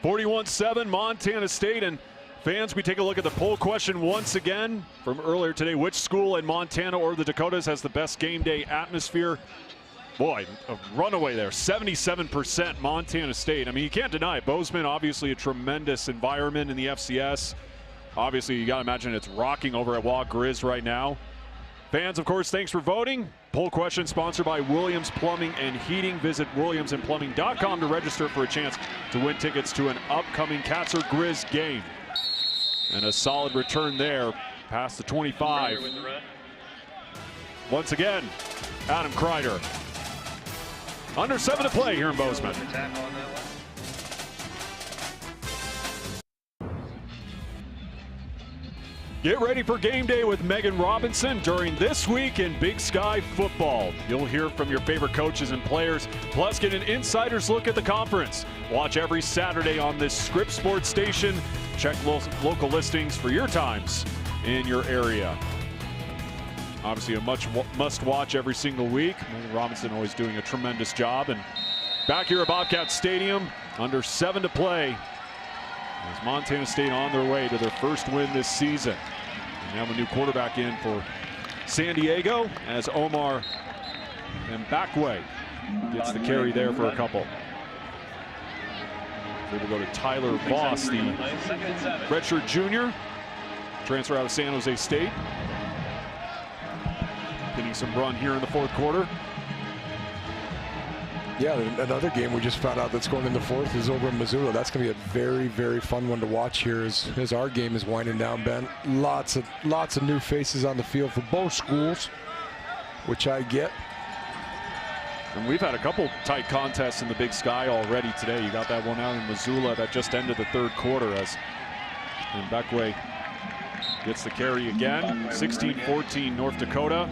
(41-7) Montana State. And fans, we take a look at the poll question once again from earlier today. Which school in Montana or the Dakotas has the best game day atmosphere? Boy, a runaway there. 77% Montana State. I mean, you can't deny it. Bozeman, obviously a tremendous environment in the FCS. Obviously, you got to imagine it's rocking over at Waugh Grizz right now. Fans, of course, thanks for voting. Poll question sponsored by Williams Plumbing and Heating. Visit williamsandplumbing.com to register for a chance to win tickets to an upcoming Cats or Grizz game. And a solid return there past the 25. Once again, Adam Kreider. Under 7 to play here in Bozeman. Get ready for game day with Megan Robinson during this week in Big Sky football. You'll hear from your favorite coaches and players, plus get an insider's look at the conference. Watch every Saturday on this Script Sports station. Check local listings for your times in your area. Obviously a must-watch every single week. Megan Robinson always doing a tremendous job. And back here at Bobcat Stadium, under 7 to play. As Montana State on their way to their first win this season. And now a new quarterback in for San Diego as Omar Mbakwe gets the carry there for a couple. So we'll go to Tyler Voss, the redshirt junior, transfer out of San Jose State. Getting some run here in the fourth quarter. Yeah, another game we just found out that's going in the fourth is over in Missoula. That's going to be a very, very fun one to watch here as our game is winding down, Ben. Lots of new faces on the field for both schools, which I get. And we've had a couple tight contests in the Big Sky already today. You got that one out in Missoula that just ended the third quarter as Mbakwe gets the carry again. 16-14 North Dakota.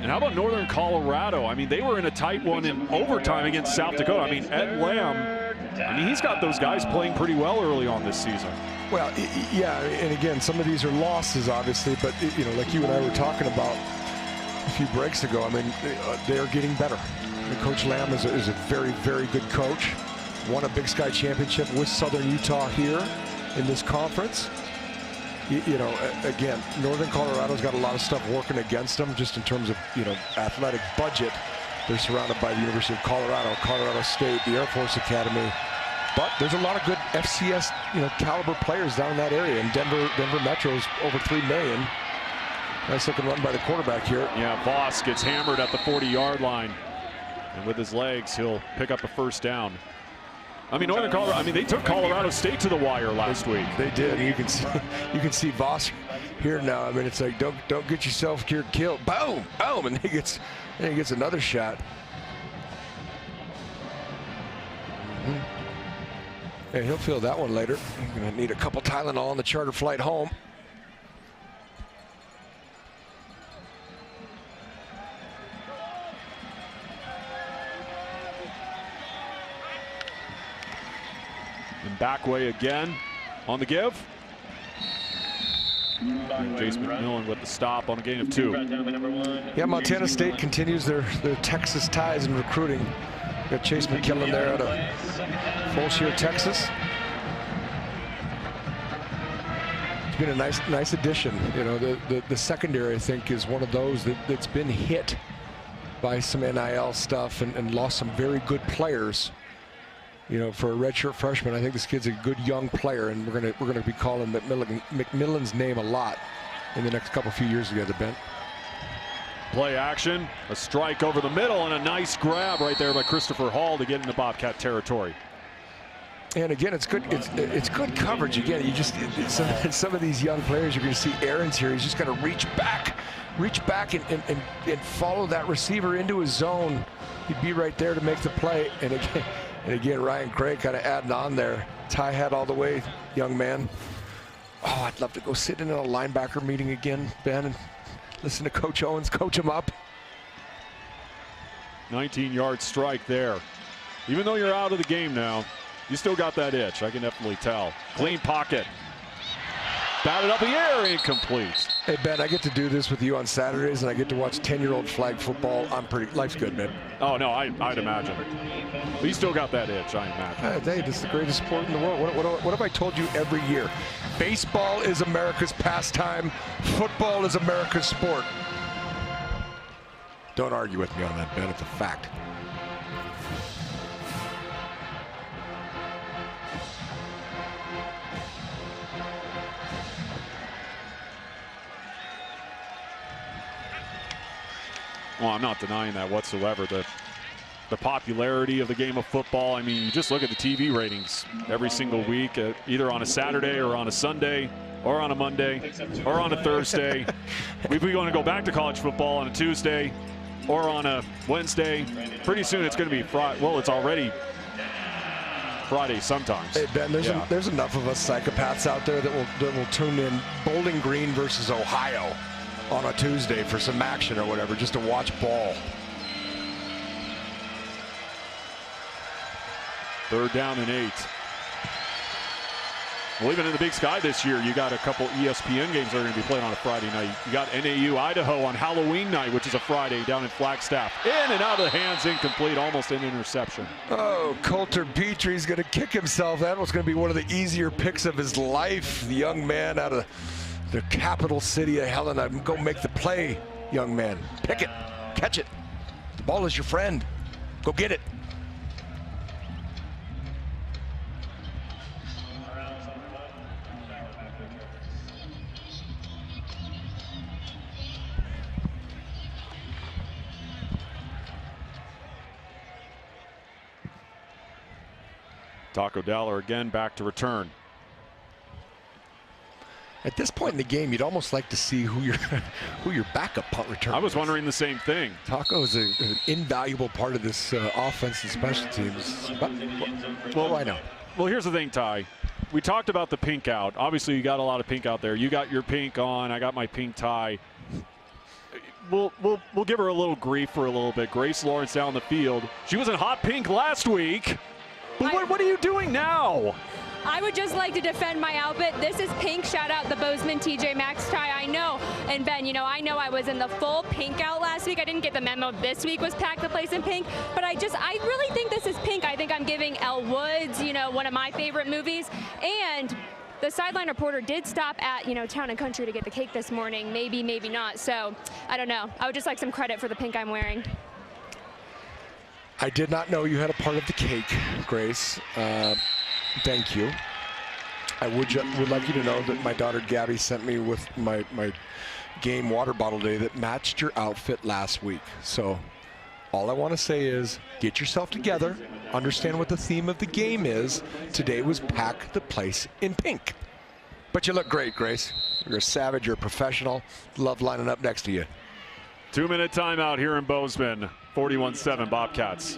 And how about Northern Colorado? I mean, they were in a tight one in overtime against South Dakota. I mean, Ed Lamb, he's got those guys playing pretty well early on this season. Well, yeah, and again, some of these are losses, obviously, but, like you and I were talking about a few breaks ago, I mean, they are getting better. And Coach Lamb is a very, very good coach. Won a Big Sky championship with Southern Utah here in this conference. Again, Northern Colorado's got a lot of stuff working against them just in terms of, athletic budget. They're surrounded by the University of Colorado, Colorado State, the Air Force Academy. But there's a lot of good FCS, caliber players down in that area. And Denver Metro's over $3 million. Nice looking run by the quarterback here. Yeah, Voss gets hammered at the 40-yard line. And with his legs, he'll pick up a first down. I mean, Northern Colorado, they took Colorado State to the wire last week. They did. You can see Voss here now. I mean, it's like, don't get yourself killed. Boom, boom, and he gets another shot. And he'll feel that one later. He's going to need a couple Tylenol on the charter flight home. And back way again on the give. And Jace McMillan with the stop on a gain of 2. Yeah, Montana State continues their Texas ties in recruiting. Got Chase McKillen there out of Fulshear, Texas. It's been a nice addition. You know, the secondary, I think, is one of those that's been hit by some NIL stuff and lost some very good players. You know, for a redshirt freshman, I think this kid's a good young player, and we're gonna be calling McMillan's name a lot in the next few years together, Ben. Play action, a strike over the middle, and a nice grab right there by Christopher Hall to get into Bobcat territory. And again, it's good. It's good coverage. Again, you just some of these young players, you're going to see Aaron's here. He's just going to reach back and follow that receiver into his zone. He'd be right there to make the play. And again, Ryan Craig kind of adding on there. Tie hat all the way, young man. Oh, I'd love to go sit in a linebacker meeting again, Ben, and listen to Coach Owens coach him up. 19-yard strike there. Even though you're out of the game now, you still got that itch. I can definitely tell. Clean pocket. Batted up the air, incomplete. Hey, Ben, I get to do this with you on Saturdays, and I get to watch 10-year-old flag football. Life's good, man. Oh, no, I'd imagine. But you still got that itch, I imagine. Hey, this is the greatest sport in the world. What have I told you every year? Baseball is America's pastime. Football is America's sport. Don't argue with me on that, Ben. It's a fact. Well, I'm not denying that whatsoever. The popularity of the game of football. I mean, you just look at the TV ratings every single week, either on a Saturday or on a Sunday or on a Monday or on a Thursday. We're going to go back to college football on a Tuesday or on a Wednesday. Pretty soon it's going to be Friday. Well, it's already Friday sometimes. Hey, Ben, there's enough of us psychopaths out there that will tune in Bowling Green versus Ohio on a Tuesday for some action or whatever, just to watch ball. 3rd down and 8. Well, even in the Big Sky this year, you got a couple ESPN games that are going to be played on a Friday night. You got NAU Idaho on Halloween night, which is a Friday down in Flagstaff. In and out of the hands, incomplete, almost an interception. Oh, Coulter Petrie's going to kick himself. That was going to be one of the easier picks of his life. The young man out of the capital city of Helena. Go make the play, young man. Pick it, catch it. The ball is your friend. Go get it. Taco Dowler again back to return. At this point in the game, you'd almost like to see who your backup punt returner. I was wondering the same thing. Taco is an invaluable part of this offense and special teams. But, well, I know. Well, here's the thing, Ty. We talked about the pink out. Obviously, you got a lot of pink out there. You got your pink on. I got my pink tie. We'll give her a little grief for a little bit. Grace Lawrence down the field. She was in hot pink last week. But what are you doing now? I would just like to defend my outfit. This is pink. Shout out the Bozeman TJ Maxx tie. I know, and Ben, you know, I know I was in the full pink out last week. I didn't get the memo this week was packed the place in pink, but I really think this is pink. I think I'm giving Elle Woods, you know, one of my favorite movies. And the sideline reporter did stop at, you know, Town and Country to get the cake this morning. Maybe, maybe not. So I don't know. I would just like some credit for the pink I'm wearing. I did not know you had a part of the cake, Grace. Thank you. I would like you to know that my daughter Gabby sent me with my game water bottle today that matched your outfit last week. So all I want to say is get yourself together, understand what the theme of the game is. Today was pack the place in pink. But you look great, Grace. You're a savage, you're a professional. Love lining up next to you. 2-minute timeout here in Bozeman. 41-7 Bobcats.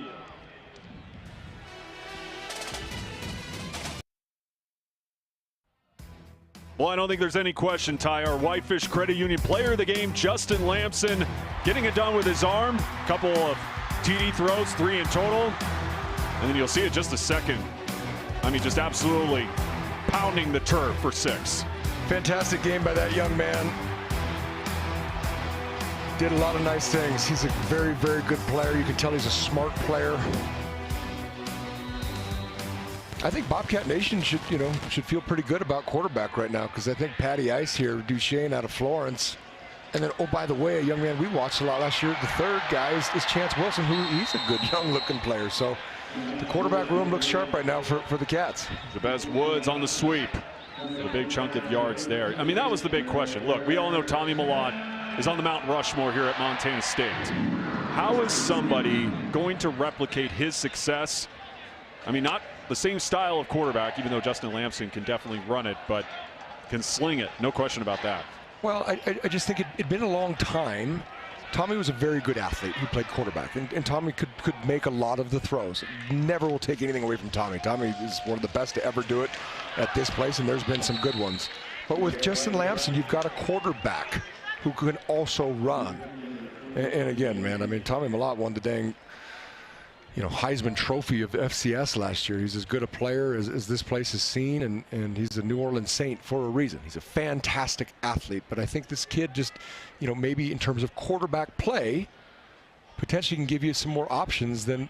Well, I don't think there's any question, Ty. Our Whitefish Credit Union player of the game, Justin Lamson, getting it done with his arm. A couple of TD throws, 3 in total. And then you'll see it just a second. I mean, just absolutely pounding the turf for 6. Fantastic game by that young man. Did a lot of nice things. He's a very, very good player. You can tell he's a smart player. I think Bobcat Nation should feel pretty good about quarterback right now, because I think Patty Ice here, Duchesne out of Florence, and then, oh, by the way, a young man we watched a lot last year, the third guy is Chance Wilson, who he's a good young-looking player. So the quarterback room looks sharp right now for the Cats. Jabez Woods on the sweep. A big chunk of yards there. I mean, that was the big question. Look, we all know Tommy Mellott is on the Mount Rushmore here at Montana State. How is somebody going to replicate his success? I mean, not the same style of quarterback, even though Justin Lamson can definitely run it, but can sling it. No question about that. Well, I just think it'd been a long time. Tommy was a very good athlete who played quarterback, and Tommy could make a lot of the throws. Never will take anything away from Tommy. Tommy is one of the best to ever do it at this place, and there's been some good ones. But with Justin Lamson, you've got a quarterback who can also run. And again, man, I mean, Tommy Mellott won the dang Heisman Trophy of FCS last year. He's as good a player as this place has seen, and he's a New Orleans Saint for a reason. He's a fantastic athlete, but I think this kid just, maybe in terms of quarterback play, potentially can give you some more options than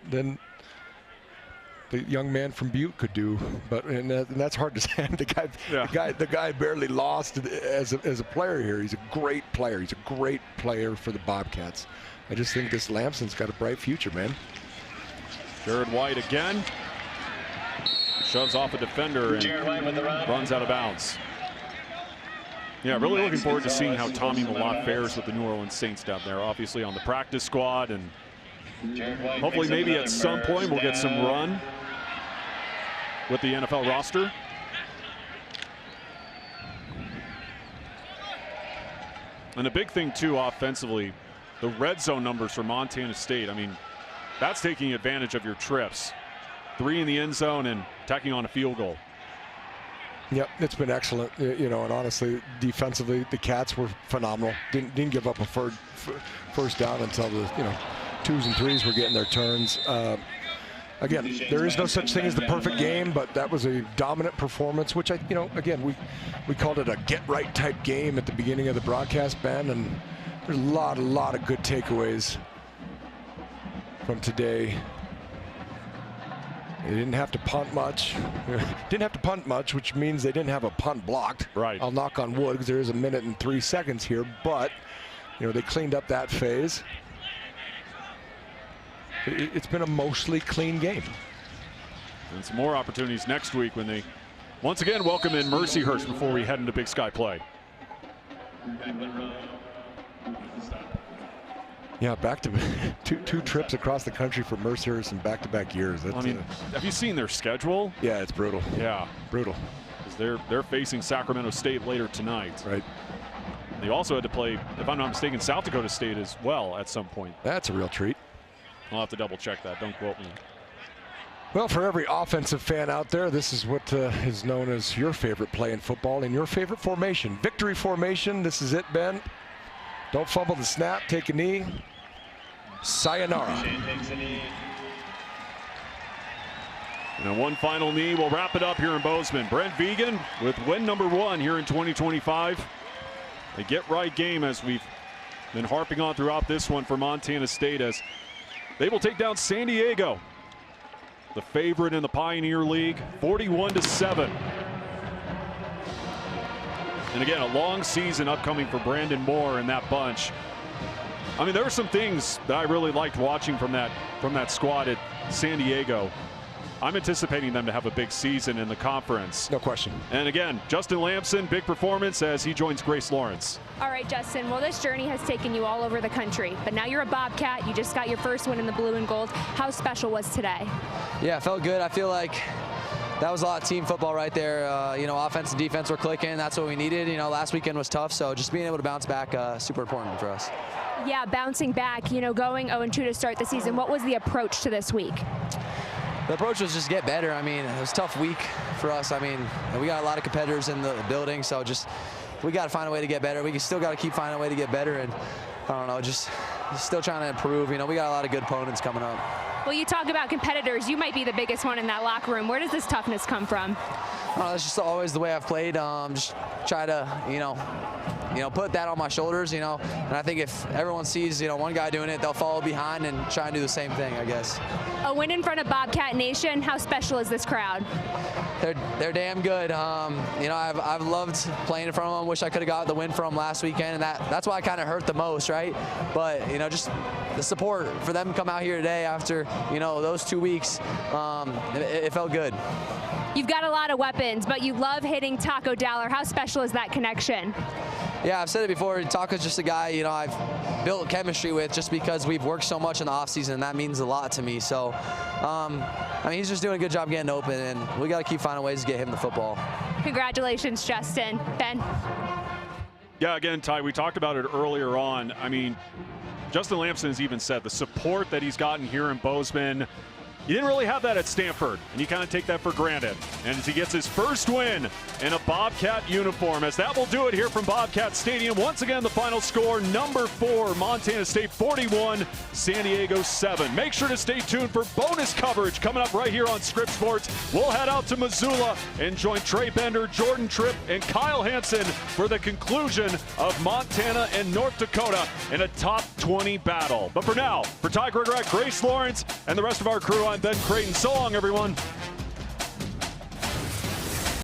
the young man from Butte could do. But and that's hard to say. The guy barely lost as a player here. He's a great player. He's a great player for the Bobcats. I just think this Lamson's got a bright future, man. Jared White again. Shoves off a defender and runs out of bounds. Yeah, really looking forward to seeing how Tommy Mellott fares with the New Orleans Saints down there. Obviously on the practice squad, and hopefully maybe at some point we'll get some run with the NFL roster. And a big thing too offensively, the red zone numbers for Montana State. I mean, that's taking advantage of your trips. 3 in the end zone and tacking on a field goal. Yep, it's been excellent. And honestly, defensively, the Cats were phenomenal. Didn't give up a first down until the 2s and 3s were getting their turns. Again, there is no such thing as the perfect game, but that was a dominant performance, which again, we called it a get-right type game at the beginning of the broadcast, Ben, and there's a lot of good takeaways from today. They didn't have to punt much. Which means they didn't have a punt blocked. Right. I'll knock on wood because there is 1 minute and 3 seconds here, but they cleaned up that phase. It's been a mostly clean game. And some more opportunities next week when they once again welcome in Mercyhurst before we head into Big Sky play. Yeah, back to two trips across the country for Mercyhurst in back-to-back years. That's, I mean, have you seen their schedule? Yeah, it's brutal. Yeah, brutal. Because they're facing Sacramento State later tonight. Right. They also had to play, if I'm not mistaken, South Dakota State as well at some point. That's a real treat. I'll have to double check that. Don't quote me. Well, for every offensive fan out there, this is what is known as your favorite play in football and your favorite formation. Victory formation. This is it, Ben. Don't fumble the snap. Take a knee. Sayonara. And one final knee will wrap it up here in Bozeman. Brent Vigen with win number 1 here in 2025. A get-right game, as we've been harping on throughout this one for Montana State, as they will take down San Diego, the favorite in the Pioneer League, 41-7. And again, a long season upcoming for Brandon Moore and that bunch. I mean, there were some things that I really liked watching from that squad at San Diego. I'm anticipating them to have a big season in the conference. No question. And again, Justin Lamson, big performance as he joins Grace Lawrence. All right, Justin, well, this journey has taken you all over the country, but now you're a Bobcat. You just got your first win in the blue and gold. How special was today? Yeah, it felt good. I feel like that was a lot of team football right there. Offense and defense were clicking. That's what we needed. Last weekend was tough, so just being able to bounce back, super important for us. Yeah, bouncing back, going 0-2 to start the season. What was the approach to this week? the approach was just get better. I mean, it was a tough week for us. I mean, we got a lot of competitors in the building, so just we got to find a way to get better. We still got to keep finding a way to get better, and I don't know, just still trying to improve. You know, we got a lot of good opponents coming up. Well, you talk about competitors. You might be the biggest one in that locker room. Where does this toughness come from? That's just always the way I've played. Just try to, you know, put that on my shoulders, you know. And I think if everyone sees, you know, one guy doing it, they'll follow behind and try and do the same thing, I guess. A win in front of Bobcat Nation. How special is this crowd? They're damn good. You know, I've loved playing in front of them. Wish I could have got the win from them last weekend, and that's why I kind of hurt the most, right? But you know, just the support for them to come out here today after, you know, those 2 weeks, it felt good. You've got a lot of weapons, but you love hitting Taco Dowler. How special is that connection? Yeah, I've said it before. Taco's just a guy, you know, I've built chemistry with just because we've worked so much in the offseason, and that means a lot to me. So, I mean, he's just doing a good job getting open, and we got to keep finding ways to get him the football. Congratulations, Justin. Ben? Yeah, again, Ty, we talked about it earlier on. I mean, Justin Lamson has even said the support that he's gotten here in Bozeman, you didn't really have that at Stanford, and you kind of take that for granted. And as he gets his first win in a Bobcat uniform, as that will do it here from Bobcat Stadium. Once again, the final score, number 4, Montana State 41, San Diego 7. Make sure to stay tuned for bonus coverage coming up right here on Scripps Sports. We'll head out to Missoula and join Trey Bender, Jordan Tripp, and Kyle Hansen for the conclusion of Montana and North Dakota in a top 20 battle. But for now, for Ty Gregorak, Grace Lawrence, and the rest of our crew, I'm Ben Creighton. So long, everyone.